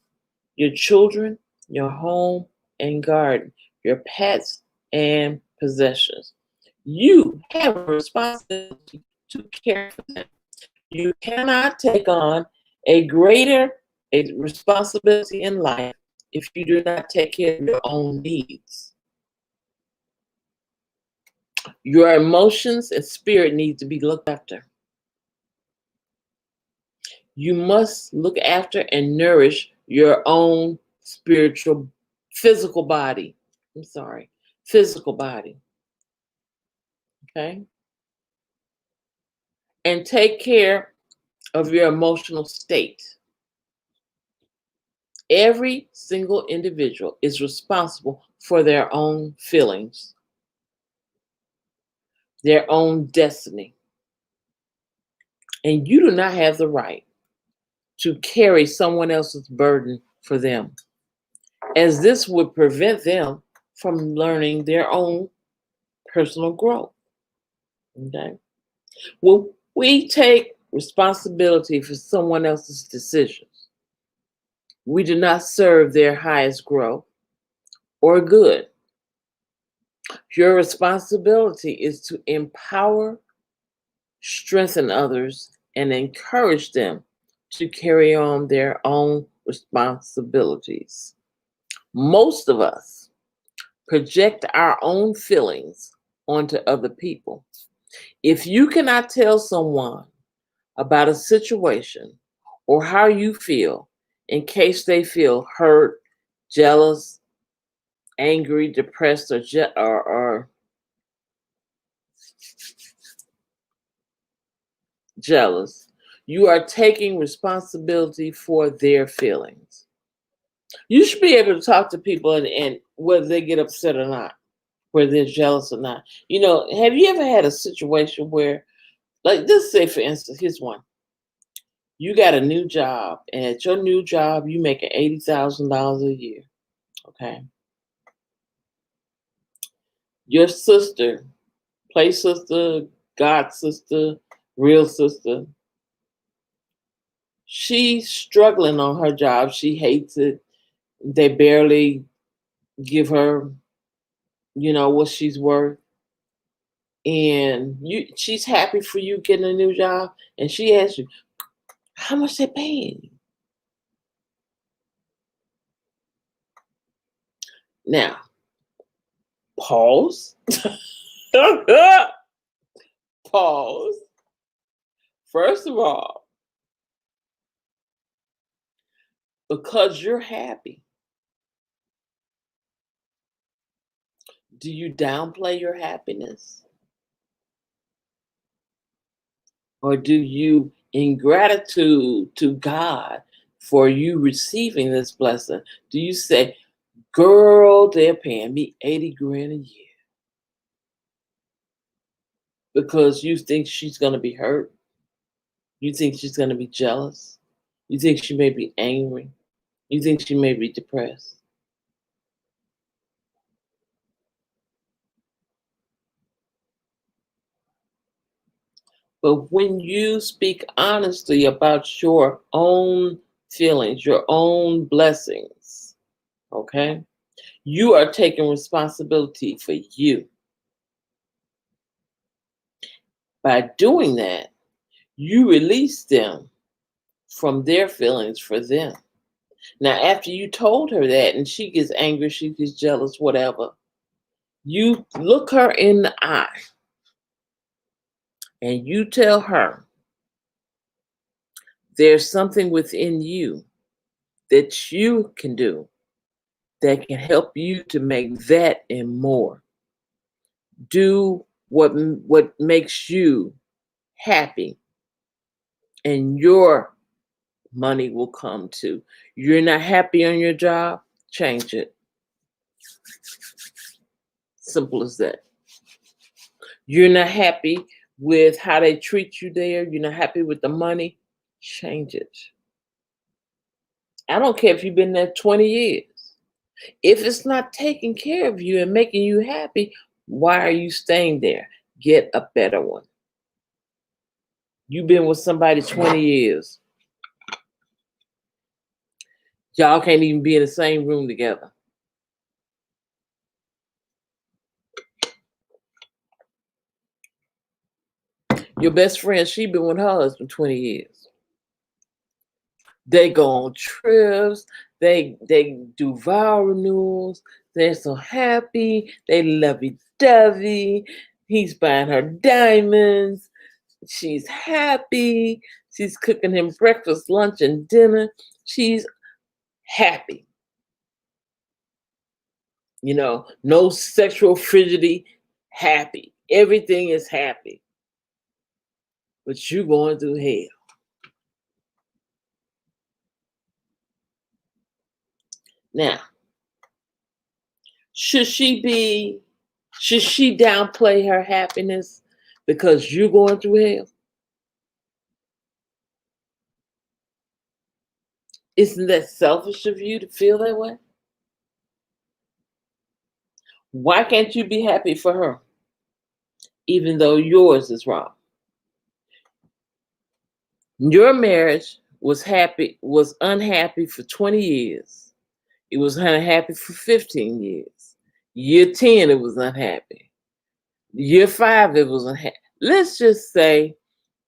Speaker 3: your children, your home and garden, your pets and possessions. You have a responsibility to care for them. You cannot take on a greater responsibility in life if you do not take care of your own needs. Your emotions and spirit need to be looked after. You must look after and nourish your own physical body. Physical body. Okay? And take care of your emotional state. Every single individual is responsible for their own feelings, their own destiny. And you do not have the right to carry someone else's burden for them, as this would prevent them from learning their own personal growth. Okay? When we take responsibility for someone else's decisions, we do not serve their highest growth or good. Your responsibility is to empower, strengthen others, and encourage them to carry on their own responsibilities. Most of us project our own feelings onto other people. If you cannot tell someone about a situation or how you feel in case they feel hurt, jealous, angry, depressed, or jealous, you are taking responsibility for their feelings. You should be able to talk to people and whether they get upset or not, whether they're jealous or not. Have you ever had a situation where, like this, say for instance, here's one. You got a new job, and at your new job, you making $80,000 a year. Okay. Your sister, play sister, God sister, real sister, she's struggling on her job. She hates it. They barely give her, what she's worth. And she's happy for you getting a new job. And she asks you, how much they paying you? Now, pause. Pause. First of all, because you're happy, do you downplay your happiness? Or do you, in gratitude to God for you receiving this blessing, do you say, girl, they're paying me 80 grand a year? Because you think she's going to be hurt? You think she's going to be jealous? You think she may be angry? You think she may be depressed? But when you speak honestly about your own feelings, your own blessings, okay, you are taking responsibility for you. By doing that, you release them from their feelings for them. Now, after you told her that and she gets angry, she gets jealous, whatever, you look her in the eye and you tell her there's something within you that you can do that can help you to make that and more. Do what makes you happy, and your money will come too. You're not happy on your job? Change it. Simple as that. You're not happy with how they treat you there, you're not happy with the money, change it. I don't care if you've been there 20 years. If it's not taking care of you and making you happy, why are you staying there? Get a better one. You've been with somebody 20 years. Y'all can't even be in the same room together. Your best friend, she been with her husband 20 years. They go on trips. They do vow renewals. They're so happy. They lovey-dovey. He's buying her diamonds. She's happy. She's cooking him breakfast, lunch, and dinner. She's happy. You know, no sexual frigidity, happy. Everything is happy. But you're going through hell. Now, should she downplay her happiness because you're going through hell? Isn't that selfish of you to feel that way? Why can't you be happy for her, even though yours is wrong? Your marriage was unhappy for 20 years. It was unhappy for 15 years. Year 10, it was unhappy. Year 5, it was unhappy. Let's just say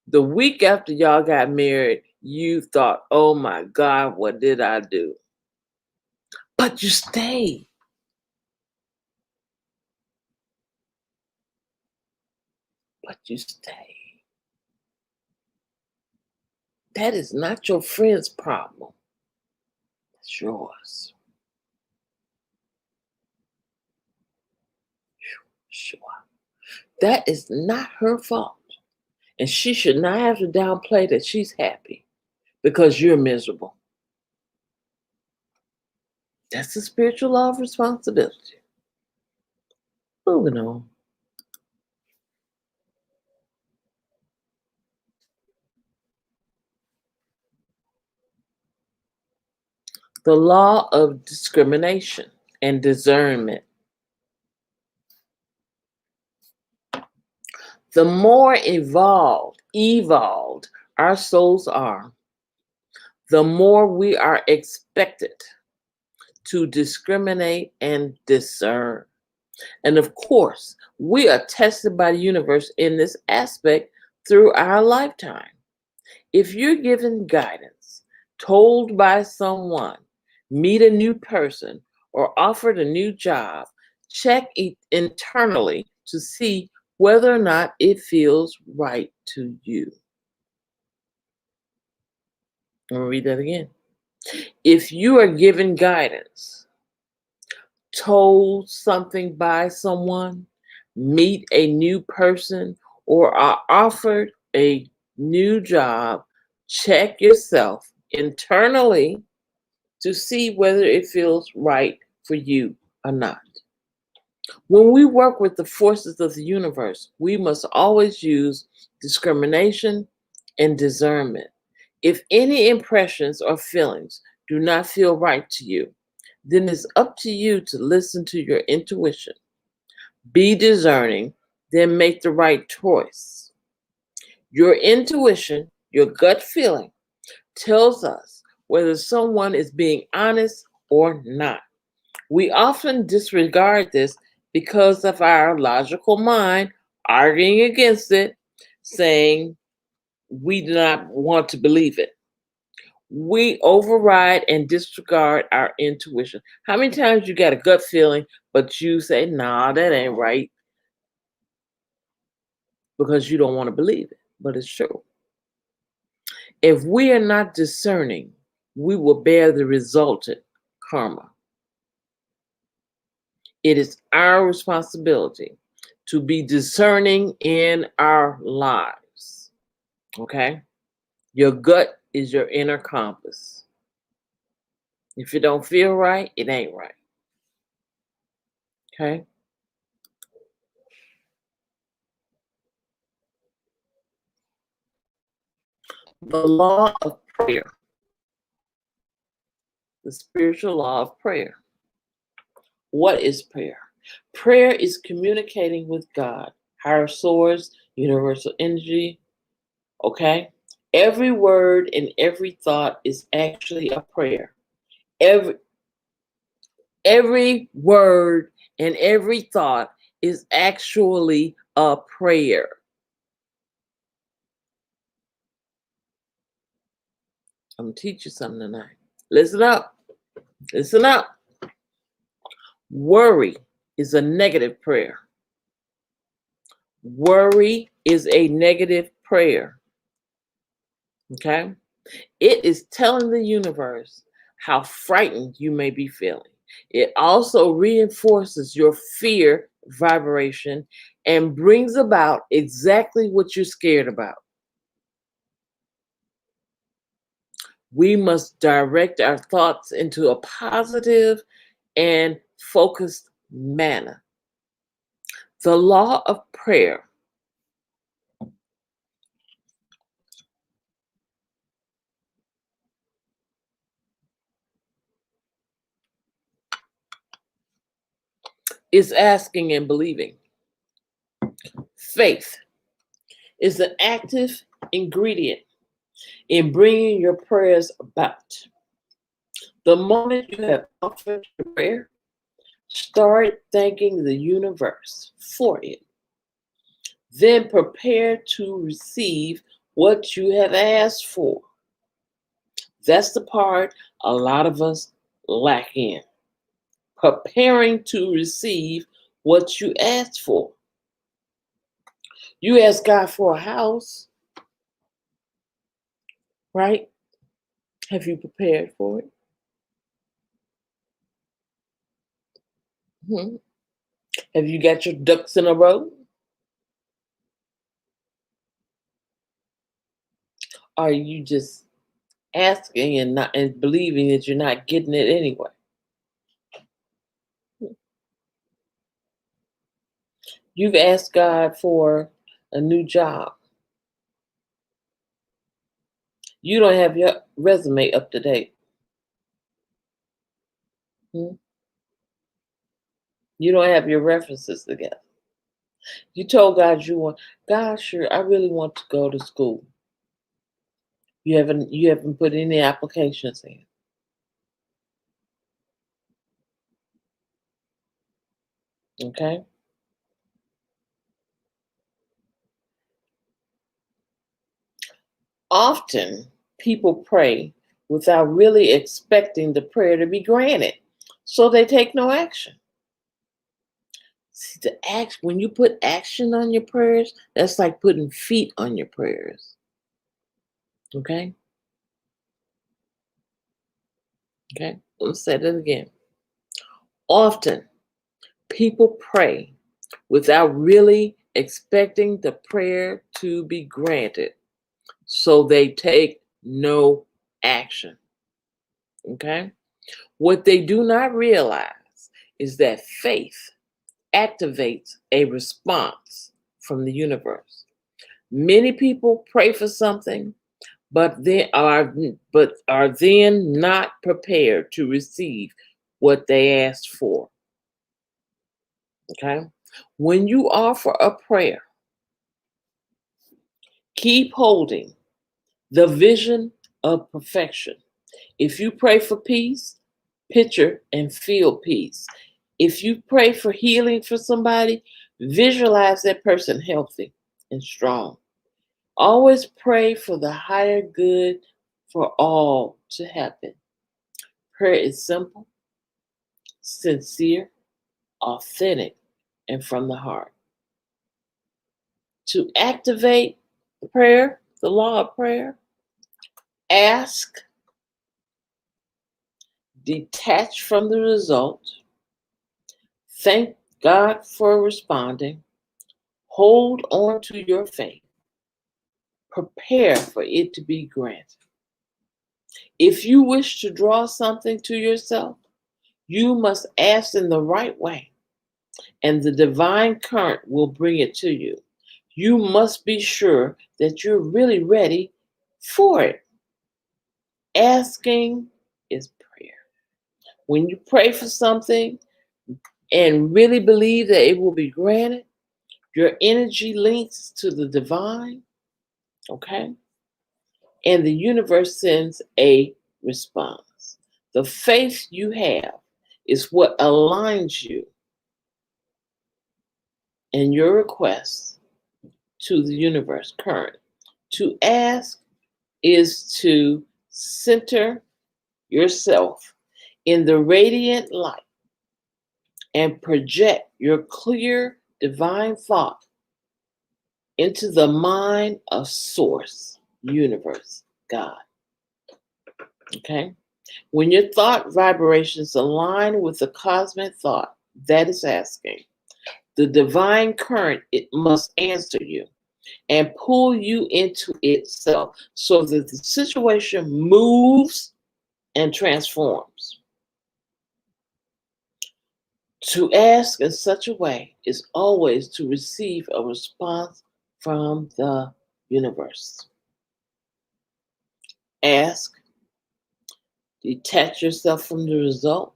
Speaker 3: the week after y'all got married, you thought, oh my God, what did I do? But you stayed. But you stayed. That is not your friend's problem. It's yours. Sure. That is not her fault. And she should not have to downplay that she's happy because you're miserable. That's the spiritual law of responsibility. Moving on. The law of discrimination and discernment. The more evolved our souls are, the more we are expected to discriminate and discern. And of course, we are tested by the universe in this aspect through our lifetime. If you're given guidance, told by someone, meet a new person, or offered a new job, check it internally to see whether or not it feels right to you. I'm going to read that again. If you are given guidance, told something by someone, meet a new person, or are offered a new job, check yourself internally to see whether it feels right for you or not. When we work with the forces of the universe, we must always use discrimination and discernment. If any impressions or feelings do not feel right to you, then it's up to you to listen to your intuition. Be discerning, then make the right choice. Your intuition, your gut feeling, tells us whether someone is being honest or not. We often disregard this because of our logical mind arguing against it, saying we do not want to believe it. We override and disregard our intuition. How many times you got a gut feeling, but you say, nah, that ain't right, because you don't want to believe it, but it's true. If we are not discerning, we will bear the resultant karma. It is our responsibility to be discerning in our lives. Okay? Your gut is your inner compass. If it don't feel right, it ain't right. Okay? The law of prayer, the spiritual law of prayer. What is prayer? Prayer is communicating with God, higher source, universal energy. Okay? Every word and every thought is actually a prayer. Every word and every thought is actually a prayer. I'm going to teach you something tonight. Listen up. Listen up. Worry is a negative prayer. Worry is a negative prayer. Okay? It is telling the universe how frightened you may be feeling. It also reinforces your fear vibration and brings about exactly what you're scared about. We must direct our thoughts into a positive and focused manner. The law of prayer is asking and believing. Faith is an active ingredient in bringing your prayers about. The moment you have offered your prayer, start thanking the universe for it. Then prepare to receive what you have asked for. That's the part a lot of us lack in. Preparing to receive what you asked for. You ask God for a house, right? Have you prepared for it? Hmm. Have you got your ducks in a row? Are you just asking and believing that you're not getting it anyway? You've asked God for a new job. You don't have your resume up to date. You don't have your references together. You told God God, sure, I really want to go to school. You haven't put any applications in. Okay? Often people pray without really expecting the prayer to be granted. So they take no action. See, when you put action on your prayers, that's like putting feet on your prayers. Okay? Okay? Let's say that again. Often people pray without really expecting the prayer to be granted. So they take no action. Okay? What they do not realize is that faith activates a response from the universe. Many people pray for something, but are then not prepared to receive what they asked for. Okay? When you offer a prayer, keep holding the vision of perfection. If you pray for peace, picture and feel peace. If you pray for healing for somebody, visualize that person healthy and strong. Always pray for the higher good for all to happen. Prayer is simple, sincere, authentic, and from the heart. To activate prayer, the law of prayer, ask, detach from the result, thank God for responding, hold on to your faith, prepare for it to be granted. If you wish to draw something to yourself, you must ask in the right way, and the divine current will bring it to you. You must be sure that you're really ready for it. Asking is prayer. When you pray for something and really believe that it will be granted, your energy links to the divine, okay? And the universe sends a response. The faith you have is what aligns you and your requests to the universe current. To ask is to center yourself in the radiant light and project your clear divine thought into the mind of source, universe, God. Okay? When your thought vibrations align with the cosmic thought that is asking, the divine current it must answer you and pull you into itself so that the situation moves and transforms. To ask in such a way is always to receive a response from the universe. Ask, detach yourself from the result,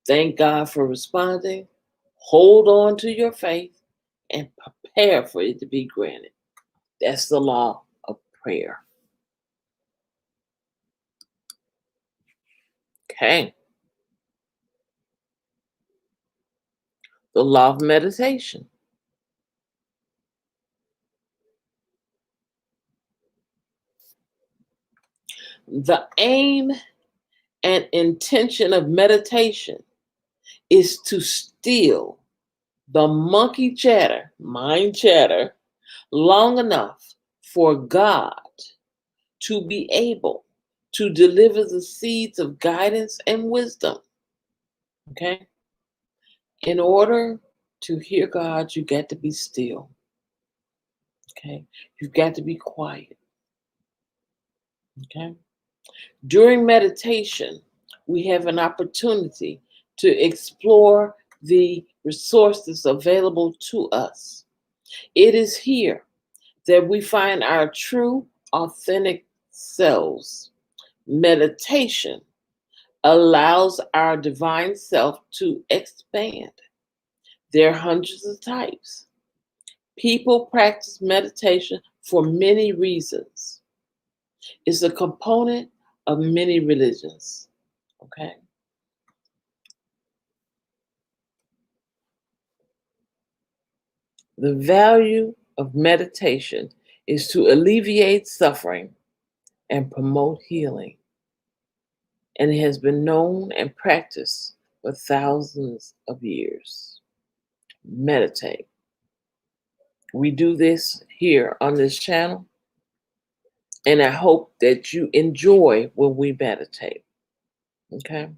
Speaker 3: thank God for responding, hold on to your faith, and prepare for it to be granted. That's the law of prayer. Okay. The law of meditation. The aim and intention of meditation is to still the monkey chatter, mind chatter, long enough for God to be able to deliver the seeds of guidance and wisdom. Okay? In order to hear God, you got to be still. Okay? You've got to be quiet. Okay? During meditation, we have an opportunity to explore the resources available to us. It is here that we find our true, authentic selves. Meditation allows our divine self to expand. There are hundreds of types. People practice meditation for many reasons. It's a component of many religions. Okay? The value of meditation is to alleviate suffering and promote healing. And it has been known and practiced for thousands of years. Meditate. We do this here on this channel, and I hope that you enjoy when we meditate. Okay?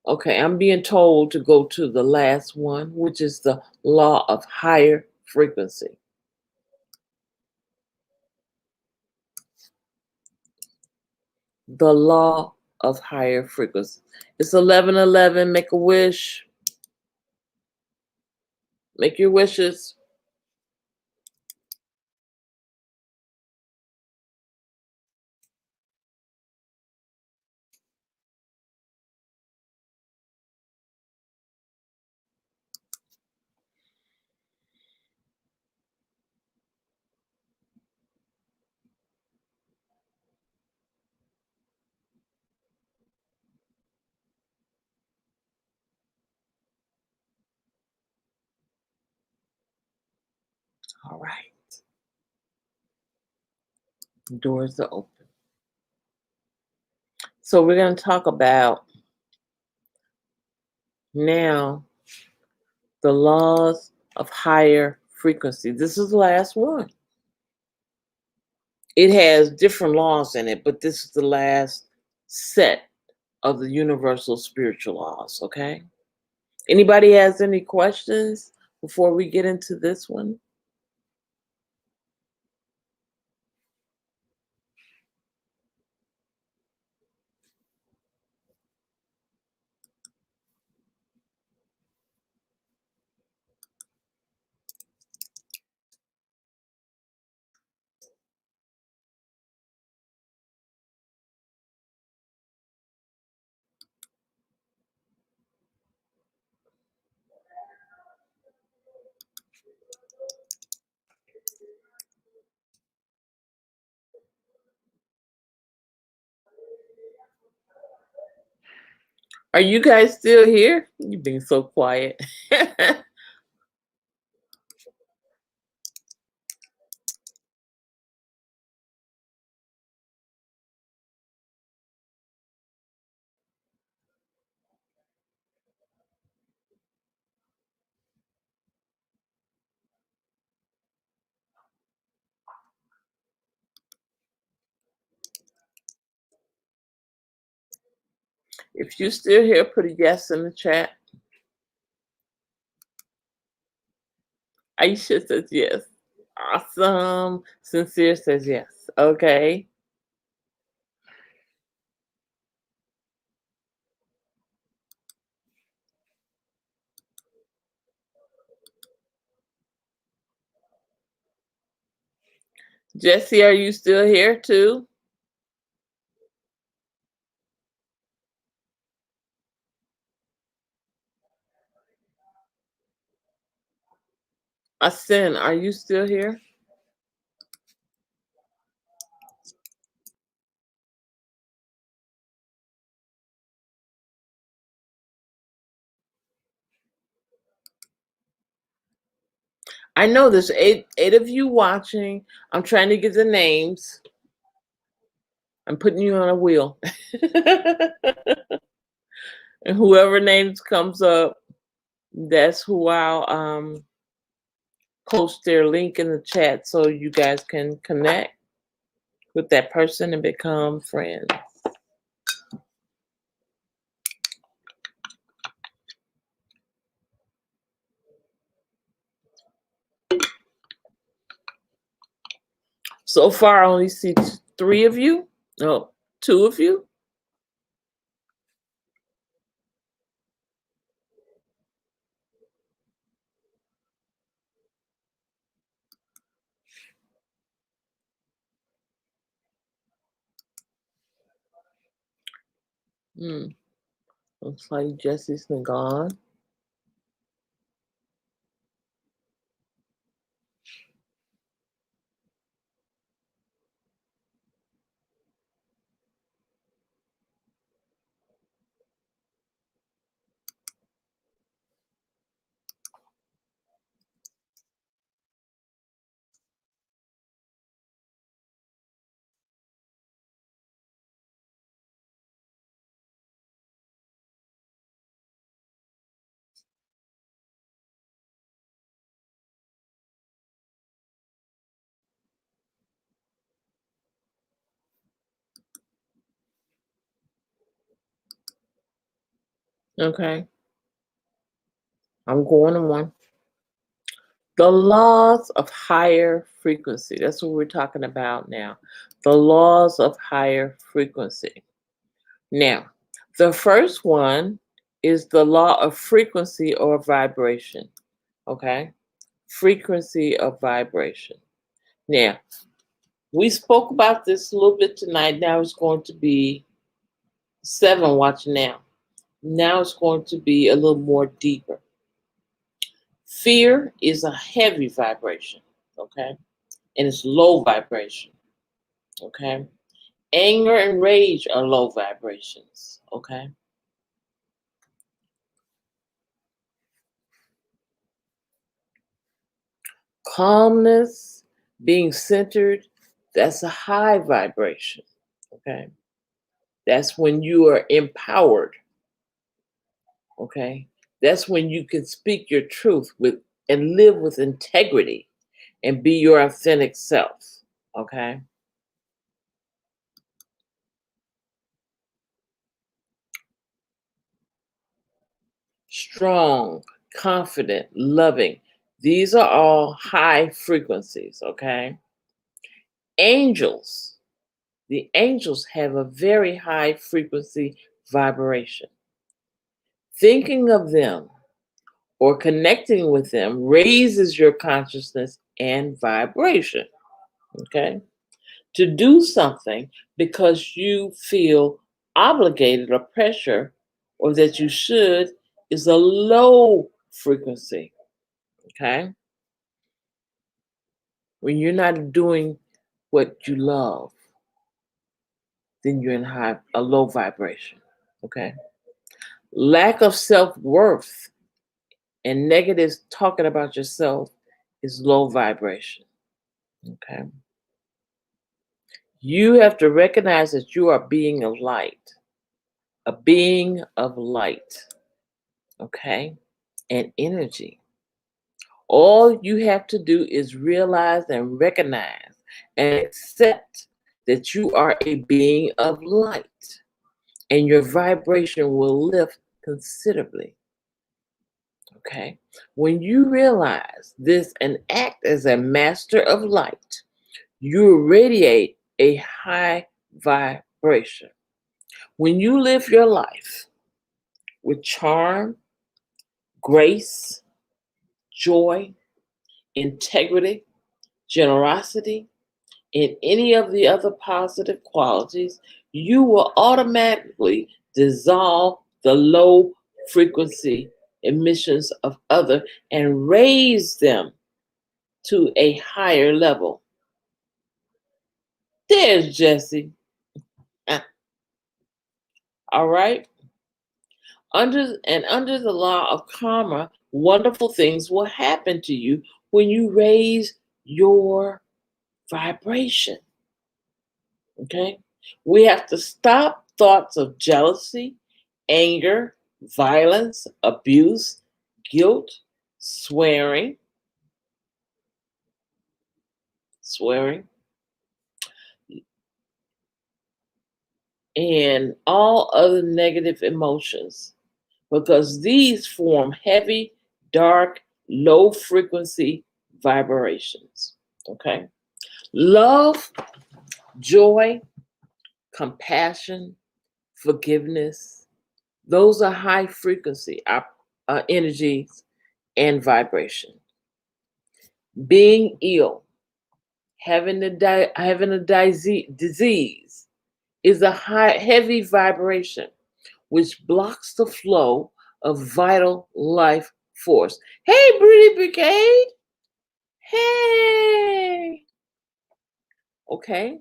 Speaker 3: Okay, I'm being told to go to the last one, which is the law of higher frequency. The law of higher frequency. It's 11:11. Make a wish. Make your wishes. All right. Doors are open. So we're going to talk about now the laws of higher frequency. This is the last one. It has different laws in it, but this is the last set of the universal spiritual laws, okay? Anybody has any questions before we get into this one? Are you guys still here? You've been so quiet. If you're still here, put a yes in the chat. Aisha says yes. Awesome. Sincere says yes. Okay. Jesse, are you still here too? Asin, are you still here? I know there's eight of you watching. I'm trying to get the names. I'm putting you on a wheel. And whoever names comes up, that's who I'll post their link in the chat so you guys can connect with that person and become friends. So far, I only see 3 of you. No, 2 of you. Looks like Jesse's been gone. Okay. I'm going to one. The laws of higher frequency. That's what we're talking about now. The laws of higher frequency. Now, the first one is the law of frequency or vibration. Okay? Frequency of vibration. Now, we spoke about this a little bit tonight. Now it's going to be 7 watching now. Now it's going to be a little more deeper. Fear is a heavy vibration, okay? And it's low vibration, okay? Anger and rage are low vibrations, okay? Calmness, being centered, that's a high vibration, okay? That's when you are empowered, okay? That's when you can speak your truth with and live with integrity and be your authentic self, okay? Strong, confident, loving. These are all high frequencies, okay? Angels. The angels have a very high frequency vibration. Thinking of them or connecting with them raises your consciousness and vibration, okay? To do something because you feel obligated or pressure or that you should is a low frequency, okay? When you're not doing what you love, then you're in a low vibration, okay? Lack of self-worth and negative talking about yourself is low vibration. Okay. You have to recognize that you are a being of light, a being of light, okay, and energy. All you have to do is realize and recognize and accept that you are a being of light, and your vibration will lift considerably. Okay. When you realize this and act as a master of light, you radiate a high vibration. When you live your life with charm, grace, joy, integrity, generosity, and any of the other positive qualities, you will automatically dissolve the low frequency emissions of other and raise them to a higher level. There's Jesse. All right. Under the law of karma, wonderful things will happen to you when you raise your vibration. Okay? We have to stop thoughts of jealousy, anger, violence, abuse, guilt, swearing, and all other negative emotions, because these form heavy, dark, low frequency vibrations. Okay? Love, joy, compassion, forgiveness, those are high frequency energies and vibration. Being ill, having a disease is a heavy vibration which blocks the flow of vital life force. Hey, Pretty Brigade. Hey. Okay.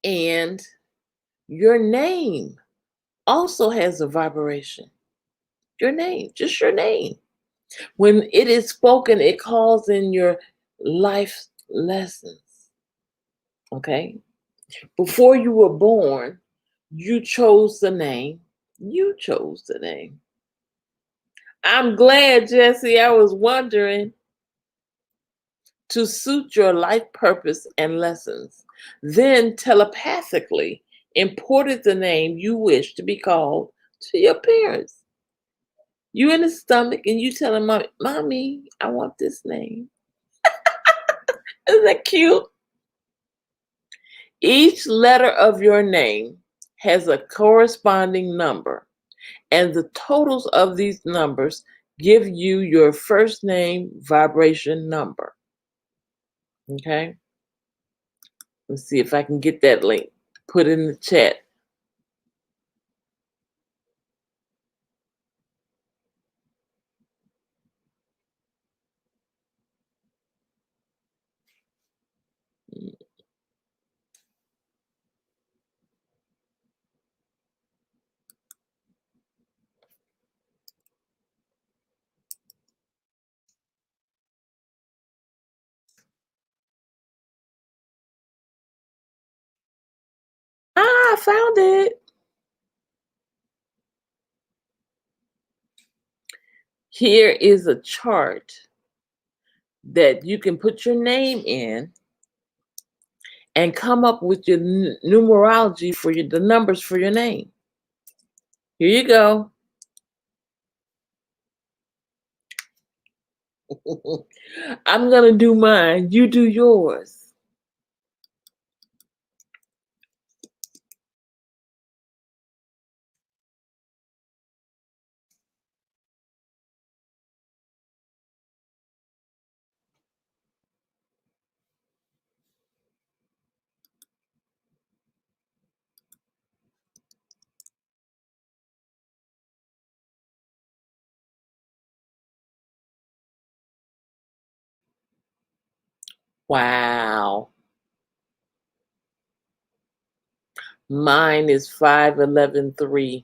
Speaker 3: And your name also has a vibration. Your name, just your name. When it is spoken, it calls in your life lessons. Okay? Before you were born, you chose the name. You chose the name. I'm glad, Jesse. I was wondering, to suit your life purpose and lessons. Then telepathically imported the name you wish to be called to your parents. You in the stomach and you telling mommy, I want this name. Isn't that cute? Each letter of your name has a corresponding number, and the totals of these numbers give you your first name vibration number. Okay? Let's see if I can get that link. Put in the chat. I found it. Here is a chart that you can put your name in and come up with your numerology for the numbers for your name. Here you go. I'm going to do mine. You do yours. Wow. Mine is 5113.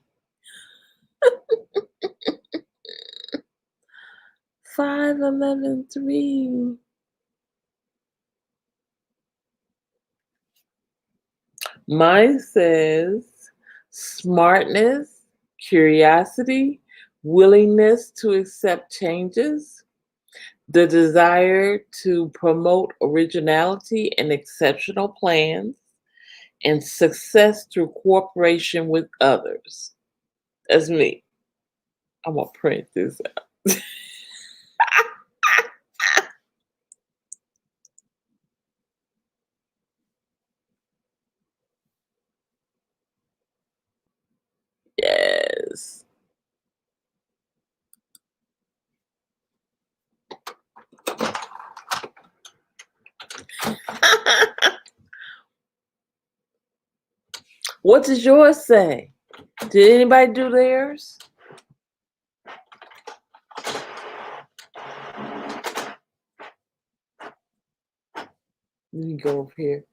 Speaker 3: Five, 11, 3. Mine says smartness, curiosity, willingness to accept changes, the desire to promote originality and exceptional plans, and success through cooperation with others. That's me. I'm gonna print this out. Yes. What does yours say? Did anybody do theirs? Let me go over here.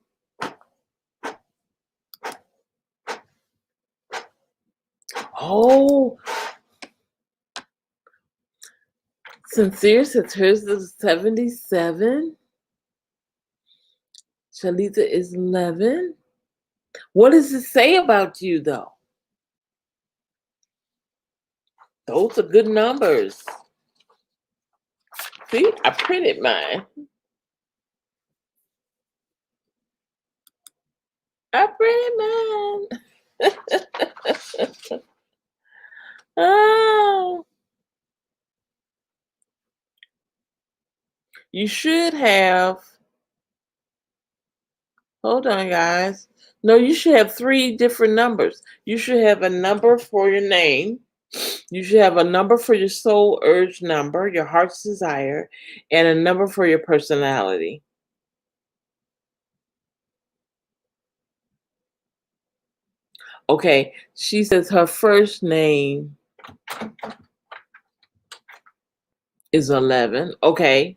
Speaker 3: Oh, Sincere says hers is 77. Shalita is 11. What does it say about you, though? Those are good numbers. See, I printed mine. I printed mine. Oh, you should have. Hold on, guys. No, you should have 3 different numbers. You should have a number for your name. You should have a number for your soul urge number, your heart's desire, and a number for your personality. Okay, she says her first name is 11. Okay.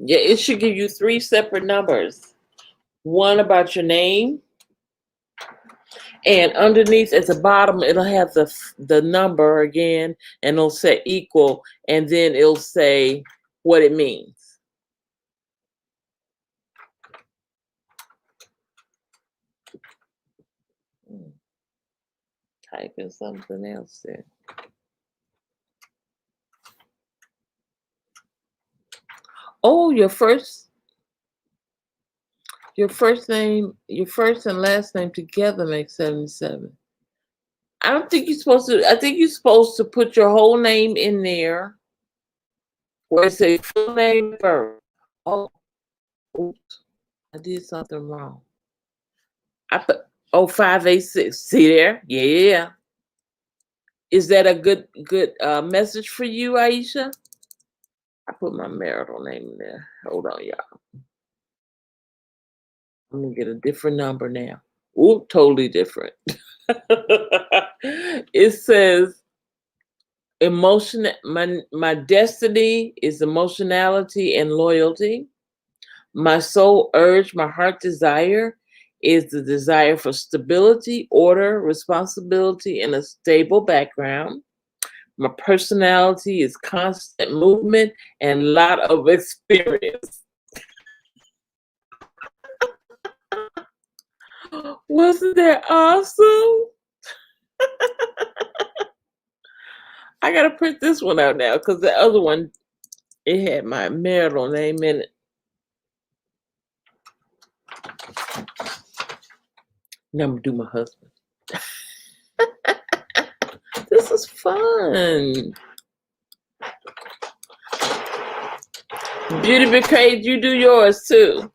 Speaker 3: Yeah, it should give you 3 separate numbers. One about your name, and underneath at the bottom it'll have the number again, and it'll say equal, and then it'll say what it means. Typing something else there. Oh, your first name, your first and last name together makes 77. I don't think you're supposed to. I think you're supposed to put your whole name in there where it says full name first. Oh, oops, I did something wrong. I put 0586. See there? Yeah. Is that a good message for you, Aisha? I put my marital name in there. Hold on, y'all. I'm gonna get a different number now. Ooh, totally different. It says my destiny is emotionality and loyalty. My soul urge, my heart desire is the desire for stability, order, responsibility, and a stable background. My personality is constant movement and a lot of experience. Wasn't that awesome? I gotta print this one out now because the other one, it had my marital name in it. Now I'm gonna do my husband. This is fun. Beauty Brigade, you do yours too.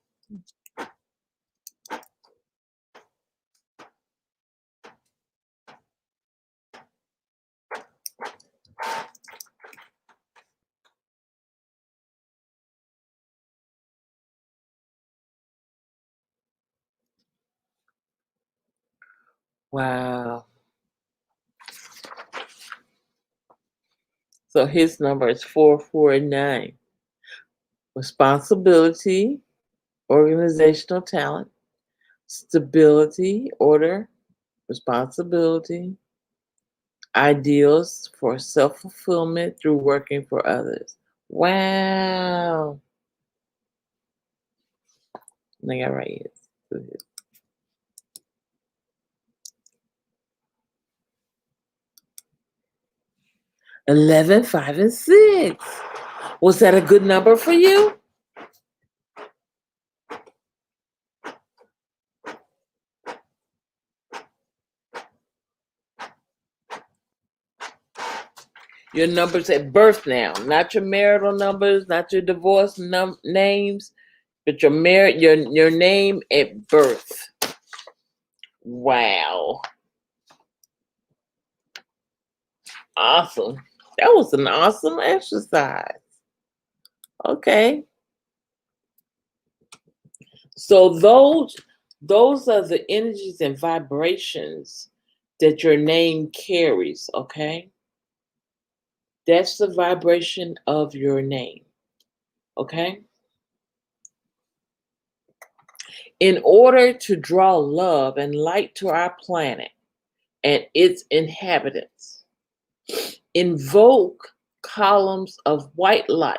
Speaker 3: Wow. So his number is 449. responsibility, organizational talent, stability, order, responsibility, ideals for self-fulfillment through working for others. Wow. I think I right here. 11, 5, and 6. Was that a good number for you? Your numbers at birth now, not your marital numbers, not your divorce names, but your name at birth. Wow. Awesome. That was an awesome exercise. Okay. So those are the energies and vibrations that your name carries, okay? That's the vibration of your name, okay? In order to draw love and light to our planet and its inhabitants, invoke columns of white light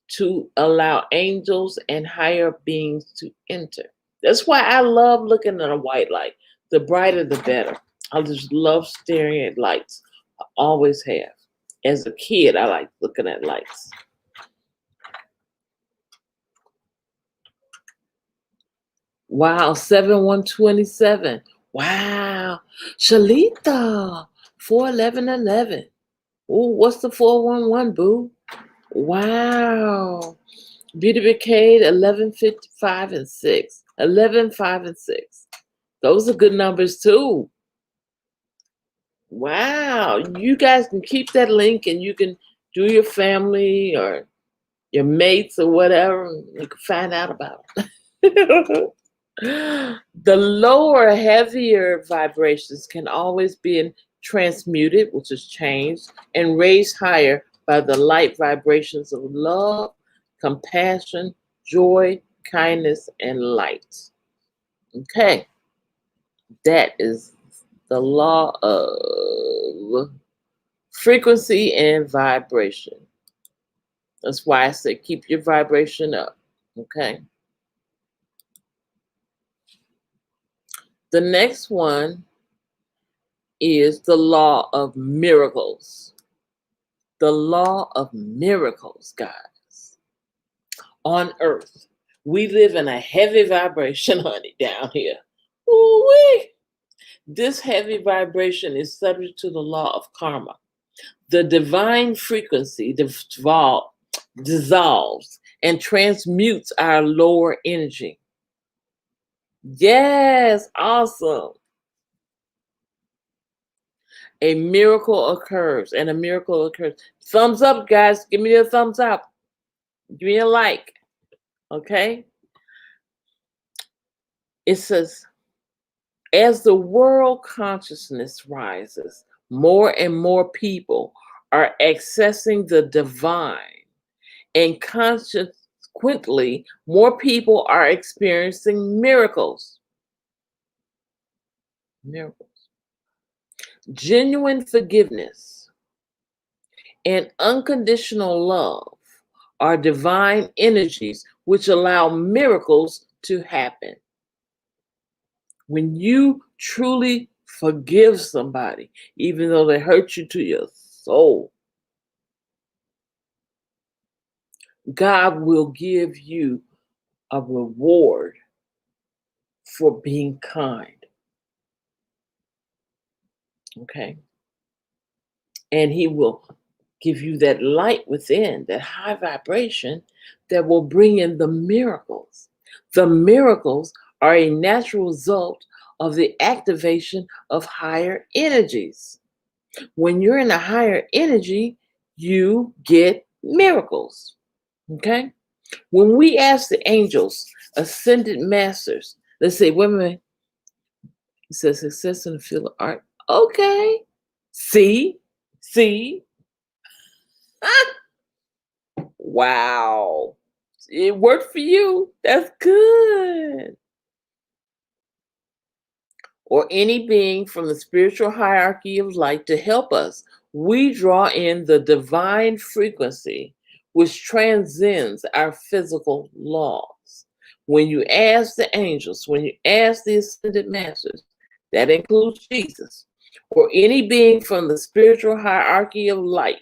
Speaker 3: to allow angels and higher beings to enter. That's why I love looking at a white light. The brighter, the better. I just love staring at lights. I always have. As a kid, I like looking at lights. Wow, 7127. Wow. Shalita, 41111. Oh, what's the 411, boo? Wow. Beauty Brigade, 1155 and 6. 11, 5, and 6. Those are good numbers too. Wow. You guys can keep that link and you can do your family or your mates or whatever. You can find out about it. The lower, heavier vibrations can always be transmuted, which is changed, and raised higher by the light vibrations of love, compassion, joy, kindness, and light. Okay, that is the law of frequency and vibration. That's why I say keep your vibration up. Okay. The next one is the law of miracles. The law of miracles, guys. On earth, we live in a heavy vibration, honey, down here. Ooh-wee. This heavy vibration is subject to the law of karma. The divine frequency dissolves and transmutes our lower energy. Yes, awesome. A miracle occurs, and a miracle occurs. Thumbs up, guys. Give me a thumbs up. Give me a like. Okay? It says, as the world consciousness rises, more and more people are accessing the divine, and consequently, more people are experiencing miracles. Miracles. Genuine forgiveness and unconditional love are divine energies which allow miracles to happen. When you truly forgive somebody, even though they hurt you to your soul, God will give you a reward for being kind. Okay? And He will give you that light within, that high vibration that will bring in the miracles. The miracles are a natural result of the activation of higher energies. When you're in a higher energy, you get miracles. Okay? When we ask the angels, ascended masters, let's say, wait a minute, it says success in the field of art. Okay. See? Wow. It worked for you. That's good. Or any being from the spiritual hierarchy of light to help us, we draw in the divine frequency which transcends our physical laws. When you ask the angels, when you ask the ascended masters, that includes Jesus, or any being from the spiritual hierarchy of light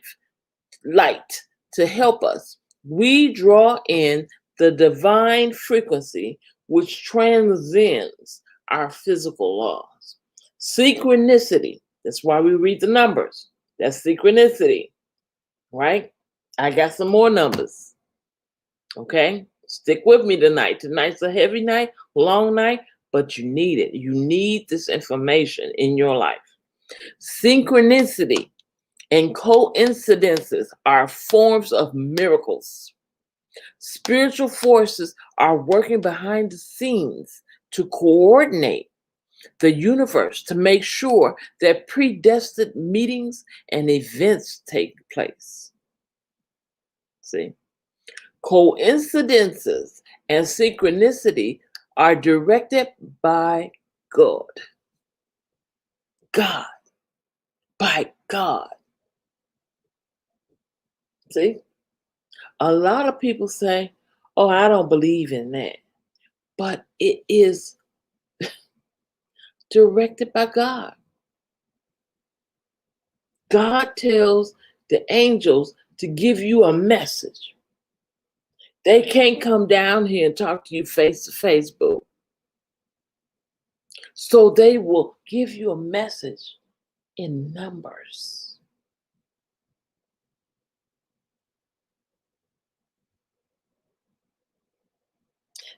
Speaker 3: to help us, we draw in the divine frequency which transcends our physical laws. Synchronicity, that's why we read the numbers. That's synchronicity, right? I got some more numbers, okay? Stick with me tonight. Tonight's a heavy night, long night, but you need it. You need this information in your life. Synchronicity and coincidences are forms of miracles. Spiritual forces are working behind the scenes to coordinate the universe to make sure that predestined meetings and events take place. See? Coincidences and synchronicity are directed by God. God. By God. See? A lot of people say, oh, I don't believe in that. But it is directed by God. God tells the angels to give you a message. They can't come down here and talk to you face to face, boo. So they will give you a message in numbers.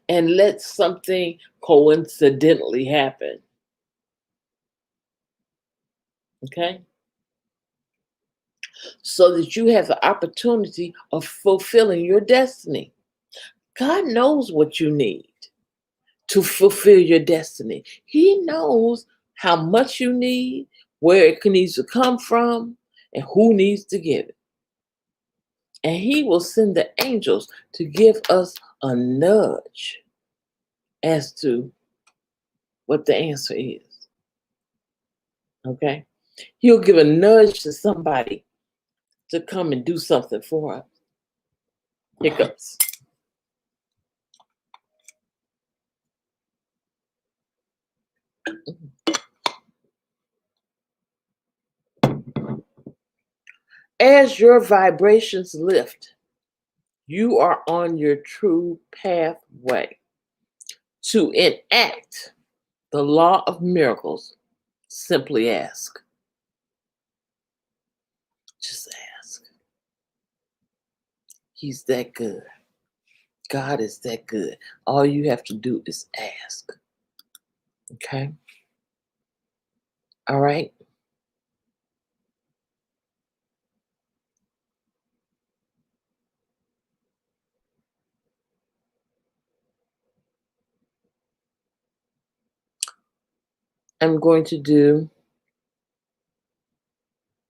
Speaker 3: And let something coincidentally happen. Okay? So that you have the opportunity of fulfilling your destiny. God knows what you need to fulfill your destiny. He knows how much you need, where it needs to come from, and who needs to give it. And he will send the angels to give us a nudge as to what the answer is. Okay? He'll give a nudge to somebody to come and do something for us. Hiccups. As your vibrations lift, you are on your true pathway to enact the law of miracles. Simply ask. Just ask. He's that good. God is that good. All you have to do is ask. Okay? All right? I'm going to do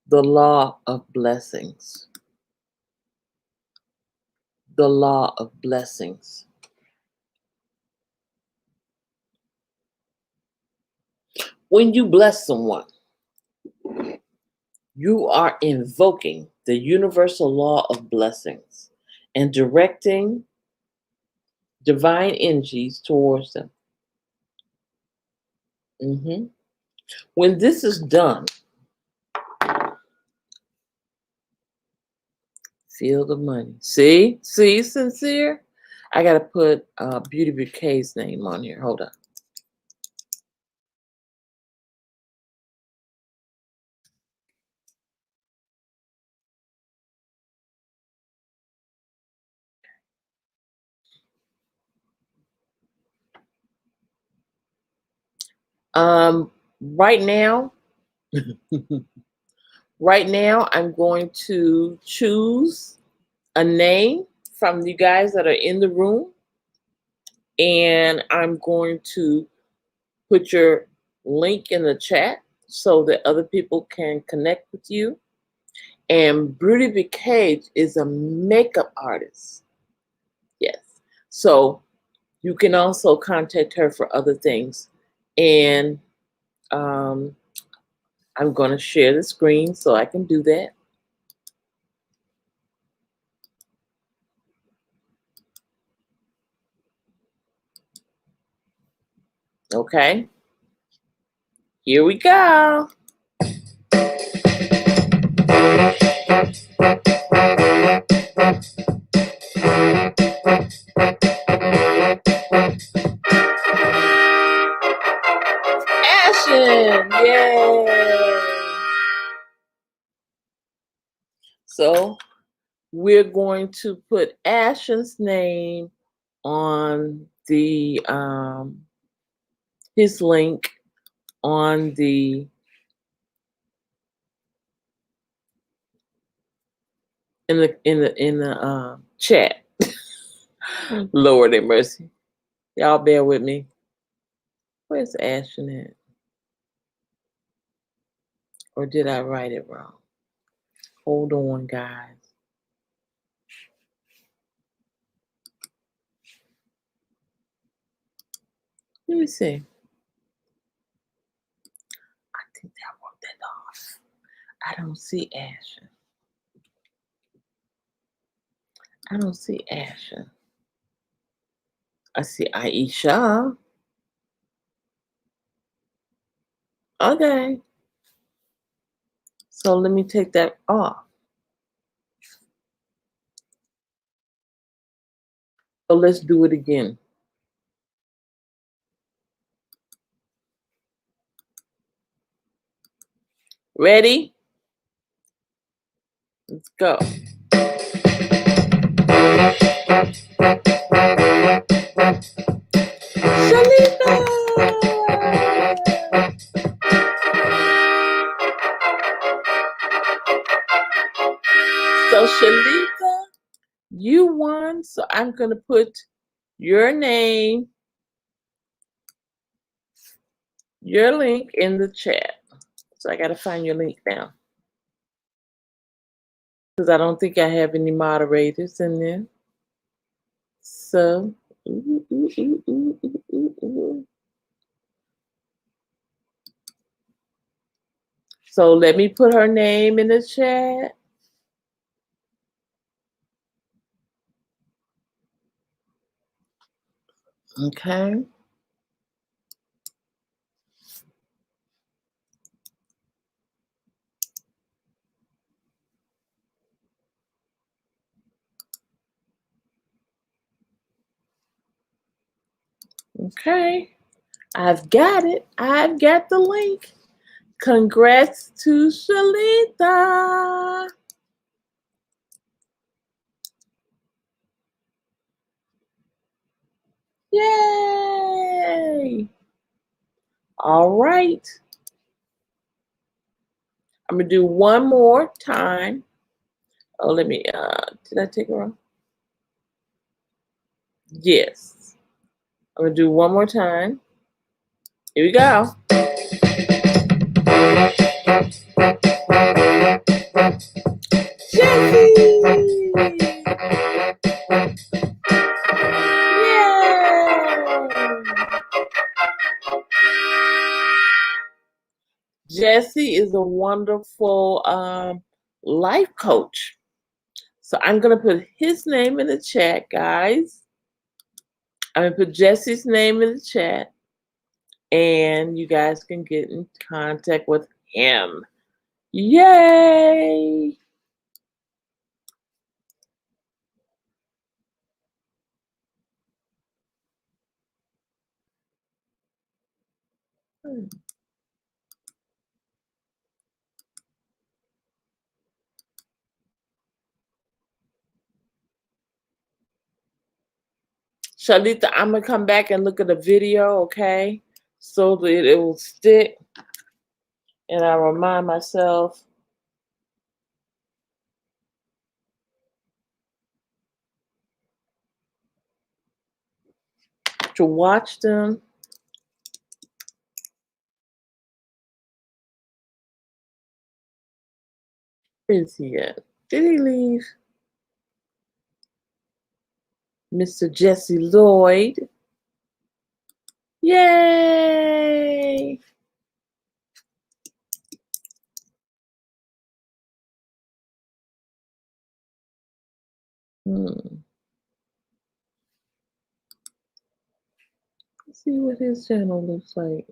Speaker 3: the law of blessings. The law of blessings. When you bless someone, you are invoking the universal law of blessings and directing divine energies towards them. When this is done, feel the money. See, sincere? I got to put Beauty Bouquet's name on here. Hold on. Right now, I'm going to choose a name from you guys that are in the room, and I'm going to put your link in the chat so that other people can connect with you. And Beauty Bouquet is a makeup artist. Yes. So you can also contact her for other things. And I'm going to share the screen so I can do that. Okay. Here we go. Ashen, yay! So we're going to put Ashen's name on the his link on the in the chat. Lord have mercy. Y'all bear with me. Where's Ashen at? Or did I write it wrong? Hold on, guys. Let me see. I think I wrote that off. I don't see Ashen. I don't see Ashen. I see Aisha. Okay. So let me take that off. So let's do it again. Ready? Let's go. Shalika! So Shalika, you won. So I'm going to put your name, your link in the chat. So I got to find your link now. Because I don't think I have any moderators in there. So, so let me put her name in the chat. Okay. Okay. I've got it. I've got the link. Congrats to Shalita. Yay. All right. I'm going to do one more time. Oh, let me, did I take it wrong? Yes. I'm going to do one more time. Here we go. Jessie! Yay! Jesse is a wonderful life coach. So I'm going to put his name in the chat, guys. I'm going to put Jesse's name in the chat. And you guys can get in contact with him. Yay! Shalita, I'm going to come back and look at the video, okay? So that it will stick. And I remind myself to watch them. Where is he at? Did he leave? Mr. Jesse Lloyd. Yay! Let's see what his channel looks like.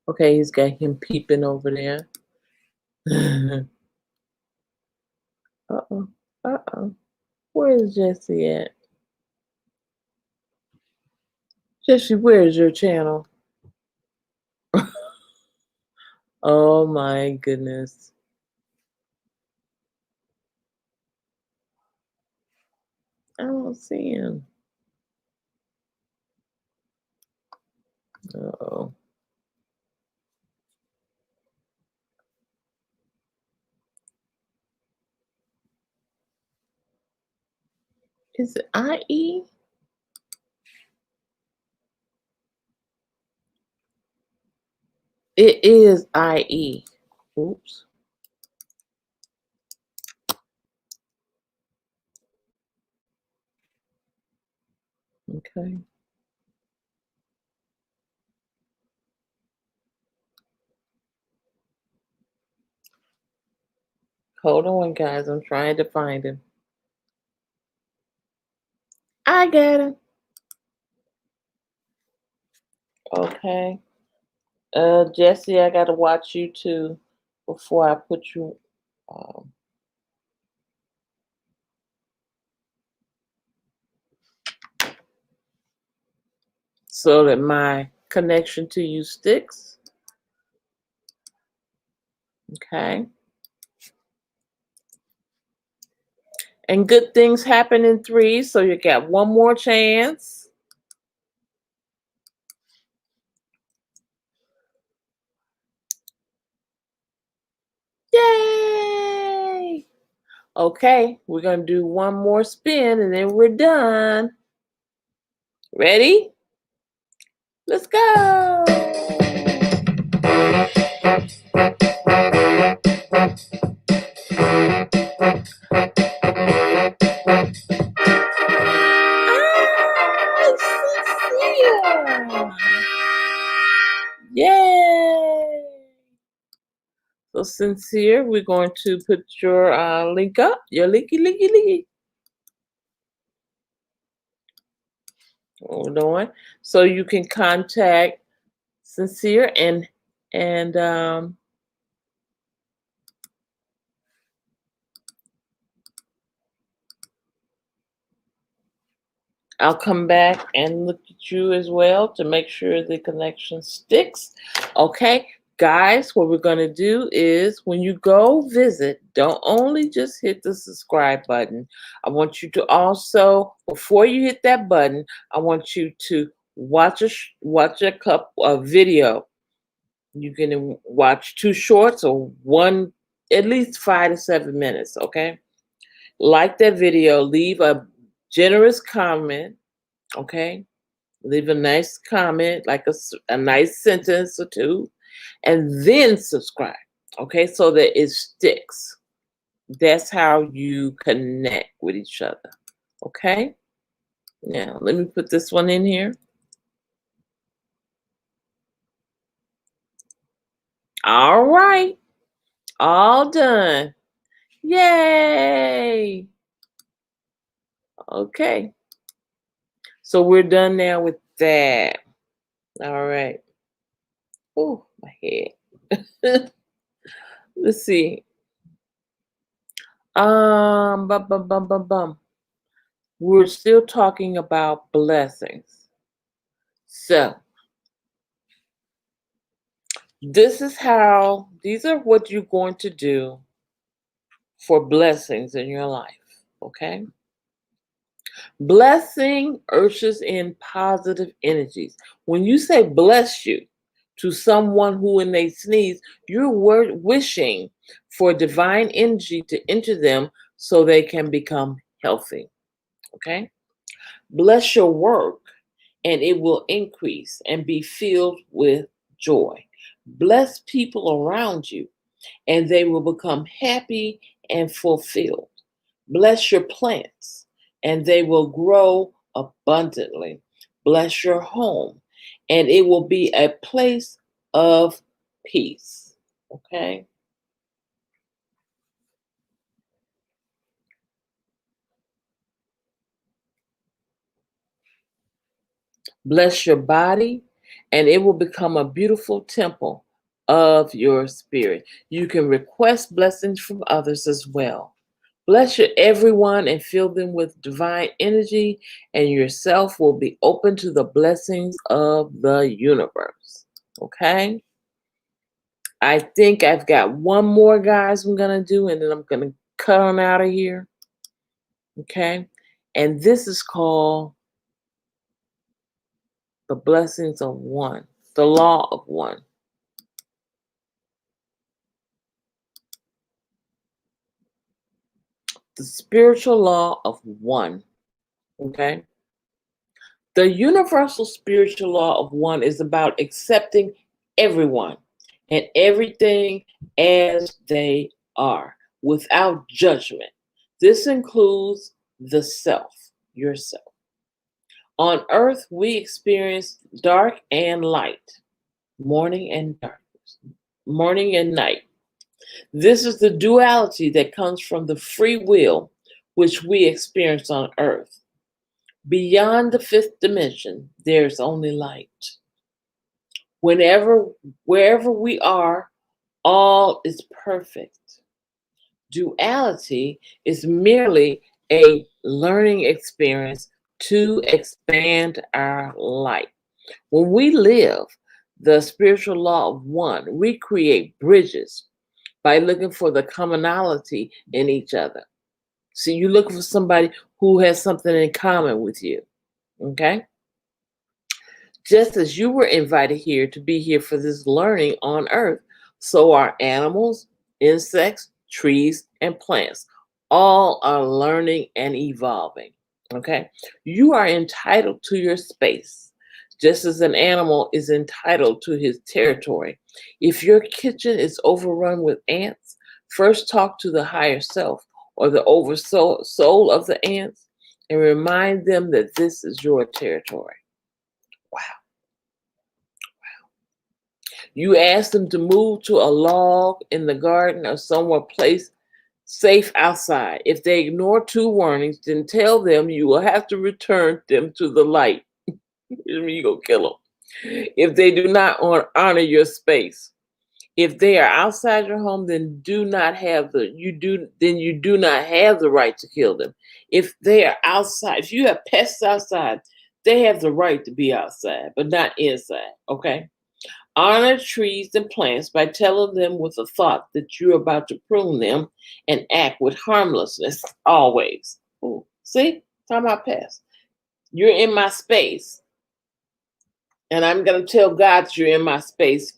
Speaker 3: Okay, he's got him peeping over there. Uh-oh. Uh-oh. Where is Jesse at? Jesse, where is your channel? Oh my goodness. I don't see him. Uh-oh. Is it IE? It is IE. Oops. Okay. Hold on, guys. I'm trying to find him. I got him. Okay. Jesse, I gotta watch you too before I put you. So that my connection to you sticks. Okay. And good things happen in 3, so you got one more chance. Yay! Okay, we're going to do one more spin and then we're done. Ready? Let's go! Yay! So Sincere, we're going to put your link up, your linky. Hold on. So you can contact Sincere and I'll come back and look at you as well to make sure the connection sticks. Okay, guys, what we're going to do is when you go visit, don't only just hit the subscribe button. I want you to also, before you hit that button, I want you to watch a video. You can watch 2 shorts or one, at least 5 to 7 minutes, okay? Like that video, leave a generous comment, okay? Leave a nice comment, like a nice sentence or 2, and then subscribe, okay? So that it sticks. That's how you connect with each other, okay? Now, let me put this one in here. All right. All done. Yay! Okay. So we're done now with that. All right. Oh, my head. Let's see. We're still talking about blessings. So these are what you're going to do for blessings in your life. Okay. Blessing ushers in positive energies. When you say bless you to someone who, when they sneeze, you're wishing for divine energy to enter them so they can become healthy. Okay? Bless your work and it will increase and be filled with joy. Bless people around you and they will become happy and fulfilled. Bless your plants and they will grow abundantly. Bless your home, and it will be a place of peace. Okay? Bless your body, and it will become a beautiful temple of your spirit. You can request blessings from others as well. Bless your everyone and fill them with divine energy, and yourself will be open to the blessings of the universe. Okay? I think I've got one more, guys, I'm going to do, and then I'm going to cut on out of here. Okay? And this is called the blessings of one, the law of one. The spiritual law of one. Okay? The universal spiritual law of one is about accepting everyone and everything as they are without judgment. This includes the self, yourself. On earth, we experience dark and light, morning and darkness, morning and night. This is the duality that comes from the free will which we experience on earth. Beyond the fifth dimension, there's only light. Wherever we are, all is perfect. Duality is merely a learning experience to expand our light. When we live the spiritual law of one, we create bridges by looking for the commonality in each other. So you're looking for somebody who has something in common with you. Okay? Just as you were invited here to be here for this learning on earth, so are animals, insects, trees, and plants. All are learning and evolving. Okay? You are entitled to your space, just as an animal is entitled to his territory. If your kitchen is overrun with ants, first talk to the higher self or the soul of the ants and remind them that this is your territory. Wow. You ask them to move to a log in the garden or somewhere placed safe outside. If they ignore 2 warnings, then tell them you will have to return them to the light. You go kill them. If they do not honor your space. If they are outside your home, then you do not have the right to kill them. If they are outside, if you have pests outside, they have the right to be outside, but not inside. Okay? Honor trees and plants by telling them with a thought that you're about to prune them and act with harmlessness always. Ooh, see? Talking about pests. You're in my space. And I'm going to tell God that you're in my space.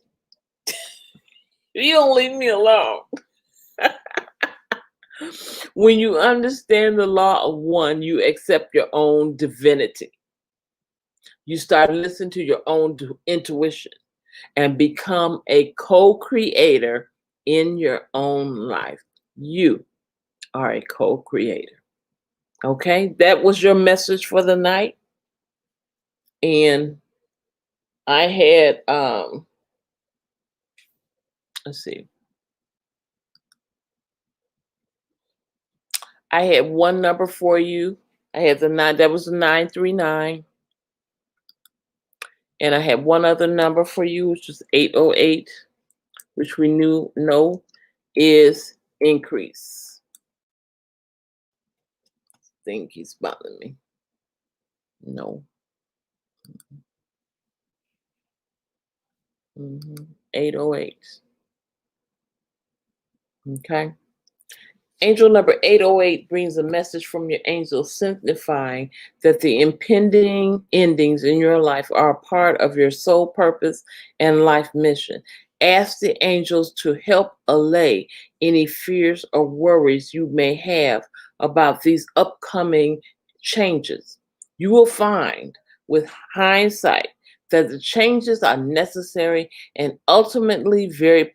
Speaker 3: You don't leave me alone. When you understand the law of one, you accept your own divinity. You start listening to your own intuition and become a co-creator in your own life. You are a co-creator. Okay, that was your message for the night. And I had, let's see. I had one number for you. I had the 9, that was the 939. And I had one other number for you, which was 808, which we know is increase. I think he's bothering me. No. 808. Okay. Angel number 808 brings a message from your angel signifying that the impending endings in your life are a part of your soul purpose and life mission. Ask the angels to help allay any fears or worries you may have about these upcoming changes. You will find with hindsight that the changes are necessary and ultimately very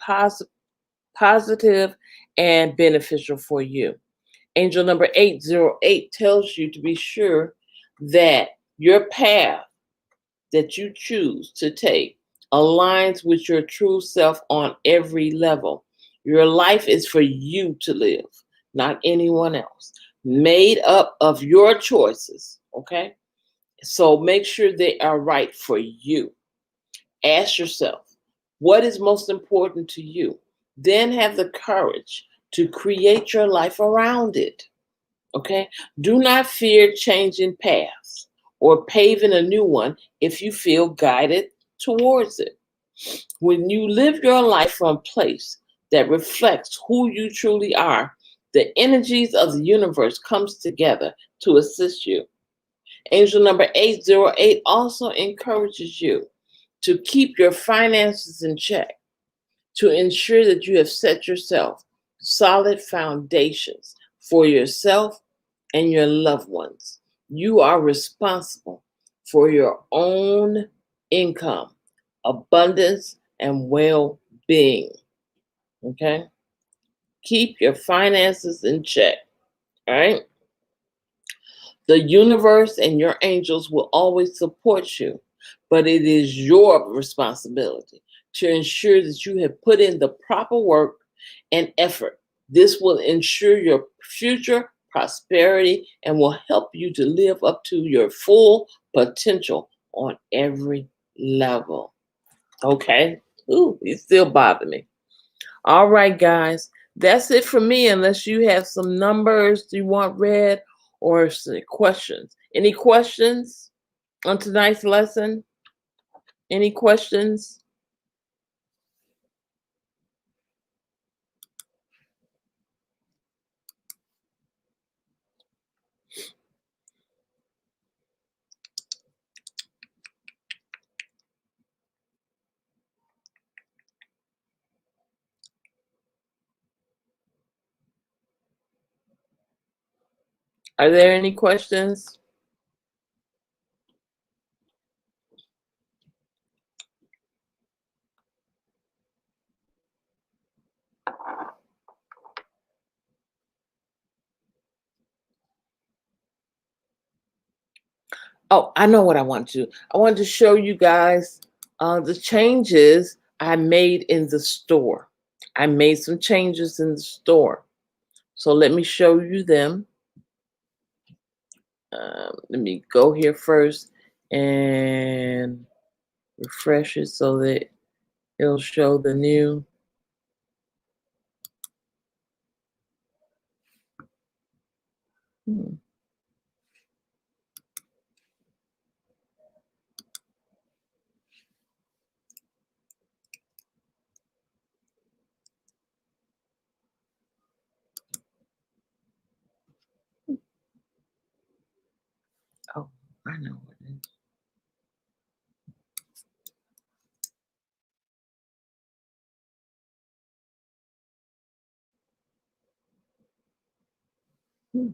Speaker 3: positive and beneficial for you. Angel number 808 tells you to be sure that Your path that you choose to take aligns with your true self on every level. Your life is for you to live, not anyone else. Made up of your choices, okay? So make sure they are right for you. Ask yourself, what is most important to you? Then have the courage to create your life around it. Okay? Do not fear changing paths or paving a new one if you feel guided towards it. When you live your life from a place that reflects who you truly are, the energies of the universe comes together to assist you. Angel number 808 also encourages you to keep your finances in check, to ensure that you have set yourself solid foundations for yourself and your loved ones. You are responsible for your own income, abundance, and well being. Okay? Keep your finances in check. All right? The universe and your angels will always support you, but it is your responsibility to ensure that you have put in the proper work and effort. This will ensure your future prosperity and will help you to live up to your full potential on every level. Okay? Ooh, it still bothers me. All right, guys. That's it for me, unless you have some numbers you want read or some questions. Any questions on tonight's lesson? Any questions? Are there any questions? Oh, I know what I want to do. I want to show you guys the changes I made in the store. I made some changes in the store. So let me show you them. Let me go here first and refresh it so that it'll show the new. Hmm. Oh, I know what it is. Hmm.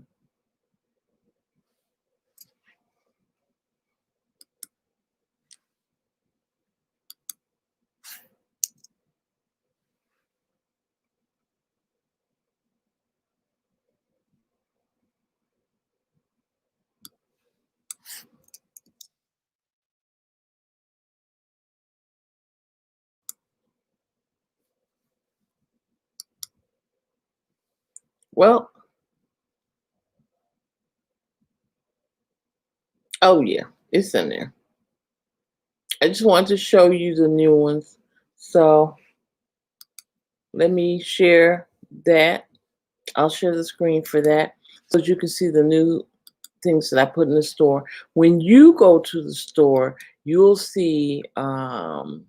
Speaker 3: Well, oh yeah, it's in there. I just wanted to show you the new ones. So let me share that. I'll share the screen for that so that you can see the new things that I put in the store. When you go to the store, you'll see the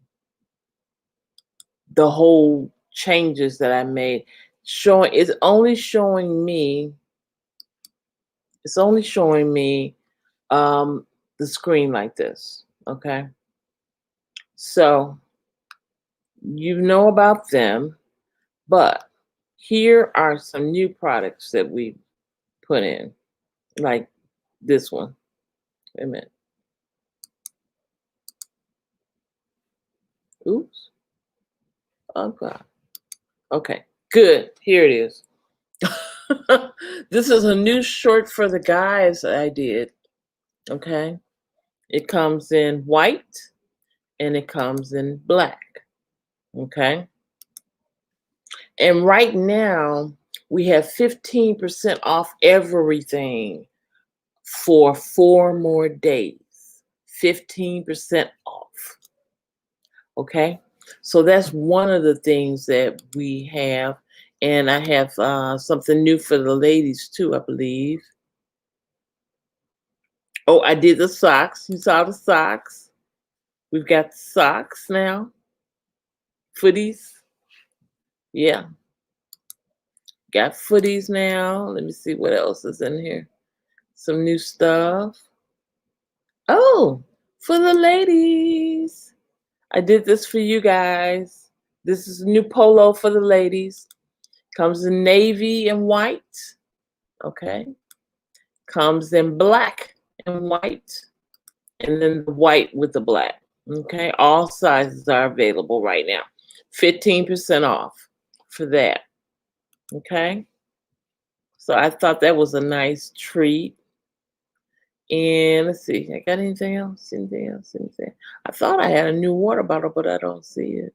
Speaker 3: whole changes that I made. It's only showing me the screen like this. Okay. So you know about them, but here are some new products that we put in, like this one. Wait a minute. Oops. Oh God. Okay. Good. Here it is. This is a new short for the guys I did. Okay. It comes in white and it comes in black. Okay. And right now we have 15% off everything for 4 more days. 15% off. Okay. So that's one of the things that we have. And I have something new for the ladies too, I believe. Oh, I did the socks. You saw the socks. We've got socks now. Footies. Yeah. Got footies now. Let me see what else is in here. Some new stuff. Oh, for the ladies. I did this for you guys. This is a new polo for the ladies. Comes in navy and white. Okay. Comes in black and white. And then the white with the black. Okay. All sizes are available right now. 15% off for that. Okay. So I thought that was a nice treat. And let's see, I got anything else? Anything else? Anything? I thought I had a new water bottle, but I don't see it.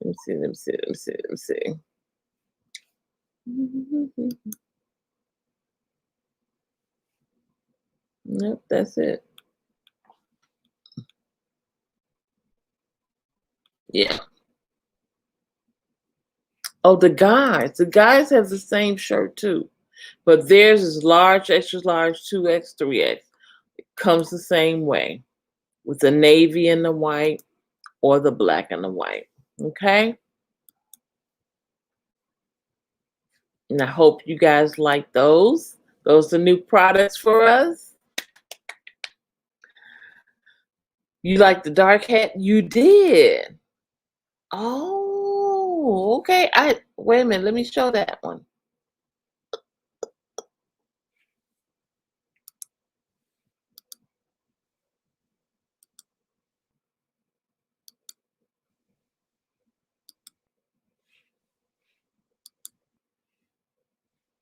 Speaker 3: Let me see, let me see, let me see, let me see. Nope, that's it. Yeah. Oh, the guys have the same shirt too, but theirs is large, extra large, 2X, 3X. It comes the same way with the navy and the white or the black and the white. Okay. And I hope you guys like those. Those are new products for us. You like the dark hat? You did. Oh, okay. Wait a minute. Let me show that one.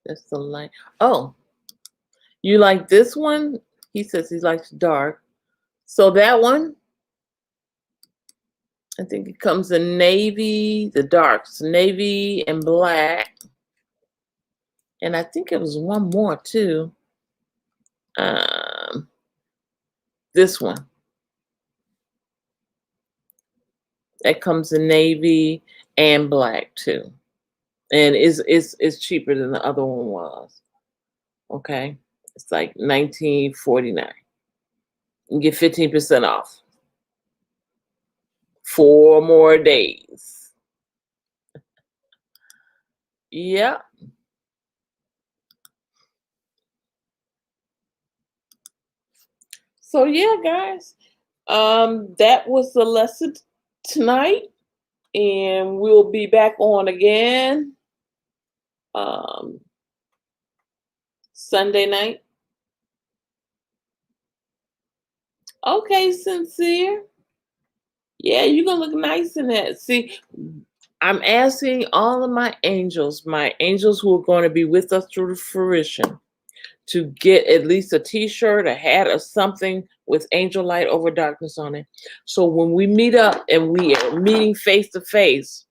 Speaker 3: That's the light. Oh, you like this one? He says he likes dark. So that one, I think it comes in navy, the darks, navy and black. And I think it was one more too. This one. That comes in navy and black too. And it's cheaper than the other one was. Okay. It's like $19.49. You get 15% off. 4 more days. Yep. So yeah, guys. That was the lesson tonight. And we'll be back on again Sunday night. Okay, Sincere. Yeah, you're gonna look nice in that. See, I'm asking all of my angels who are going to be with us through the fruition, to get at least a t-shirt, a hat, or something with Angel Light Over Darkness on it. So when we meet up and we are meeting face to face,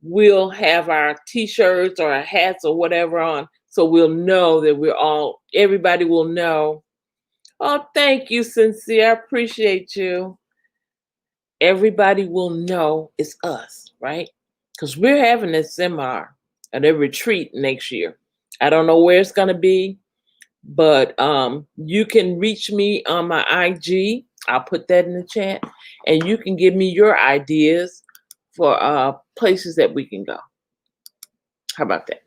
Speaker 3: we'll have our t-shirts or our hats or whatever on. So we'll know that everybody will know. Oh, thank you, Sincere. I appreciate you. Everybody will know it's us, right? Because we're having a seminar and a retreat next year. I don't know where it's going to be, but you can reach me on my IG. I'll put that in the chat, and you can give me your ideas for places that we can go. How about that?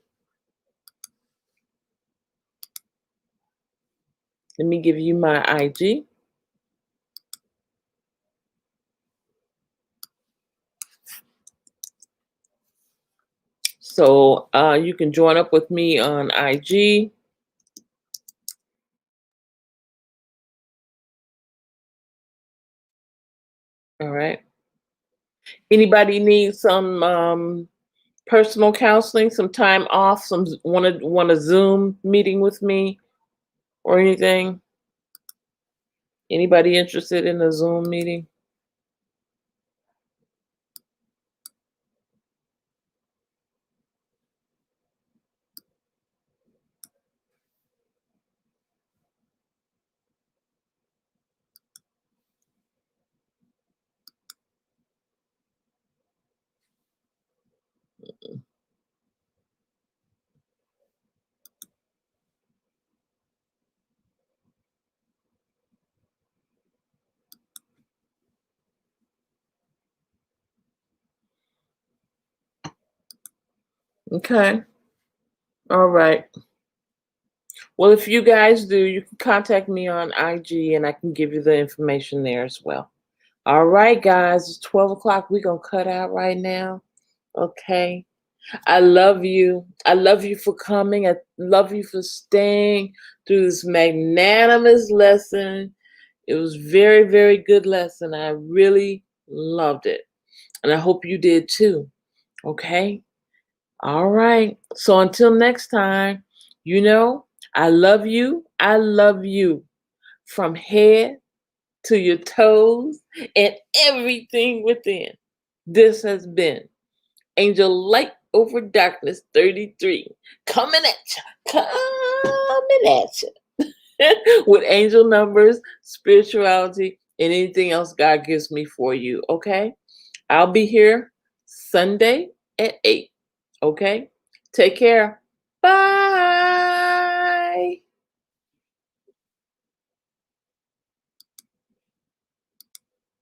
Speaker 3: Let me give you my IG. So you can join up with me on IG. All right. Anybody need some personal counseling, some time off, want a Zoom meeting with me or anything? Anybody interested in a Zoom meeting? Okay. All right. Well, if you guys do, you can contact me on IG and I can give you the information there as well. All right, guys, it's 12 o'clock. We're going to cut out right now. Okay. I love you. I love you for coming. I love you for staying through this magnanimous lesson. It was very, very good lesson. I really loved it. And I hope you did too. Okay. All right. So until next time, I love you. I love you from head to your toes and everything within. This has been Angel Light Over Darkness 33 coming at you, with angel numbers, spirituality, and anything else God gives me for you. Okay. I'll be here Sunday at 8. Okay. Take care.